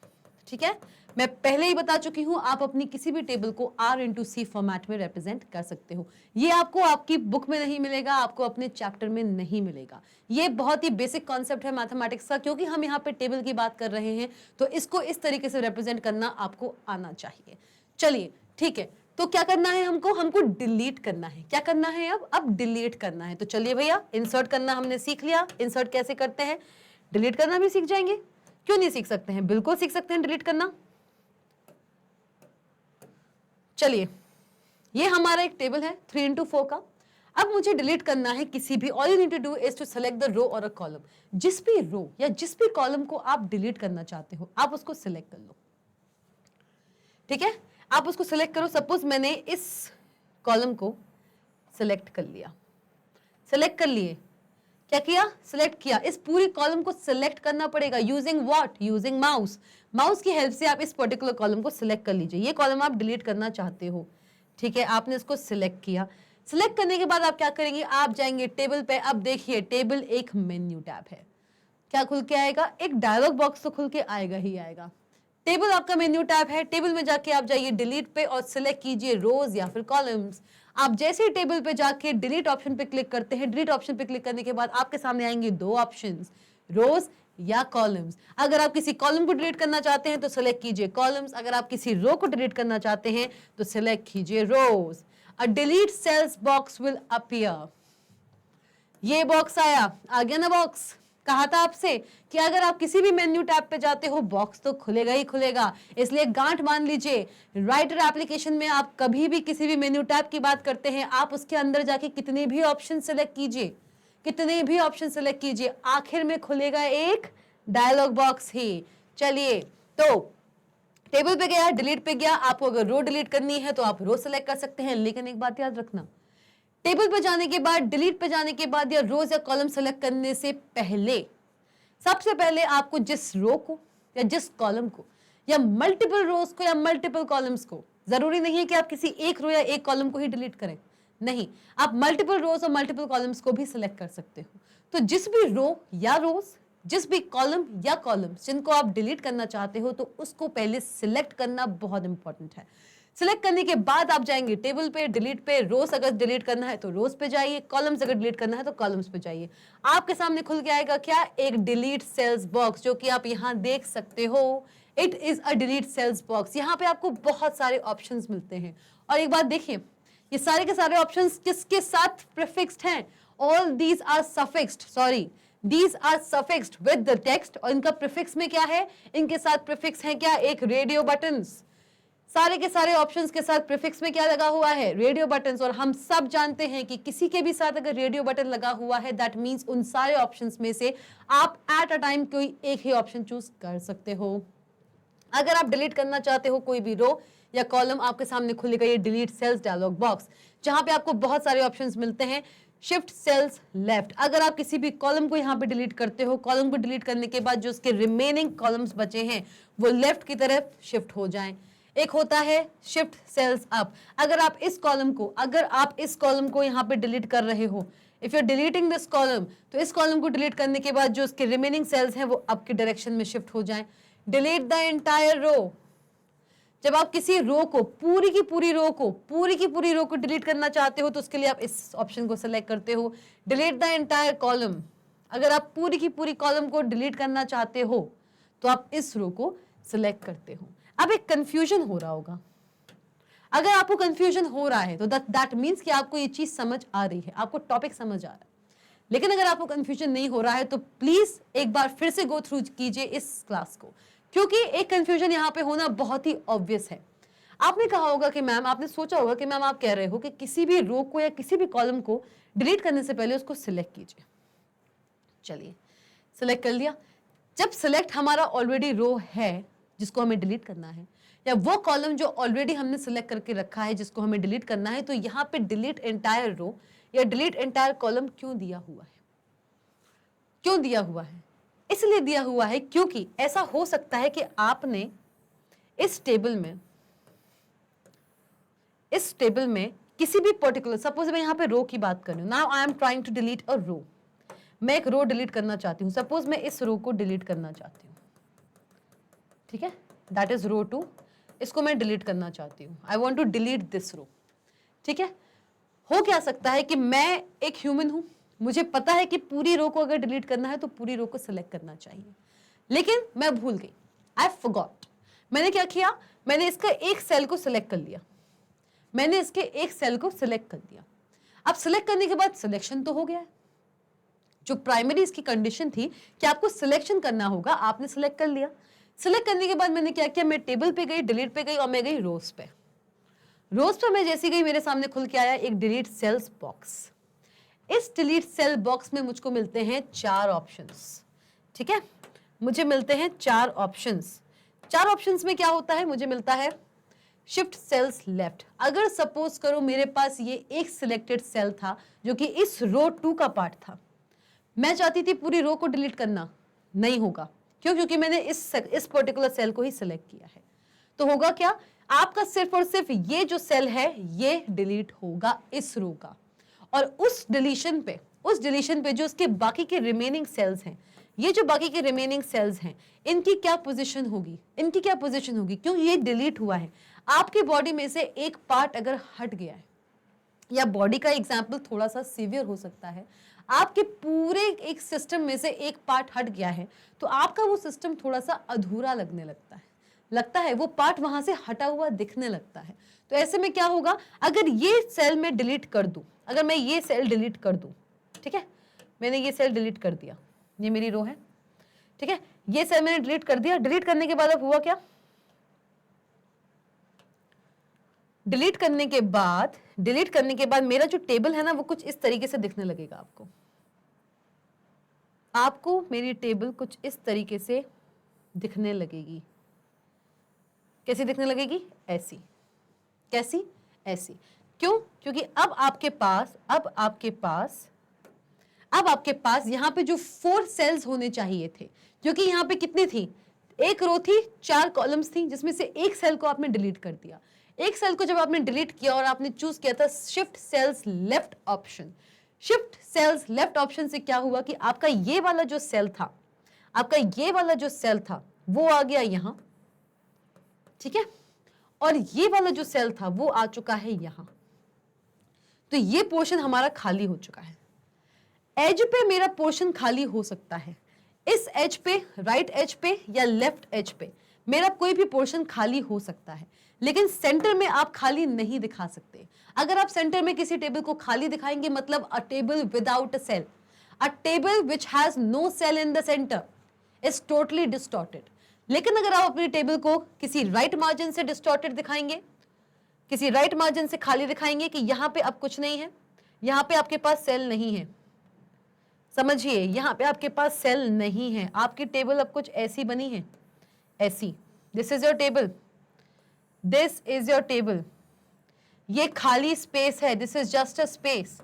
ठीक है, मैं पहले ही बता चुकी हूं, आप अपनी किसी भी टेबल को R इंटू C फॉर्मेट में रिप्रेजेंट कर सकते हो. ये आपको आपकी बुक में नहीं मिलेगा, आपको अपने चैप्टर में नहीं मिलेगा. ये बहुत ही बेसिक कॉन्सेप्ट है मैथमेटिक्स का. क्योंकि हम यहाँ पे टेबल की बात कर रहे हैं तो इसको इस तरीके से रिप्रेजेंट करना आपको आना चाहिए. चलिए ठीक है, तो क्या करना है हमको डिलीट करना है. क्या करना है? अब डिलीट करना है. तो चलिए भैया, इंसर्ट करना हमने सीख लिया. इंसर्ट कैसे करते हैं, डिलीट करना भी सीख जाएंगे. क्यों नहीं सीख सकते हैं? बिल्कुल सीख सकते हैं डिलीट करना. चलिए, ये हमारा एक टेबल है 3 इंटू 4 का. अब मुझे डिलीट करना है किसी भी, all you need to do is to select the row और अ कॉलम. जिस भी रो या जिस भी कॉलम को आप डिलीट करना चाहते हो आप उसको सिलेक्ट कर लो. ठीक है, आप उसको सिलेक्ट करो. सपोज मैंने इस कॉलम को सिलेक्ट कर लिया. सिलेक्ट कर लिए, क्या किया, सिलेक्ट किया। इस पूरी कॉलम को सिलेक्ट करना पड़ेगा using what, using mouse. Mouse की हेल्प से आप इस पर्टिकुलर कॉलम को सिलेक्ट कर लीजिए। ये कॉलम आप डिलीट करना चाहते हो, ठीक है, आपने इसको सिलेक्ट किया। सिलेक्ट करने के बाद आप क्या करेंगे, आप जाएंगे टेबल पे। अब देखिए टेबल एक मेन्यू टैब है, क्या खुल के आएगा, एक डायलॉग बॉक्स तो खुल के आएगा ही आएगा। टेबल आपका मेन्यू टैब है, टेबल में जाके आप जाइए डिलीट पे और सिलेक्ट कीजिए रोज या फिर कॉलम्स। आप जैसे ही टेबल पे जाके डिलीट ऑप्शन पे क्लिक करते हैं, डिलीट ऑप्शन पे क्लिक करने के बाद आपके सामने आएंगे दो ऑप्शंस, रोज या कॉलम्स। अगर आप किसी कॉलम को डिलीट करना चाहते हैं तो सिलेक्ट कीजिए कॉलम्स, अगर आप किसी रो को डिलीट करना चाहते हैं तो सिलेक्ट कीजिए rows. A delete cells box will appear. ये बॉक्स आया, आ गया ना बॉक्स। कहा था आपसे कि अगर आप किसी भी मेन्यू टैब पे जाते हो बॉक्स तो खुलेगा ही खुलेगा, इसलिए गांठ मान लीजिए। राइटर एप्लीकेशन में आप कभी भी किसी भी मेन्यू टैब की बात करते हैं, आप उसके अंदर जाके कितने भी ऑप्शन सेलेक्ट कीजिए, कितने भी ऑप्शन सेलेक्ट कीजिए, आखिर में खुलेगा एक डायलॉग बॉक्स ही। चलिए, तो टेबल पे गया, डिलीट पे गया, आपको अगर रो डिलीट करनी है तो आप रो सेलेक्ट कर सकते हैं। लेकिन एक बात याद रखना, टेबल पे जाने के बाद, डिलीट पे जाने के बाद या रोज या कॉलम सेलेक्ट करने से पहले सबसे पहले आपको जिस रो को या जिस कॉलम को या मल्टीपल रोज को या मल्टीपल कॉलम्स को, जरूरी नहीं है कि आप किसी एक रो या एक कॉलम को ही डिलीट करें, नहीं, आप मल्टीपल रोज और मल्टीपल कॉलम्स को भी सिलेक्ट कर सकते हो। तो जिस भी रो या रोज, जिस भी कॉलम या कॉलम्स जिनको आप डिलीट करना चाहते हो तो उसको पहले सिलेक्ट करना बहुत इंपॉर्टेंट है। सिलेक्ट करने के बाद आप जाएंगे टेबल पे, डिलीट पे, रोज अगर डिलीट करना है तो रोज पे जाइए, कॉलम्स अगर डिलीट करना है तो कॉलम्स पे जाइए। आपके सामने खुल के आएगा क्या, एक डिलीट सेल्स बॉक्स, जो कि आप यहाँ देख सकते हो। It is a delete cells box. यहाँ पे आपको बहुत सारे ऑप्शंस मिलते हैं। और एक बात देखिए, ये सारे के सारे ऑप्शंस किसके साथ प्रीफिक्स्ड हैं, all these are suffixed, sorry these are suffixed with the text. और इनका प्रीफिक्स में क्या है, इनके साथ प्रीफिक्स है क्या, एक रेडियो बटन्स। सारे के सारे ऑप्शंस के साथ प्रीफिक्स में क्या लगा हुआ है, रेडियो बटन्स। और हम सब जानते हैं कि किसी के भी साथ अगर रेडियो बटन लगा हुआ है दैट मींस उन सारे ऑप्शंस में से आप एट अ टाइम कोई एक ही ऑप्शन चूज कर सकते हो। अगर आप डिलीट करना चाहते हो कोई भी रो या कॉलम, आपके सामने खुलेगा ये डिलीट सेल्स डायलॉग बॉक्स, जहां पे आपको बहुत सारे ऑप्शंस मिलते हैं। शिफ्ट सेल्स लेफ्ट, अगर आप किसी भी कॉलम को यहाँ पे डिलीट करते हो, कॉलम को डिलीट करने के बाद जो उसके रिमेनिंग कॉलम्स बचे हैं वो लेफ्ट की तरफ शिफ्ट हो जाएं। एक होता है शिफ्ट सेल्स अप, अगर आप इस कॉलम को यहाँ पे डिलीट कर रहे हो, if you are deleting this column, तो इस कॉलम को डिलीट करने के बाद जो उसके रिमेनिंग सेल्स हैं वो अप की डायरेक्शन में शिफ्ट हो जाएं। डिलीट द एंटायर रो, जब आप किसी रो को पूरी की पूरी रो को डिलीट करना चाहते हो तो उसके लिए आप इस ऑप्शन को सिलेक्ट करते हो। डिलीट द एंटायर कॉलम, अगर आप पूरी की पूरी कॉलम को डिलीट करना चाहते हो तो आप इस रो को सिलेक्ट करते हो। अब एक कंफ्यूजन हो रहा होगा, अगर आपको कंफ्यूजन हो रहा है तो दैट मीन्स कि आपको ये चीज समझ आ रही है, आपको टॉपिक समझ आ रहा है। लेकिन अगर आपको कंफ्यूजन नहीं हो रहा है तो प्लीज एक बार फिर से गो थ्रू कीजिए इस क्लास को, क्योंकि एक कंफ्यूजन यहाँ पे होना बहुत ही ऑब्वियस है। आपने कहा होगा कि मैम, आपने सोचा होगा कि मैम आप कह रहे हो कि किसी भी रो को या किसी भी कॉलम को डिलीट करने से पहले उसको सिलेक्ट कीजिए। चलिए, सिलेक्ट कर लिया। जब सिलेक्ट हमारा ऑलरेडी रो है जिसको हमें डिलीट करना है, या वो कॉलम जो ऑलरेडी हमने सिलेक्ट करके रखा है जिसको हमें डिलीट करना है, तो यहाँ पे डिलीट एंटायर रो या डिलीट एंटायर कॉलम क्यों दिया हुआ है, क्यों दिया हुआ है? इसलिए दिया हुआ है क्योंकि ऐसा हो सकता है कि आपने इस टेबल में किसी भी पर्टिकुलर, सपोज मैं यहाँ पे रो की बात कर रही हूँ, now I am trying to delete a row, मैं एक रो डिलीट करना चाहती हूँ, सपोज मैं इस रो को डिलीट करना चाहती हूँ, ठीक है, दैट इज रो 2, इसको मैं डिलीट करना चाहती हूँ, I want to delete this row, ठीक है। हो क्या सकता है कि मैं एक ह्यूमन हूं, मुझे पता है कि पूरी रो को अगर डिलीट करना है तो पूरी रो को सिलेक्ट करना चाहिए, लेकिन मैं भूल गई, आई फॉरगॉट। मैंने क्या किया, मैंने इसका एक सेल को सिलेक्ट कर लिया, मैंने इसके एक सेल को सिलेक्ट कर दिया। अब सिलेक्ट करने के बाद सिलेक्शन तो हो गया है, जो प्राइमरी इसकी कंडीशन थी कि आपको सिलेक्शन करना होगा, आपने सिलेक्ट कर लिया। सिलेक्ट करने के बाद मैंने क्या किया, मैं टेबल पे गई, डिलीट पे गई और मैं गई रोज पे। रोज पे मैं जैसी गई मेरे सामने खुल के आया एक डिलीट सेल्स बॉक्स। इस डिलीट सेल बॉक्स में मुझको मिलते हैं 4 ऑप्शंस, ठीक है, मुझे मिलते हैं 4 ऑप्शंस। 4 ऑप्शंस में क्या होता है, मुझे मिलता है शिफ्ट सेल्स लेफ्ट। अगर सपोज करो मेरे पास ये एक सिलेक्टेड सेल था जो कि इस रो 2 का पार्ट था, मैं चाहती थी पूरी रो को डिलीट करना, नहीं होगा। क्यों? क्योंकि मैंने इस पर्टिकुलर सेल को ही सिलेक्ट किया है। तो होगा क्या, आपका सिर्फ और सिर्फ ये जो सेल है ये डिलीट होगा इस रो का, और उस डिलीशन पे जो उसके बाकी के रिमेनिंग सेल्स हैं, ये जो बाकी के रिमेनिंग सेल्स हैं, इनकी क्या पोजीशन होगी, क्यों ये डिलीट हुआ है। आपकी बॉडी में से एक पार्ट अगर हट गया है, या बॉडी का एग्जाम्पल थोड़ा सा सीवियर हो सकता है, आपके पूरे एक सिस्टम में से एक पार्ट हट गया है, तो आपका वो सिस्टम थोड़ा सा अधूरा लगने लगता है, वो पार्ट वहां से हटा हुआ दिखने लगता है। तो ऐसे में क्या होगा, अगर ये सेल मैं डिलीट कर दूं, अगर मैं ये सेल डिलीट कर दूं, ठीक है, मैंने ये सेल डिलीट कर दिया, ये मेरी रो है, ठीक है, ये सेल मैंने डिलीट कर दिया। डिलीट करने के बाद अब हुआ क्या, डिलीट करने के बाद मेरा जो टेबल है ना वो कुछ इस तरीके से दिखने लगेगा। आपको मेरी टेबल कुछ इस तरीके से दिखने लगेगी। कैसी दिखने लगेगी? ऐसी। कैसी? ऐसी। क्यों? क्योंकि अब आपके पास यहाँ पे जो 4 सेल्स होने चाहिए थे, जो कि यहाँ पे कितनी थी, एक रो थी, 4 कॉलम्स थी, जिसमें से एक सेल को आपने डिलीट कर दिया। एक सेल को जब आपने डिलीट किया और आपने चूज किया था shift cells left option, shift cells left option से क्या हुआ कि आपका ये वाला जो सेल था, वो आ गया यहां, ठीक है, और ये वाला जो सेल था वो आ चुका है यहां। तो ये पोर्शन हमारा खाली हो चुका है। एज पे मेरा पोर्शन खाली हो सकता है, इस एज पे, राइट एज पे या लेफ्ट एज पे मेरा कोई भी पोर्शन खाली हो सकता है, लेकिन सेंटर में आप खाली नहीं दिखा सकते। अगर आप सेंटर में किसी टेबल को खाली दिखाएंगे, मतलब a table without a cell, a table which has no cell in the center is totally distorted. लेकिन अगर आप अपनी टेबल को किसी राइट मार्जिन से डिस्टॉर्टेड दिखाएंगे, किसी राइट मार्जिन से खाली दिखाएंगे कि यहां पे अब कुछ नहीं है, यहां पे आपके पास सेल नहीं है, समझिए, यहां पे आपके पास सेल नहीं है, आपकी टेबल अब कुछ ऐसी बनी है, ऐसी। This is your table, this is your table, ये खाली स्पेस है, this is just a space,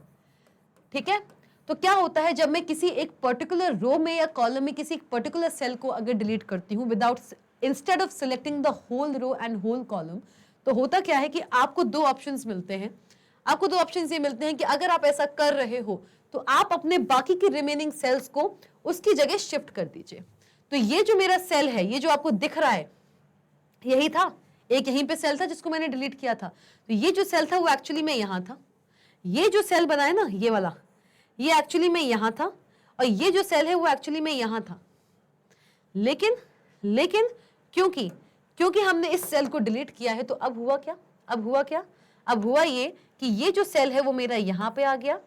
ठीक है। तो क्या होता है, जब मैं किसी एक पर्टिकुलर रो में या कॉलम में किसी पर्टिकुलर सेल को अगर डिलीट करती हूं without, instead of selecting the whole row and whole column, तो होता क्या है कि आपको 2 ऑप्शंस मिलते हैं। आपको 2 ऑप्शंस ये मिलते हैं कि अगर आप ऐसा कर रहे हो तो आप अपने बाकी के रिमेनिंग सेल्स को उसकी जगह शिफ्ट कर दीजिए। तो ये जो मेरा सेल है, ये जो आपको दिख रहा है, यही था, एक यहीं पे सेल था जिसको मैंने डिलीट किया था। तो ये जो सेल था वो एक्चुअली में यहां था, ये जो सेल बना है ना ये वाला, ये एक्चुअली में यहां था, और ये जो सेल है वो एक्चुअली में यहां था। लेकिन क्योंकि हमने इस सेल को डिलीट किया है, तो अब हुआ क्या, अब हुआ ये कि ये जो सेल है वो मेरा यहां पे आ गया,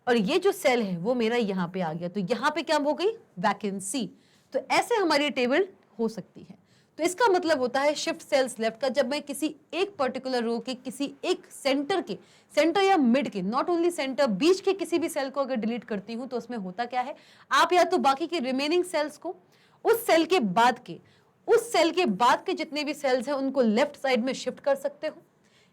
और ये जो सेल है वो मेरा यहां पे आ गया। तो यहां पे क्या हो गई, वैकेंसी। तो ऐसे हमारी टेबल हो सकती है। तो इसका मतलब होता है शिफ्ट सेल्स लेफ्ट का, जब मैं किसी एक पर्टिकुलर रो के किसी एक सेंटर या मिड के, नॉट ओनली सेंटर, बीच के किसी भी सेल को अगर डिलीट करती हूं तो उसमें होता क्या है, आप या तो बाकी के रिमेनिंग सेल्स को उस सेल के बाद के जितने भी सेल्स हैं उनको लेफ्ट साइड में शिफ्ट कर सकते हो,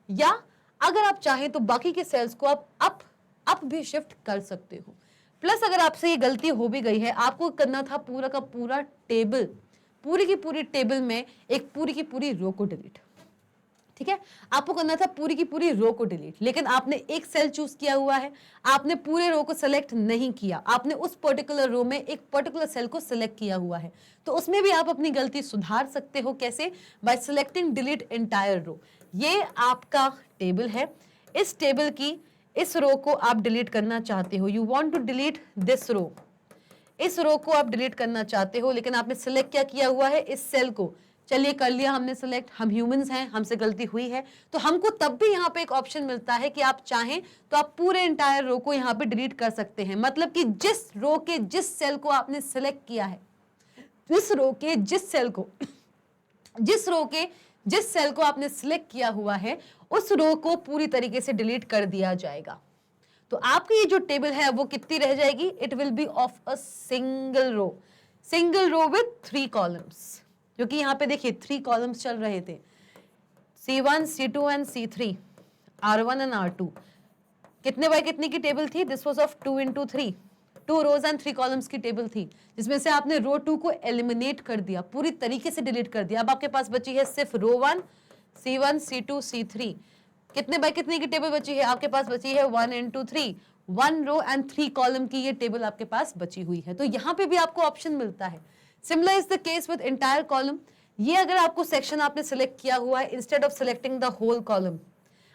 या अगर आप चाहें तो बाकी के सेल्स को आप अप भी शिफ्ट कर सकते हो। प्लस अगर आपसे ये गलती हो भी गई है, आपको करना था पूरा का पूरा टेबल, पूरी की पूरी टेबल में एक पूरी की पूरी रो को डिलीट, ठीक है, आपको करना था पूरी की पूरी रो को डिलीट, लेकिन आपने एक सेल चूज किया हुआ है, आपने पूरे रो को सेलेक्ट नहीं किया, आपने उस पर्टिकुलर रो में एक पर्टिकुलर सेल को सिलेक्ट किया हुआ है। तो उसमें भी आप अपनी गलती सुधार सकते हो, कैसे, by selecting delete entire row. ये आपका टेबल है, इस टेबल की इस रो को आप डिलीट करना चाहते हो, you want to delete this row, इस रो को आप डिलीट करना चाहते हो, लेकिन आपने सिलेक्ट क्या किया हुआ है, इस सेल को। चलिए कर लिया हमने सिलेक्ट, हम ह्यूमंस हैं, हमसे गलती हुई है, तो हमको तब भी यहाँ पे एक ऑप्शन मिलता है कि आप चाहें तो आप पूरे एंटायर रो को यहाँ पे डिलीट कर सकते हैं। मतलब कि जिस रो के जिस सेल को आपने सिलेक्ट किया है, इस रो के जिस सेल को आपने सिलेक्ट किया हुआ है, उस रो को पूरी तरीके से डिलीट कर दिया जाएगा। तो आपकी ये जो टेबल है वो कितनी रह जाएगी, it will be of a single row with 3 columns, जो कि यहाँ पे देखिए 3 कॉलम्स चल रहे थे, C1, C2 and C3, R1 and R2। कितने बाय कितने की टेबल थी, this was of 2 into 3, 2 rows and 3 columns की टेबल थी, जिसमें से आपने रो 2 को एलिमिनेट कर दिया, पूरी तरीके से डिलीट कर दिया। अब आपके पास बची है सिर्फ रो 1, C1, C2, C3। कितने बाय कितने की टेबल बची है? आपके पास बची है 1 into 3, 1 रो एंड 3 कॉलम की ये टेबल आपके पास बची हुई है। तो यहाँ पे भी आपको ऑप्शन मिलता है। Similar is the case with entire column. ये अगर आपको सेक्शन आपने सिलेक्ट किया हुआ है, instead of selecting the whole column,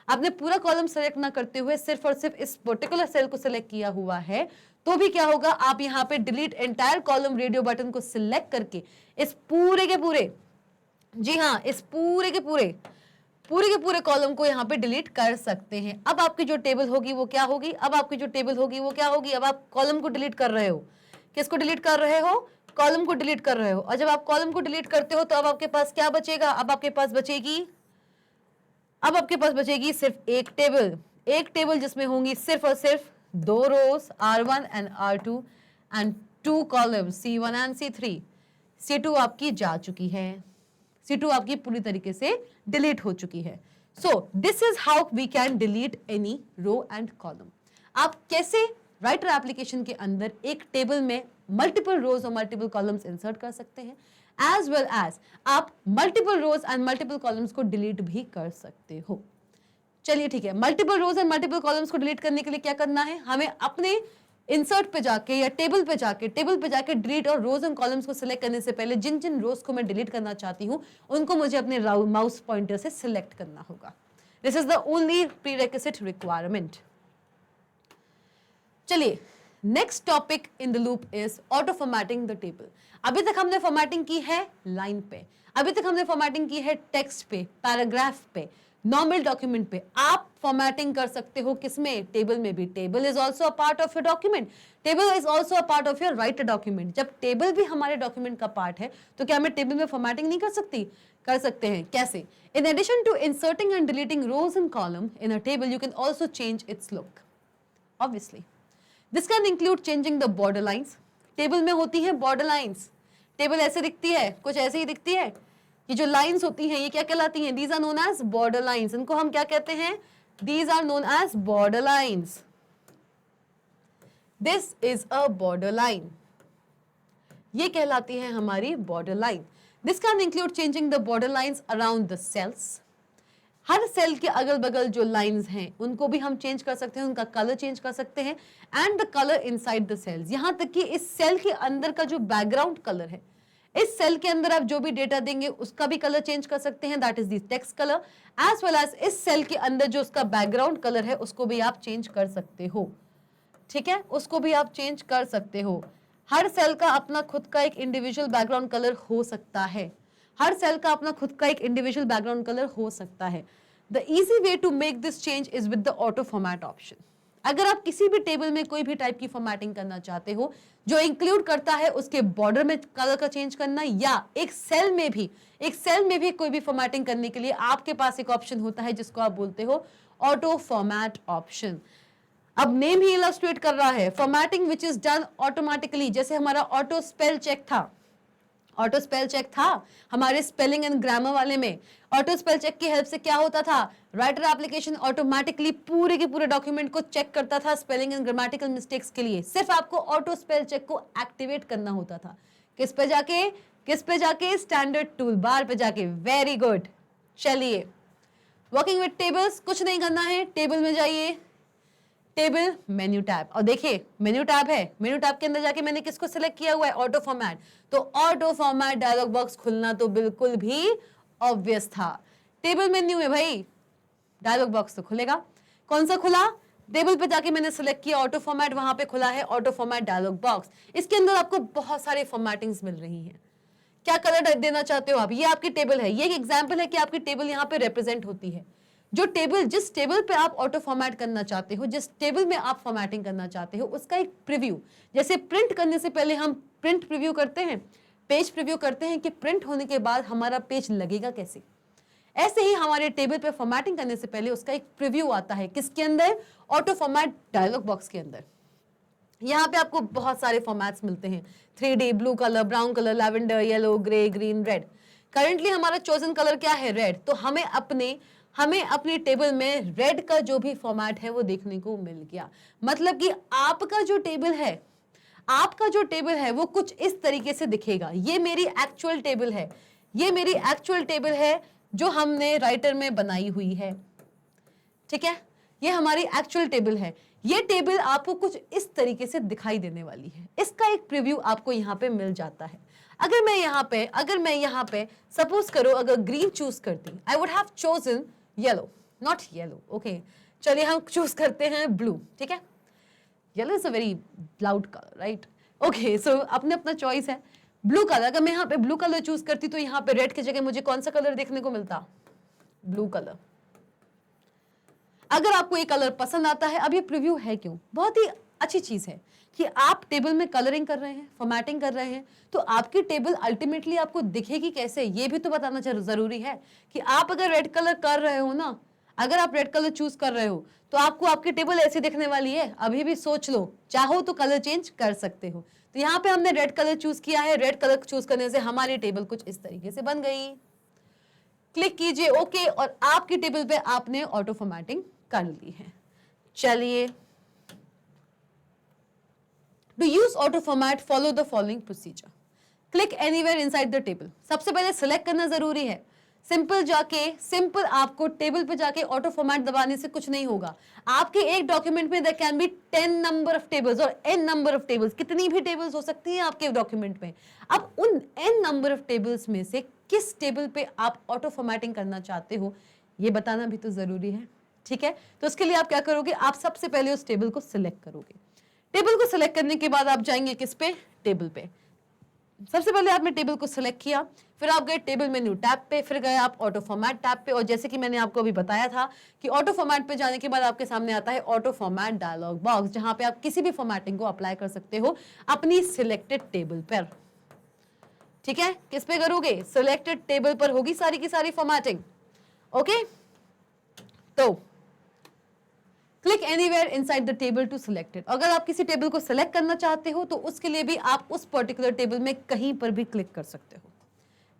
आपने पूरा कॉलम सेलेक्ट ना करते हुए सिर्फ और सिर्फ इस पर्टिकुलर सेल को सिलेक्ट किया हुआ है, तो भी क्या होगा, आप यहाँ पे delete entire column radio button को सिलेक्ट करके इस पूरे के पूरे, जी हाँ, इस पूरे के पूरे कॉलम को यहाँ पे डिलीट कर सकते हैं। अब आपकी जो टेबल होगी वो क्या होगी? अब आपकी जो टेबल होगी वो क्या होगी? अब आप कॉलम को डिलीट कर रहे हो। किसको डिलीट कर रहे हो? कॉलम को डिलीट कर रहे हो। और जब आप कॉलम को डिलीट करते हो तो अब आपके पास क्या बचेगा? अब आपके पास बचेगी सिर्फ एक टेबल जिसमें होंगी सिर्फ और सिर्फ 2 रोज R1 and R2 and 2 columns C1 and C3। C2 आपकी जा चुकी है, C2 आपकी पूरी तरीके से डिलीट हो चुकी है। So this is how we can delete any row and column. आप कैसे राइटर एप्लीकेशन के अंदर एक टेबल में मल्टीपल रोज और मल्टीपल कॉलम्स इंसर्ट कर सकते हैं, एज वेल एज आप multiple rows and multiple columns को डिलीट भी कर सकते हो। चलिए ठीक है, multiple rows and multiple columns को डिलीट करने के लिए क्या करना है? हमें अपने इंसर्ट पे जाके या टेबल पे जाके डिलीट और रोज एंड कॉलम्स को सिलेक्ट करने से पहले जिन जिन रोज को मैं डिलीट करना चाहती हूँ उनको मुझे अपने माउस पॉइंटर से सिलेक्ट करना होगा। This is the only prerequisite requirement. चलिए, next topic in the loop is auto formatting the table. अभी तक हमने फॉर्मेटिंग की है लाइन पे, अभी तक हमने फॉर्मेटिंग की है टेक्स्ट पे, पैराग्राफ पे, नॉर्मल डॉक्यूमेंट पे। आप फॉर्मेटिंग कर सकते हो किसमें? टेबल में भी। Table is also a part of your document, table is also a part of your writer document. जब टेबल भी हमारे डॉक्यूमेंट का पार्ट है तो क्या मैं टेबल में फॉर्मेटिंग नहीं कर सकती? कर सकते हैं। कैसे? In addition to inserting and deleting rows and column in a table you can also change its look. Obviously this can include changing the border lines. Table में होती है बॉर्डर लाइन्स, टेबल ऐसे दिखती है, कुछ ऐसे ही दिखती है। ये जो लाइंस होती हैं ये क्या कहलाती हैं? These are known as border lines. इनको हम क्या कहते हैं? These are known as border lines. This is a border line, ये कहलाती है हमारी border line. This can include changing the border lines around the cells. हर सेल के अगल बगल जो लाइंस हैं उनको भी हम चेंज कर सकते हैं, उनका कलर चेंज कर सकते हैं, and the colour inside the cells. यहां तक कि इस सेल के अंदर का जो बैकग्राउंड कलर है, इस सेल के अंदर आप जो भी डेटा देंगे उसका भी कलर चेंज कर सकते हैं, that is the text colour, as well as इस सेल के अंदर जो उसका बैकग्राउंड कलर है उसको भी आप चेंज कर सकते हो। ठीक है, उसको भी आप चेंज कर सकते हो। हर सेल का अपना खुद का एक इंडिविजुअल बैकग्राउंड कलर हो सकता है, हर सेल का अपना खुद का एक इंडिविजुअल बैकग्राउंड कलर हो सकता है। The easy way to make this change is with the auto format option. अगर आप किसी भी टेबल में कोई भी टाइप की फॉर्मेटिंग करना चाहते हो जो इंक्लूड करता है उसके बॉर्डर में कलर का चेंज करना, या एक सेल में भी कोई भी फॉर्मेटिंग करने के लिए आपके पास एक ऑप्शन होता है जिसको आप बोलते हो ऑटो फॉर्मेट ऑप्शन। अब नेम ही इलस्ट्रेट कर रहा है, formatting which is done automatically. जैसे हमारा ऑटो स्पेल चेक था हमारे स्पेलिंग एंड ग्रामर वाले में। ऑटो स्पेल चेक की हेल्प से क्या होता था? राइटर एप्लीकेशन ऑटोमेटिकली पूरे के पूरे डॉक्यूमेंट को चेक करता था स्पेलिंग एंड ग्रामेटिकल मिस्टेक्स के लिए। सिर्फ आपको ऑटो स्पेल चेक को एक्टिवेट करना होता था। किस पे जाके? स्टैंडर्ड टूल बार पे जाके। Very good. चलिए, वर्किंग विद टेबल्स कुछ नहीं करना है, टेबल में जाइए, टेबल मेन्यू टैब, और देखिए मेन्यू टैब है, मेन्यू टैब के अंदर जाके मैंने किसको सिलेक्ट किया हुआ है? Auto format. तो ऑटो फॉर्मेट डायलॉग बॉक्स खुलना तो बिल्कुल भी ऑब्वियस था। टेबल मेन्यू में भाई डायलॉग बॉक्स तो खुलेगा। कौन सा खुला? टेबल पे जाके मैंने सिलेक्ट किया ऑटो फॉर्मेट, वहां पे खुला है ऑटो फॉर्मेट डायलॉग बॉक्स। इसके अंदर आपको बहुत सारे फॉर्मेटिंग्स मिल रही हैं। क्या कलर देना चाहते हो आप? ये आपकी टेबल है, ये एक एग्जाम्पल है कि आपकी टेबल यहाँ पे रिप्रेजेंट होती है। जिस टेबल पे आप ऑटो फॉर्मेट करना चाहते हो, जिस टेबल में आप फॉर्मेटिंग करना चाहते हो, उसका एक प्रीव्यू, जैसे प्रिंट करने से पहले हम प्रिंट प्रीव्यू करते हैं, पेज प्रीव्यू करते हैं कि प्रिंट होने के बाद हमारा पेज लगेगा कैसे, ऐसे ही हमारे टेबल पे फॉर्मेटिंग करने से पहले उसका एक प्रीव्यू आता है। किसके अंदर? ऑटो फॉर्मेट डायलॉग बॉक्स के अंदर। यहाँ पे आपको बहुत सारे फॉर्मेट्स मिलते हैं, 3D, blue colour, brown colour, lavender, yellow, grey, green, red. Currently हमारा चोजन कलर क्या है? रेड। तो हमें अपनी टेबल में रेड का जो भी फॉर्मेट है वो देखने को मिल गया। मतलब कि आपका जो टेबल है, आपका जो टेबल है वो कुछ इस तरीके से दिखेगा। ये मेरी एक्चुअल टेबल है, ये मेरी एक्चुअल टेबल है जो हमने राइटर में बनाई हुई है, ठीक है, ये हमारी एक्चुअल टेबल है। ये टेबल आपको कुछ इस तरीके से दिखाई देने वाली है। इसका एक प्रीव्यू आपको यहाँ पे मिल जाता है। अगर मैं यहाँ पे सपोज करो अगर ग्रीन चूज करती, I would have chosen yellow, not yellow, okay, चलिए हम चूज करते हैं ब्लू, ठीक है। Yellow is a very loud colour, right, okay, so अपने अपना चॉइस है। ब्लू कलर, अगर मैं यहाँ पे ब्लू कलर चूज करती तो यहाँ पे रेड की जगह मुझे कौन सा कलर देखने को मिलता? Blue colour. अगर आपको ये कलर पसंद आता है, अब ये प्रीव्यू है क्यों, बहुत ही अच्छी चीज है कि आप टेबल में कलरिंग कर रहे हैं, फॉर्मेटिंग कर रहे हैं, तो आपकी टेबल अल्टीमेटली आपको दिखेगी कैसे, ये भी तो बताना जरूरी है कि आप अगर रेड कलर कर रहे हो ना, अगर आप रेड कलर चूज कर रहे हो तो आपको आपकी टेबल ऐसी दिखने वाली है। अभी भी सोच लो, चाहो तो कलर चेंज कर सकते हो। तो यहाँ पे हमने रेड कलर चूज किया है, रेड कलर चूज करने से हमारी टेबल कुछ इस तरीके से बन गई। क्लिक कीजिए ओके, और आपकी टेबल पे आपने ऑटो फॉर्मेटिंग कर ली है। चलिए, to use auto format follow the following procedure. Click anywhere inside the table. सबसे पहले सिलेक्ट करना जरूरी है। सिंपल आपको टेबल पे जाके ऑटो फॉर्मेट दबाने से कुछ नहीं होगा। आपके एक डॉक्यूमेंट में there can be 10 number of tables और n नंबर ऑफ टेबल्स, कितनी भी टेबल्स हो सकती हैं आपके डॉक्यूमेंट में। अब उन n नंबर ऑफ टेबल्स में से किस टेबल पे आप ऑटो फॉर्मेटिंग करना चाहते हो ये बताना भी तो जरूरी है, ठीक है। तो उसके लिए आप क्या करोगे, आप सबसे पहले उस टेबल को सिलेक्ट करोगे। टेबल को सिलेक्ट करने के बाद आप जाएंगे किस पे, टेबल पे। सबसे पहले आपने टेबल को सिलेक्ट किया, फिर आप गए टेबल मेन्यू टैब पे, फिर गए आप ऑटो फॉर्मेट टैब पे, और जैसे कि मैंने आपको अभी बताया था कि ऑटो फॉर्मेट पे जाने के बाद आपके सामने आता है ऑटो फॉर्मेट डायलॉग बॉक्स, जहां पे आप किसी भी फॉर्मेटिंग को अप्लाई कर सकते हो अपनी सिलेक्टेड टेबल पर, ठीक है। किस पे करोगे, सिलेक्टेड टेबल पर होगी सारी की सारी फॉर्मेटिंग, ओके। तो click anywhere inside the table to select it. अगर आप किसी टेबल को सिलेक्ट करना चाहते हो तो उसके लिए भी आप उस पर्टिकुलर टेबल में कहीं पर भी क्लिक कर सकते हो,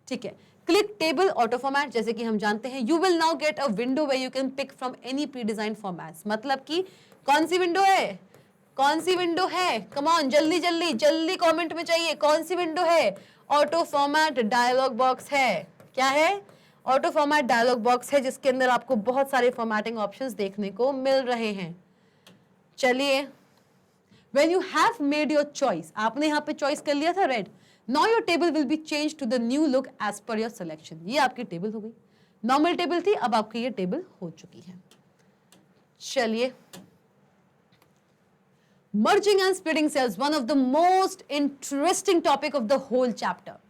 ठीक है। क्लिक टेबल ऑटो फॉर्मेट, जैसे कि हम जानते हैं, you will now get a window where you can pick from any pre design formats. मतलब कि कौन सी विंडो है, कौन सी विंडो है, कम ऑन, जल्दी जल्दी जल्दी कमेंट में चाहिए, कौन सी विंडो है? ऑटो फॉर्मेट डायलॉग बॉक्स है। क्या है? ऑटो फॉर्मेट डायलॉग बॉक्स है, जिसके अंदर आपको बहुत सारे फॉर्मेटिंग ऑप्शंस देखने को मिल रहे हैं। चलिए, when you have made your choice, आपने यहाँ पे चॉइस कर लिया था red, now your table will be changed to the new look as per your selection। ये आपकी टेबल हो गई, नॉर्मल टेबल थी, अब आपकी ये टेबल हो चुकी है। चलिए, merging and splitting cells, one of the most interesting topic of the whole chapter।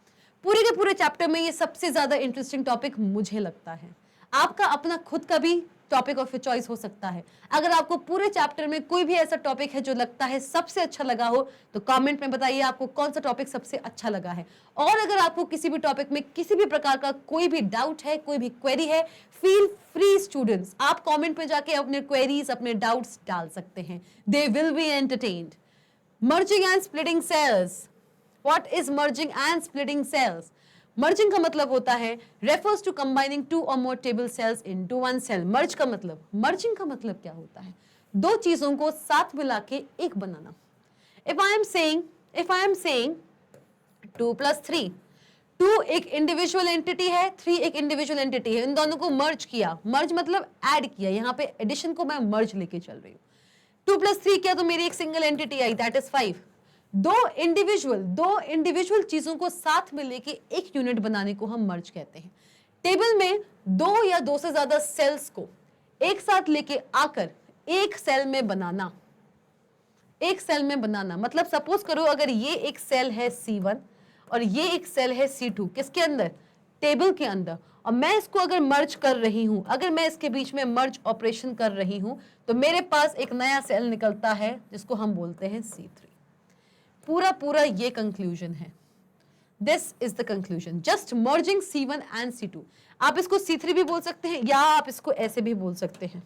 पूरे के पूरे चैप्टर में ये सबसे ज्यादा इंटरेस्टिंग टॉपिक मुझे लगता है। आपका अपना खुद का भी टॉपिक ऑफ चॉइस हो सकता है। अगर आपको पूरे चैप्टर में कोई भी ऐसा टॉपिक है जो लगता है सबसे अच्छा लगा हो तो कमेंट में बताइए आपको कौन सा टॉपिक सबसे अच्छा लगा है। और अगर आपको किसी भी टॉपिक में किसी भी प्रकार का कोई भी डाउट है, कोई भी क्वेरी है, फील फ्री स्टूडेंट्स, आप कमेंट में जाके अपने क्वेरीज, अपने डाउट्स डाल सकते हैं। They will be entertained. Merging and splitting cells. What is merging and splitting cells? Merging का मतलब होता है refers to combining two or more table cells into one cell। merging का मतलब क्या होता है? दो चीजों को साथ मिला के एक बनाना। If I am saying 2 plus 3, 2 एक इंडिविजुअल एंटिटी है, 3 एक इंडिविजुअल एंटिटी है, इन दोनों को मर्ज किया। मर्ज मतलब ऐड किया, यहाँ पे एडिशन को मैं मर्ज लेके चल रही हूँ। 2 plus 3 किया तो मेरी एक single entity I, that is 5। दो इंडिविजुअल चीजों को साथ में लेके एक यूनिट बनाने को हम मर्ज कहते हैं। टेबल में दो या दो से ज्यादा सेल्स को एक साथ लेके आकर एक सेल में बनाना। मतलब सपोज करो अगर ये एक सेल है C1 और ये एक सेल है C2, किसके अंदर? टेबल के अंदर। और मैं इसको अगर मर्ज कर रही हूं, अगर मैं इसके बीच में मर्ज ऑपरेशन कर रही हूं तो मेरे पास एक नया सेल निकलता है जिसको हम बोलते हैं C3। पूरा ये कंक्लूजन है। This is the conclusion, just merging C1 and C2। आप इसको C3 भी बोल सकते हैं या आप इसको ऐसे भी बोल सकते हैं,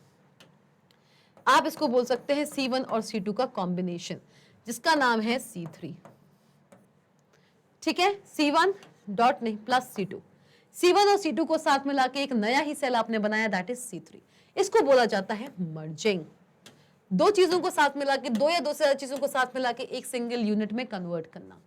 आप इसको बोल सकते हैं C1 और C2 का कॉम्बिनेशन, जिसका नाम है C3, ठीक है। C1 डॉट नहीं प्लस C2, C1 और C2 को साथ मिला के एक नया ही सेल आपने बनाया, दैट इज C3। इसको बोला जाता है मर्जिंग। दो चीजों को साथ मिला के, दो या दो से ज्यादा चीजों को साथ मिला के एक सिंगल यूनिट में कन्वर्ट करना।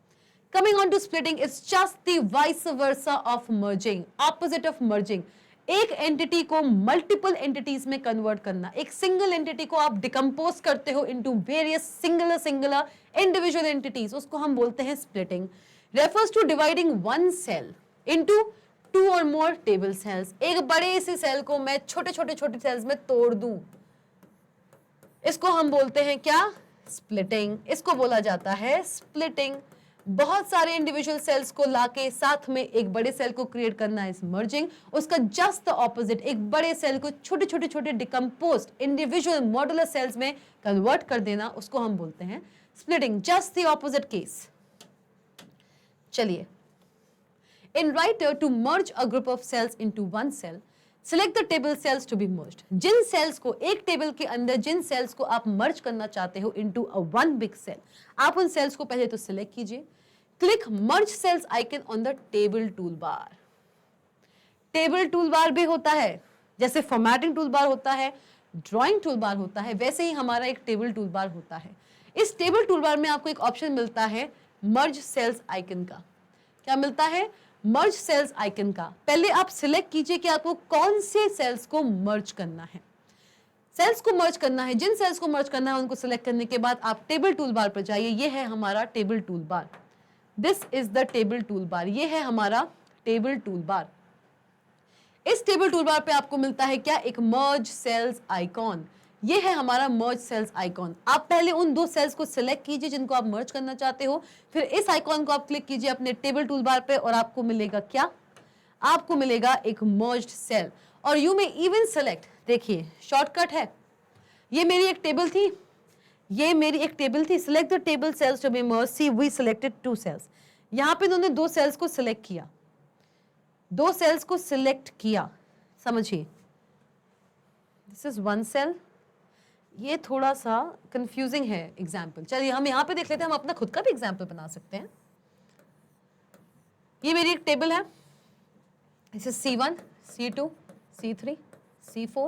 Coming on to splitting is just the vice versa of merging, opposite of merging. एक एंटिटी को मल्टीपल एंटिटीज में कन्वर्ट करना। एक सिंगल एंटिटी को आप डिकम्पोज करते हो into various singular individual entities, उसको हम बोलते हैं splitting. Refers to dividing one cell into two और मोर टेबल सेल्स। एक बड़े से सेल को मैं छोटे छोटे सेल्स में तोड़ दूं, इसको हम बोलते हैं क्या? स्प्लिटिंग। इसको बोला जाता है स्प्लिटिंग। बहुत सारे इंडिविजुअल सेल्स को लाके साथ में एक बड़े सेल को क्रिएट करना इज मर्जिंग। उसका जस्ट द ऑपोजिट, एक बड़े सेल को छोटे छोटे डिकम्पोज्ड इंडिविजुअल मॉड्यूलर सेल्स में कन्वर्ट कर देना, उसको हम बोलते हैं splitting. Just the opposite case. चलिए, in writer to merge a group of cells into one cell, select the table cells to be merged. जिन सेल्स को, एक टेबल के अंदर जिन सेल्स को आप मर्ज करना चाहते हो into a one big cell, आप उन सेल्स को पहले तो सिलेक्ट कीजिए। Click merge cells icon on the table toolbar. Table toolbar भी होता है, जैसे फॉर्मेटिंग टूल बार होता है, ड्राइंग टूल बार होता है, वैसे ही हमारा एक टेबल टूल बार होता है। इस टेबल टूल बार में आपको एक ऑप्शन मिलता है मर्ज सेल्स आइकन का। क्या मिलता है? मर्ज सेल्स आइकन का। पहले आप सिलेक्ट कीजिए कि आपको कौन से सेल्स को मर्ज करना है। सेल्स को मर्ज करना है, जिन सेल्स को मर्ज करना है उनको सिलेक्ट करने के बाद आप टेबल टूल बार पर जाइए। ये है हमारा table tool bar. This is the table tool bar. ये है हमारा टेबल टूल बार। इस टेबल टूल बार पे आपको मिलता है क्या? एक मर्ज सेल्स आइकॉन। ये है हमारा मर्ज सेल्स आइकॉन। आप पहले उन दो सेल्स को सिलेक्ट कीजिए जिनको आप मर्ज करना चाहते हो, फिर इस आइकॉन को आप क्लिक कीजिए अपने टेबल टूल बार पे और आपको मिलेगा क्या? आपको मिलेगा एक मर्ज्ड सेल। और यू में इवन सेलेक्ट, देखिए शॉर्टकट है। ये मेरी एक टेबल थी, ये मेरी एक टेबल थी। Select the table cells to be merged. See we selected two cells. यहां पे इन्होंने दो सेल्स को सिलेक्ट किया, दो सेल्स को सिलेक्ट किया, समझिए। This is one cell. ये थोड़ा सा कंफ्यूजिंग है एग्जाम्पल। चलिए हम यहाँ पे देख लेते हैं, हम अपना खुद का भी एग्जाम्पल बना सकते हैं। ये मेरी एक टेबल है, इसे C1, C2, C3, C4,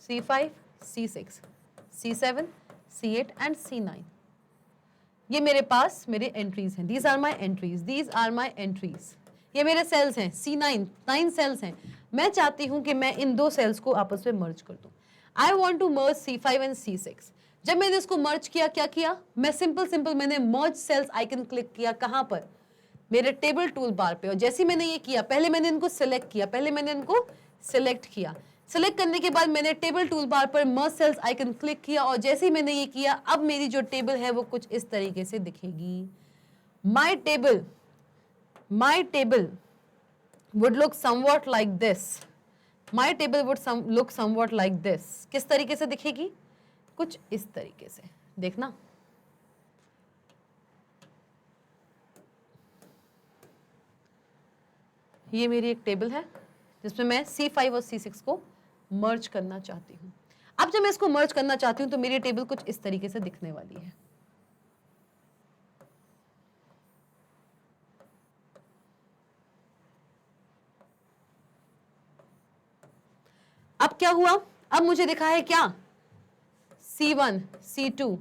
C5, C6, C7, C8 and C9। ये मेरे पास मेरे एंट्रीज हैं। These are my entries, these are my entries. ये मेरे सेल्स हैं C9, 9 सेल्स हैं। मैं चाहती हूं कि मैं इन दो सेल्स को आपस में मर्ज कर दूं। I want to merge C5 and C6। जब मैंने इसको मर्ज किया, क्या किया? मैं सिंपल मैंने मर्ज सेल्स आइकन क्लिक किया। कहां पर? मेरे टेबल टूल बार पे। और जैसे मैंने ये किया, पहले मैंने इनको सिलेक्ट किया, पहले मैंने इनको सिलेक्ट किया। सिलेक्ट करने के बाद मैंने टेबल टूल बार पर मर्ज सेल्स आइकन क्लिक किया और जैसे ही मैंने ये किया, अब मेरी जो टेबल है वो कुछ इस तरीके से दिखेगी। माई table would look somewhat like this. My table would look somewhat like this. किस तरीके से दिखेगी? कुछ इस तरीके से। देखना, ये मेरी एक टेबल है जिसमें मैं C5 और C6 को मर्ज करना चाहती हूँ। अब जब मैं इसको मर्ज करना चाहती हूँ तो मेरी टेबल कुछ इस तरीके से दिखने वाली है। अब क्या हुआ? अब मुझे दिखा है क्या? C1, C2,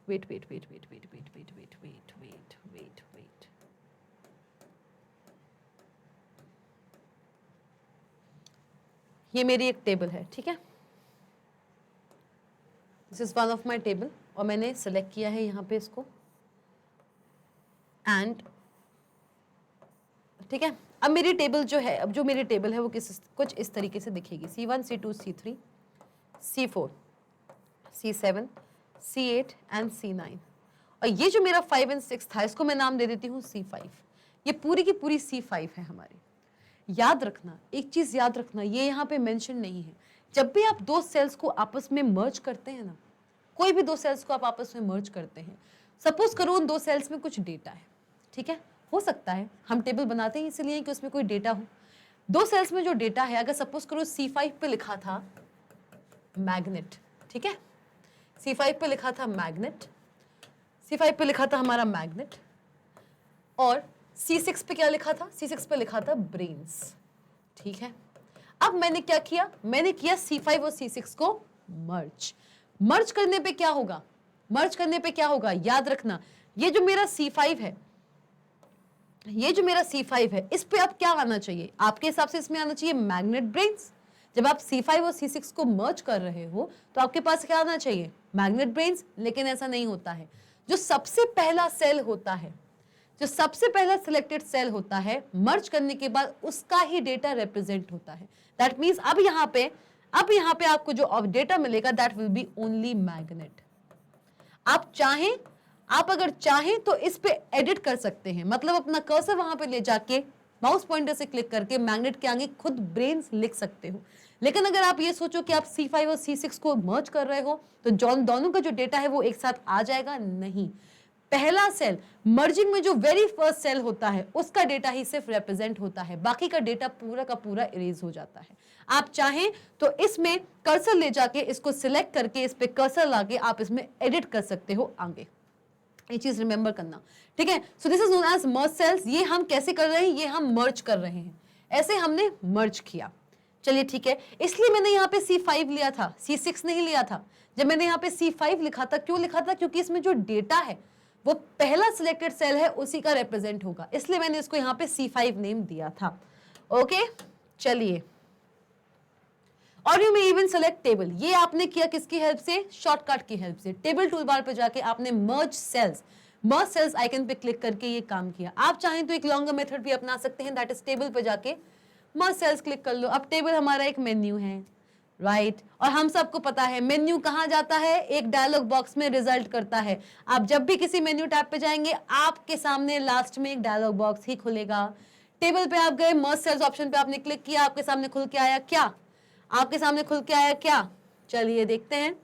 वेट, ये मेरी एक टेबल है, ठीक है। This is one of my table और मैंने सेलेक्ट किया है यहाँ पे इसको, एंड ठीक है। अब मेरी टेबल जो है, अब जो मेरी टेबल है वो कुछ इस तरीके से दिखेगी। C1, C2, C3, C4, C7, C8 and C9। और ये जो मेरा 5 और 6 था, इसको मैं नाम दे देती हूँ C5। ये पूरी की पूरी C5 है हमारी। याद रखना, एक चीज याद रखना, ये यहाँ पे मेंशन नहीं है। जब भी आप दो सेल्स को आपस में मर्ज करते हैं ना, कोई भी दो सेल्स को आप आपस में मर्ज करते हैं, सपोज करो उन दो सेल्स में कुछ डेटा है, ठीक है। हो सकता है हम टेबल बनाते हैं इसलिए कि उसमें कोई डेटा हो। दो सेल्स में जो डेटा है, अगर सपोज करो C5 पे लिखा था मैग्नेट, ठीक है, C5 पे लिखा था मैग्नेट, C5 पे लिखा था हमारा मैग्नेट, और C6 पे क्या लिखा था? C6 पे लिखा था ब्रेन्स, ठीक है। अब मैंने क्या किया? मैंने किया C5 और C6 को मर्ज। मर्ज करने पे क्या होगा, मर्ज करने पे क्या होगा, याद रखना ये जो मेरा C5 है, ये जो मेरा C5 है, इस पे अब क्या आना चाहिए आपके हिसाब से, इसमें आना चाहिए मैग्नेट ब्रेन्स। जब आप C5 और C6 को मर्ज कर रहे हो तो आपके पास क्या आना चाहिए, मैग्नेट ब्रेन्स। लेकिन ऐसा नहीं होता है। जो सबसे पहला सेल होता है, जो सबसे पहला सिलेक्टेड सेल होता है, मर्ज करने के बाद उसका ही डेटा रिप्रेजेंट होता है। दैट मीन्स अब यहाँ पे आपको जो डेटा मिलेगा that will be only magnet. आप अगर चाहें तो इस पे एडिट कर सकते हैं, मतलब अपना कर्सर वहां पे ले जाके माउस पॉइंटर से क्लिक करके मैग्नेट के आगे खुद ब्रेन्स लिख सकते हो। लेकिन अगर आप ये सोचो कि आप C5 और C6 को मर्ज कर रहे हो तो दोनों का जो डेटा है वो एक साथ आ जाएगा, नहीं। पहला सेल मर्जिंग में जो वेरी फर्स्ट सेल होता है उसका डेटा ही सिर्फ रिप्रेजेंट होता है, बाकी का डेटा पूरा का पूरा इरेज हो जाता है। आप चाहें तो इसमें कर्सर ले जाके इसको सिलेक्ट करके इस पे कर्सर लाके आप इसमें एडिट कर सकते हो आगे। ये चीज रिमेंबर करना, ठीक है। So this is known as merge cells. ये हम कैसे कर रहे हैं, ये हम मर्ज कर रहे हैं, ऐसे हमने मर्ज किया। चलिए ठीक है, इसलिए मैंने यहाँ पे C5 लिया था, C6 नहीं लिया था। जब मैंने यहाँ पे C5 लिखा था, क्यों लिखा था, क्योंकि इसमें जो डेटा है वो पहला सिलेक्टेड सेल है उसी का रिप्रेजेंट होगा, इसलिए मैंने इसको यहाँ पे C5 नेम दिया था। ओके चलिए, और you may even select table. ये आपने किया किसकी हेल्प से, शॉर्टकट की हेल्प से। टेबल टूल बार पे जाके आपने मर्ज सेल्स आइकन पे क्लिक करके ये काम किया। आप चाहें तो एक लॉन्गर मेथड भी अपना सकते हैं, दैट इज टेबल पे जाके मर्ज सेल्स क्लिक कर लो। अब टेबल हमारा एक मेन्यू है, राइट और हम सबको पता है मेन्यू कहाँ जाता है, एक डायलॉग बॉक्स में रिजल्ट करता है। आप जब भी किसी मेन्यू टैब पे जाएंगे आपके सामने लास्ट में एक डायलॉग बॉक्स ही खुलेगा। टेबल पे आप गए, मर्ज सेल्स ऑप्शन पे आपने क्लिक किया, आपके सामने खुल के आया क्या, आपके सामने खुल के आया क्या, चलिए देखते हैं।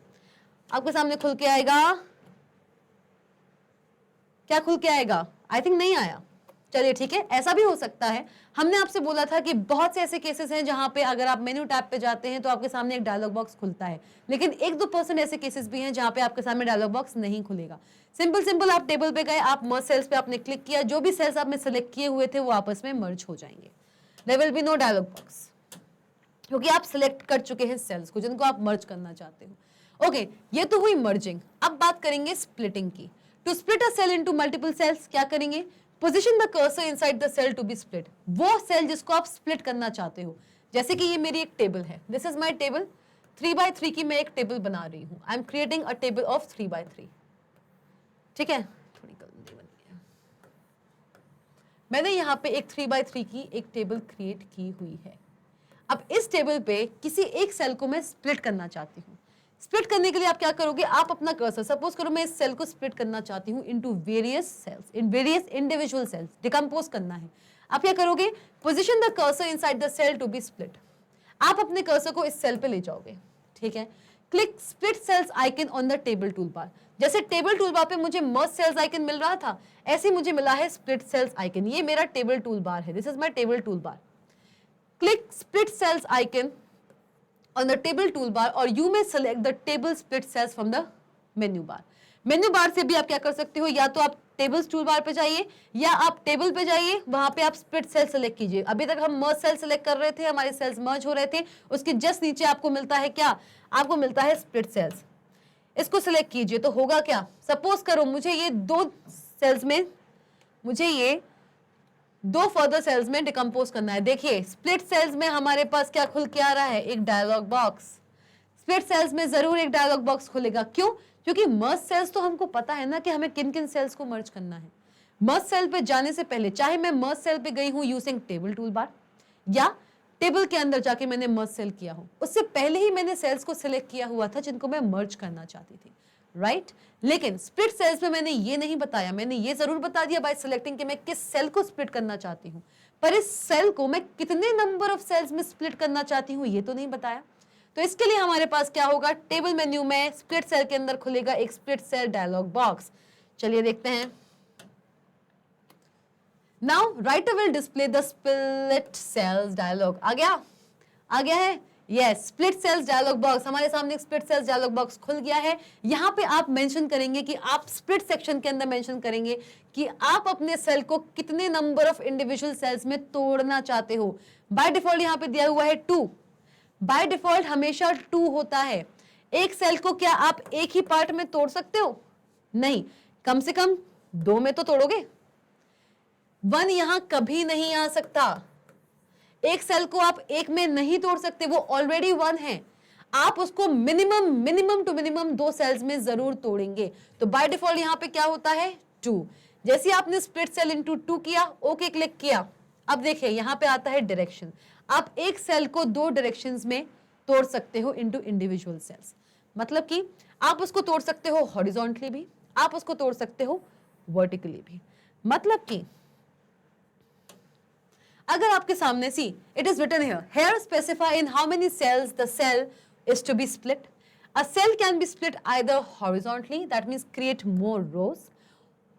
आपके सामने खुल के आएगा क्या, खुल के आएगा, आई थिंक नहीं आया। चलिए ठीक है, ऐसा भी हो सकता है। हमने आपसे बोला था कि बहुत से ऐसे केसेस हैं जहां पे अगर आप मेन्यू टैब पे जाते हैं तो आपके सामने एक डायलॉग बॉक्स खुलता है, लेकिन 1-2% ऐसे केसेस भी हैं जहां पे आपके सामने डायलॉग बॉक्स नहीं खुलेगा। सिंपल आप टेबल पे गए, आप मर्ज सेल्स पे आपने क्लिक किया, जो भी सेल्स आपने सेलेक्ट किए हुए थे वो आपस में मर्ज हो जाएंगे। There will be no dialog box, क्योंकि आप सिलेक्ट कर चुके हैं सेल्स को जिनको आप मर्ज करना चाहते हो। ओके, ये तो हुई मर्जिंग। अब बात करेंगे स्प्लिटिंग की। To split a cell into multiple cells क्या करेंगे, position the cursor inside the cell to be split. वो सेल जिसको आप स्प्लिट करना चाहते हो, जैसे कि ये मेरी एक टेबल है, this is my table, 3x3 की मैं एक टेबल बना रही हूं। I am creating a table of 3x3, ठीक है, थोड़ी गंदी बनी है। मैंने यहाँ पे एक 3x3 की एक टेबल क्रिएट की हुई है। अब इस टेबल पे किसी एक सेल को मैं स्प्लिट करना चाहती हूँ। स्प्लिट करने के लिए आप क्या करोगे, आप अपना कर्सर, सपोज करो मैं इस सेल को स्प्लिट करना चाहती हूँ into various cells, in various individual cells, decompose करना है। आप क्या करोगे, position the cursor inside the cell to be split. आप अपने कर्सर को इस सेल पे ले जाओगे, ठीक है। Click split cells icon on the table toolbar. जैसे टेबल टूल बार पे मुझे मर्ज सेल्स आइकन मिल रहा था, ऐसे मुझे मिला है स्प्लिट सेल्स आइकन। ये मेरा टेबल टूल बार है, this is my table tool bar. Click split cells icon on the table toolbar or you may select the table split cells from the menu bar. Menu bar से भी आप क्या कर सकते हो, या तो आप टेबल्स टूल बार पे जाइए या आप टेबल पे जाइए, वहां पे आप स्प्लिट सेल सेलेक्ट कीजिए। अभी तक हम मर्ज सेल सेलेक्ट कर रहे थे, हमारे सेल्स मर्ज हो रहे थे, उसके जस्ट नीचे आपको मिलता है क्या, आपको मिलता है स्प्लिट सेल्स। इसको सिलेक्ट कीजिए तो होगा क्या, सपोज करो मुझे ये दो सेल्स में, मुझे ये दो फर्दर सेल्स में डिकम्पोज करना है। देखिए स्प्लिट सेल्स में हमारे पास क्या खुल के आ रहा है, एक डायलॉग बॉक्स। स्प्लिट सेल्स में जरूर एक डायलॉग बॉक्स खुलेगा, क्यों, क्योंकि मर्ज सेल्स तो हमको पता है ना कि हमें किन किन सेल्स को मर्ज करना है। मर्ज सेल पे जाने से पहले, चाहे मैं मर्ज सेल पे गई हूं यूजिंग टेबल टूल बार या टेबल के अंदर जाके मैंने मर्ज सेल किया हो, उससे पहले ही मैंने सेल्स को सिलेक्ट किया हुआ था जिनको मैं मर्ज करना चाहती थी, राइट लेकिन स्प्लिट सेल्स में मैंने ये नहीं बताया, मैंने ये जरूर बता दिया बाय सिलेक्टिंग कि मैं किस सेल को स्प्लिट करना चाहती हूँ, पर इस सेल को मैं कितने नंबर ऑफ सेल्स में स्प्लिट करना चाहती हूँ ये तो नहीं बताया। तो इसके लिए हमारे पास क्या होगा, टेबल मेन्यू में स्प्लिट सेल के अंदर खुलेगा एक स्प्लिट सेल डायलॉग बॉक्स। चलिए देखते हैं। Now Writer will display the split cells dialog. आ गया है, yes split cells dialog box, हमारे सामने स्प्लिट सेल्स डायलॉग बॉक्स खुल गया है। यहाँ पे आप मेंशन करेंगे कि आप स्प्लिट सेक्शन के अंदर मेंशन करेंगे कि आप अपने सेल को कितने नंबर ऑफ इंडिविजुअल सेल्स में तोड़ना चाहते हो। बाय डिफॉल्ट यहाँ पे दिया हुआ है 2, बाय डिफॉल्ट हमेशा 2 होता है। एक सेल को क्या आप एक ही पार्ट में तोड़ सकते हो? नहीं, कम से कम 2 में तो तोड़ोगे। 1 यहां कभी नहीं आ सकता। एक सेल को आप एक में नहीं तोड़ सकते, वो ऑलरेडी 1 है। आप उसको मिनिमम टू मिनिमम 2 सेल्स में जरूर तोड़ेंगे। तो बाय डिफॉल्ट यहां पे क्या होता है? 2। जैसे आपने स्प्लिट सेल इनटू 2 किया, ओके क्लिक किया, अब देखिए यहां पे आता है डायरेक्शन। आप एक सेल को 2 डायरेक्शंस में तोड़ सकते हो इनटू इंडिविजुअल सेल्स। मतलब कि आप उसको तोड़ सकते हो हॉरिजॉन्टली भी, आप उसको तोड़ सकते हो वर्टिकली भी। मतलब कि अगर आपके सामने see it is written here specify in how many cells the cell is to be split. A cell can be split either horizontally, that means create more rows,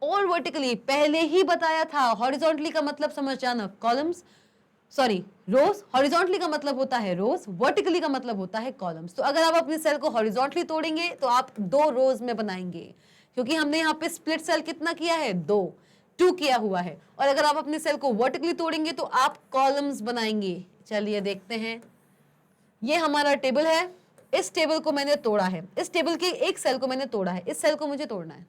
और वर्टिकली। पहले ही बताया था, हॉरिजॉन्टली का मतलब समझ जाना कॉलम्स, सॉरी रोज। Horizontally का मतलब होता है रोज, वर्टिकली का मतलब होता है कॉलम्स। तो अगर आप अपनी सेल को हॉरिजॉन्टली तोड़ेंगे तो आप 2 रोज में बनाएंगे, क्योंकि हमने यहाँ पे स्प्लिट सेल कितना किया है? 2 किया हुआ है। और अगर आप अपनी सेल को वर्टिकली तोड़ेंगे तो आप कॉलम्स बनाएंगे। चलिए देखते हैं, ये हमारा टेबल है, इस टेबल को मैंने तोड़ा है, इस टेबल के एक सेल को मैंने तोड़ा है, इस सेल को मुझे तोड़ना है।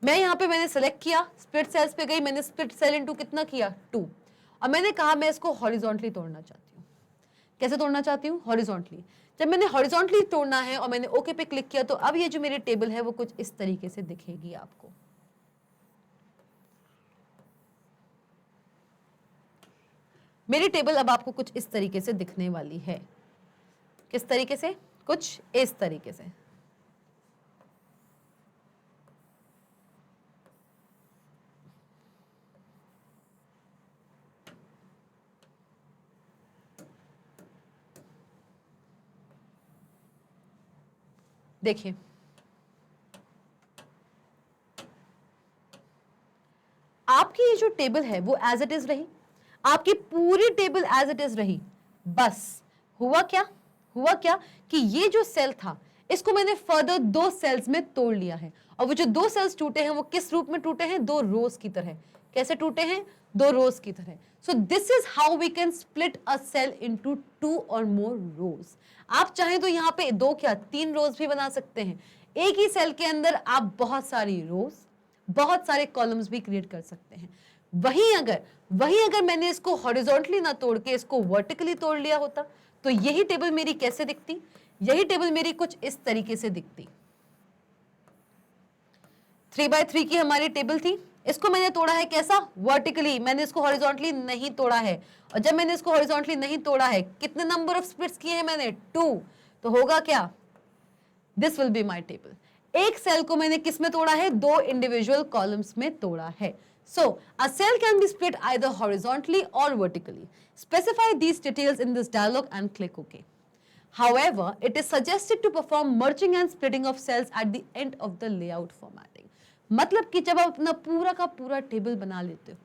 मैं यहाँ पे मैंने सेलेक्ट किया, स्प्लिट सेल्स पे गई, मैंने स्प्लिट सेल इनटू कितना किया? 2। और मैंने कहा मैं इसको हॉरिजॉन्टली तोड़ना चाहती हूँ। कैसे तोड़ना चाहती हूँ? हॉरिजॉन्टली। जब मैंने हॉरिजॉन्टली तोड़ना है और मैंने ओके पे क्लिक किया, तो अब ये जो मेरी टेबल है वो कुछ इस तरीके से दिखेगी आपको। मेरी टेबल अब आपको कुछ इस तरीके से दिखने वाली है। किस तरीके से? कुछ इस तरीके से। देखिए, आपकी ये जो टेबल है वो एज इट इज रही, आपकी पूरी टेबल एज इट इज रही। बस हुआ क्या? हुआ क्या कि ये जो सेल था इसको मैंने फर्दर 2 सेल्स में तोड़ लिया है, और वो जो 2 सेल्स टूटे हैं वो किस रूप में टूटे हैं? 2 रोज की तरह। कैसे टूटे हैं? 2 रोज की तरह। So this is how we can split a cell into 2 और मोर रोज। आप चाहें तो यहाँ पे 2 क्या 3 रोज भी बना सकते हैं। एक ही सेल के अंदर आप बहुत सारी रोज, बहुत सारे कॉलम्स भी क्रिएट कर सकते हैं। वहीं अगर मैंने इसको हॉरिजॉन्टली ना तोड़ के इसको वर्टिकली तोड़ लिया होता, तो यही टेबल मेरी कैसे दिखती? यही टेबल मेरी कुछ इस तरीके से दिखती। 3x3 की हमारी टेबल थी, इसको मैंने तोड़ा है कैसा? वर्टिकली। मैंने इसको हॉरिजॉन्टली नहीं तोड़ा है। और जब मैंने इसको हॉरिजॉन्टली नहीं तोड़ा है, कितने नंबर ऑफ स्प्लिट्स किए हैं मैंने? 2। तो होगा क्या? This will be my table. एक सेल को मैंने किस में तोड़ा है? 2 इंडिविजुअल कॉलम्स में तोड़ा है। So, a cell can be split either horizontally or vertically. Specify these details in this dialog and click OK. However, it is suggested to perform merging and splitting of cells at the end of the layout formatting. मतलब कि जब आप अपना पूरा का पूरा table बना लेते हो,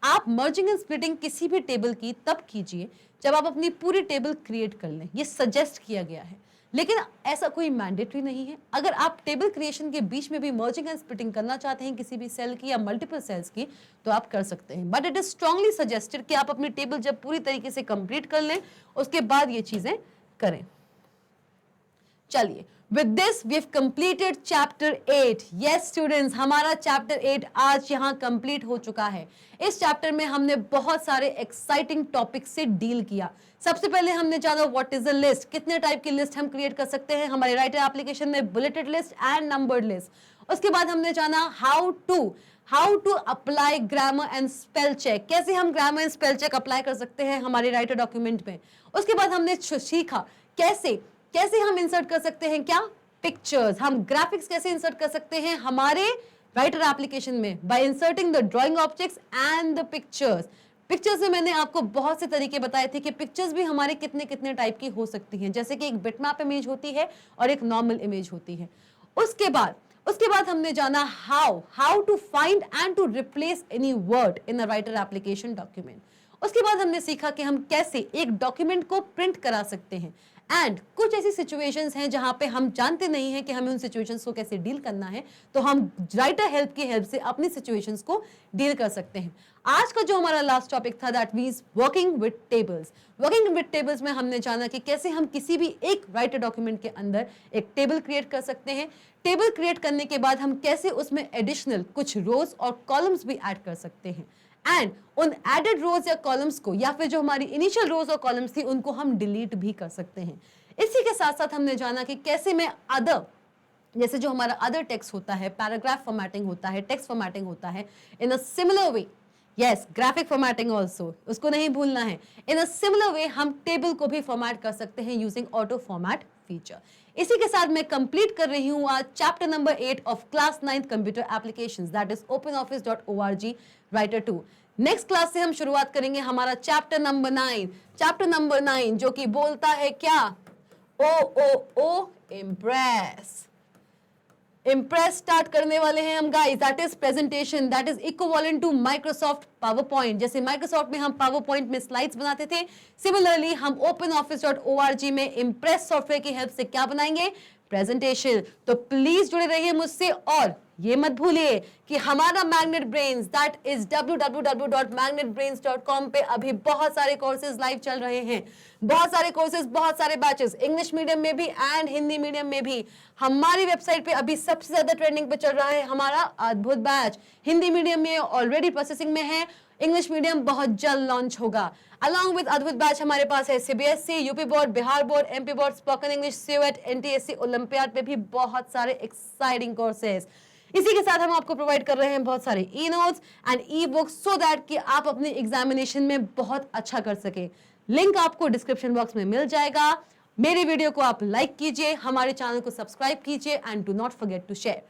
आप मर्जिंग एंड स्प्लिटिंग किसी भी टेबल की तब कीजिए जब आप अपनी पूरी टेबल क्रिएट कर लें। ये सजेस्ट किया गया है, लेकिन ऐसा कोई मैंडेटरी नहीं है। अगर आप टेबल क्रिएशन के बीच में भी मर्जिंग एंड स्प्लिटिंग करना चाहते हैं किसी भी सेल की या मल्टीपल सेल्स की, तो आप कर सकते हैं। But it is strongly suggested कि आप अपनी टेबल जब पूरी तरीके से कंप्लीट कर लें, उसके बाद ये चीजें करें। चलिए, with this we have completed chapter 8। Yes students, हमारा चैप्टर 8 आज यहाँ कंप्लीट हो चुका है। इस चैप्टर में हमने बहुत सारे एक्साइटिंग टॉपिक से डील किया। सबसे पहले हमने जाना व्हाट इज अ लिस्ट, कितने टाइप की लिस्ट हम क्रिएट कर सकते हैं हमारे राइटर एप्लीकेशन में, bulleted list and numbered list. उसके बाद हमने जाना how to apply grammar and spell check, कैसे हम grammar and spell check apply कर सकते हैं हमारे राइटर डॉक्यूमेंट में। उसके बाद हमने सीखा कैसे हम इंसर्ट कर सकते हैं क्या? पिक्चर्स। हम ग्राफिक्स कैसे इंसर्ट कर सकते हैं हमारे राइटर एप्लीकेशन में? Bye inserting the drawing objects and the pictures. Pictures में मैंने आपको बहुत से तरीके बताए थे कि पिक्चर्स भी हमारे कितने कितने टाइप की हो सकती हैं, जैसे कि एक बिटमैप इमेज होती है और एक नॉर्मल इमेज होती है। उसके बाद हमने जाना how to find and to replace any word in a writer application document. उसके बाद हमने सीखा कि हम कैसे एक डॉक्यूमेंट को प्रिंट करा सकते हैं एंड कुछ ऐसी सिचुएशंस हैं जहां पे हम जानते नहीं हैं कि हमें उन सिचुएशंस को कैसे डील करना है, तो हम राइटर हेल्प की हेल्प से अपनी सिचुएशंस को डील कर सकते हैं। आज का जो हमारा लास्ट टॉपिक था that means working with tables. Working with tables में हमने जाना कि कैसे हम किसी भी एक राइटर डॉक्यूमेंट के अंदर एक टेबल क्रिएट कर सकते हैं। टेबल क्रिएट करने के बाद हम कैसे उसमें एडिशनल कुछ रोज और कॉलम्स भी ऐड कर सकते हैं एंड उन एडेड रोज या कॉलम्स को या फिर जो हमारी इनिशियल रोज और कॉलम्स थी उनको हम डिलीट भी कर सकते हैं। इसी के साथ साथ हमने जाना कि कैसे मैं अदर, जैसे जो हमारा अदर टेक्स्ट होता है, पैराग्राफ फॉर्मेटिंग होता है, टेक्स्ट फॉर्मेटिंग होता है, in a similar way, yes graphic formatting also, उसको नहीं भूलना है। इन अ सिमिलर वे हम टेबल को भी फॉर्मेट कर सकते हैं यूजिंग ऑटो फॉर्मेट फीचर। इसी के साथ मैं कंप्लीट कर रही हूं आज chapter number 8 of class 9 computer applications that is openoffice.org writer 2। Next class से हम शुरुआत करेंगे हमारा चैप्टर नंबर 9। चैप्टर नंबर 9 जो कि बोलता है क्या, ओ इम्प्रेस। इम्प्रेस स्टार्ट करने वाले हैं हम guys, that is presentation, that is equivalent to Microsoft PowerPoint. जैसे माइक्रोसॉफ्ट में हम पावर पॉइंट में स्लाइड्स बनाते थे, सिमिलरली हम openoffice.org में इम्प्रेस सॉफ्टवेयर की हेल्प से क्या बनाएंगे, प्रेजेंटेशन। तो प्लीज जुड़े रहिए मुझसे और ये मत भूलिए कि हमारा magnet brains that is www.magnetbrains.com पे अभी बहुत सारे कोर्सेज लाइव चल रहे हैं, बहुत सारे कोर्सेज, बहुत सारे बैचेस, इंग्लिश मीडियम में भी एंड हिंदी मीडियम में भी। हमारी वेबसाइट पे अभी सबसे ज्यादा ट्रेंडिंग पे चल रहा है हमारा अद्भुत बैच। हिंदी मीडियम में ऑलरेडी प्रोसेसिंग में है, इंग्लिश मीडियम बहुत जल्द लॉन्च होगा। अलॉन्ग विद अद्भुत बैच हमारे पास है CBSE, UP board, Bihar board, MP board, spoken English, सीओएट, एनटीएससी, ओलंपियाड पे भी बहुत सारे एक्साइटिंग कोर्सेज। इसी के साथ हम आपको प्रोवाइड कर रहे हैं बहुत सारे e notes and e books so that कि आप अपने एग्जामिनेशन में बहुत अच्छा कर सके। लिंक आपको डिस्क्रिप्शन बॉक्स में मिल जाएगा। मेरी वीडियो को आप लाइक कीजिए, हमारे चैनल को सब्सक्राइब कीजिए and do not forget to share.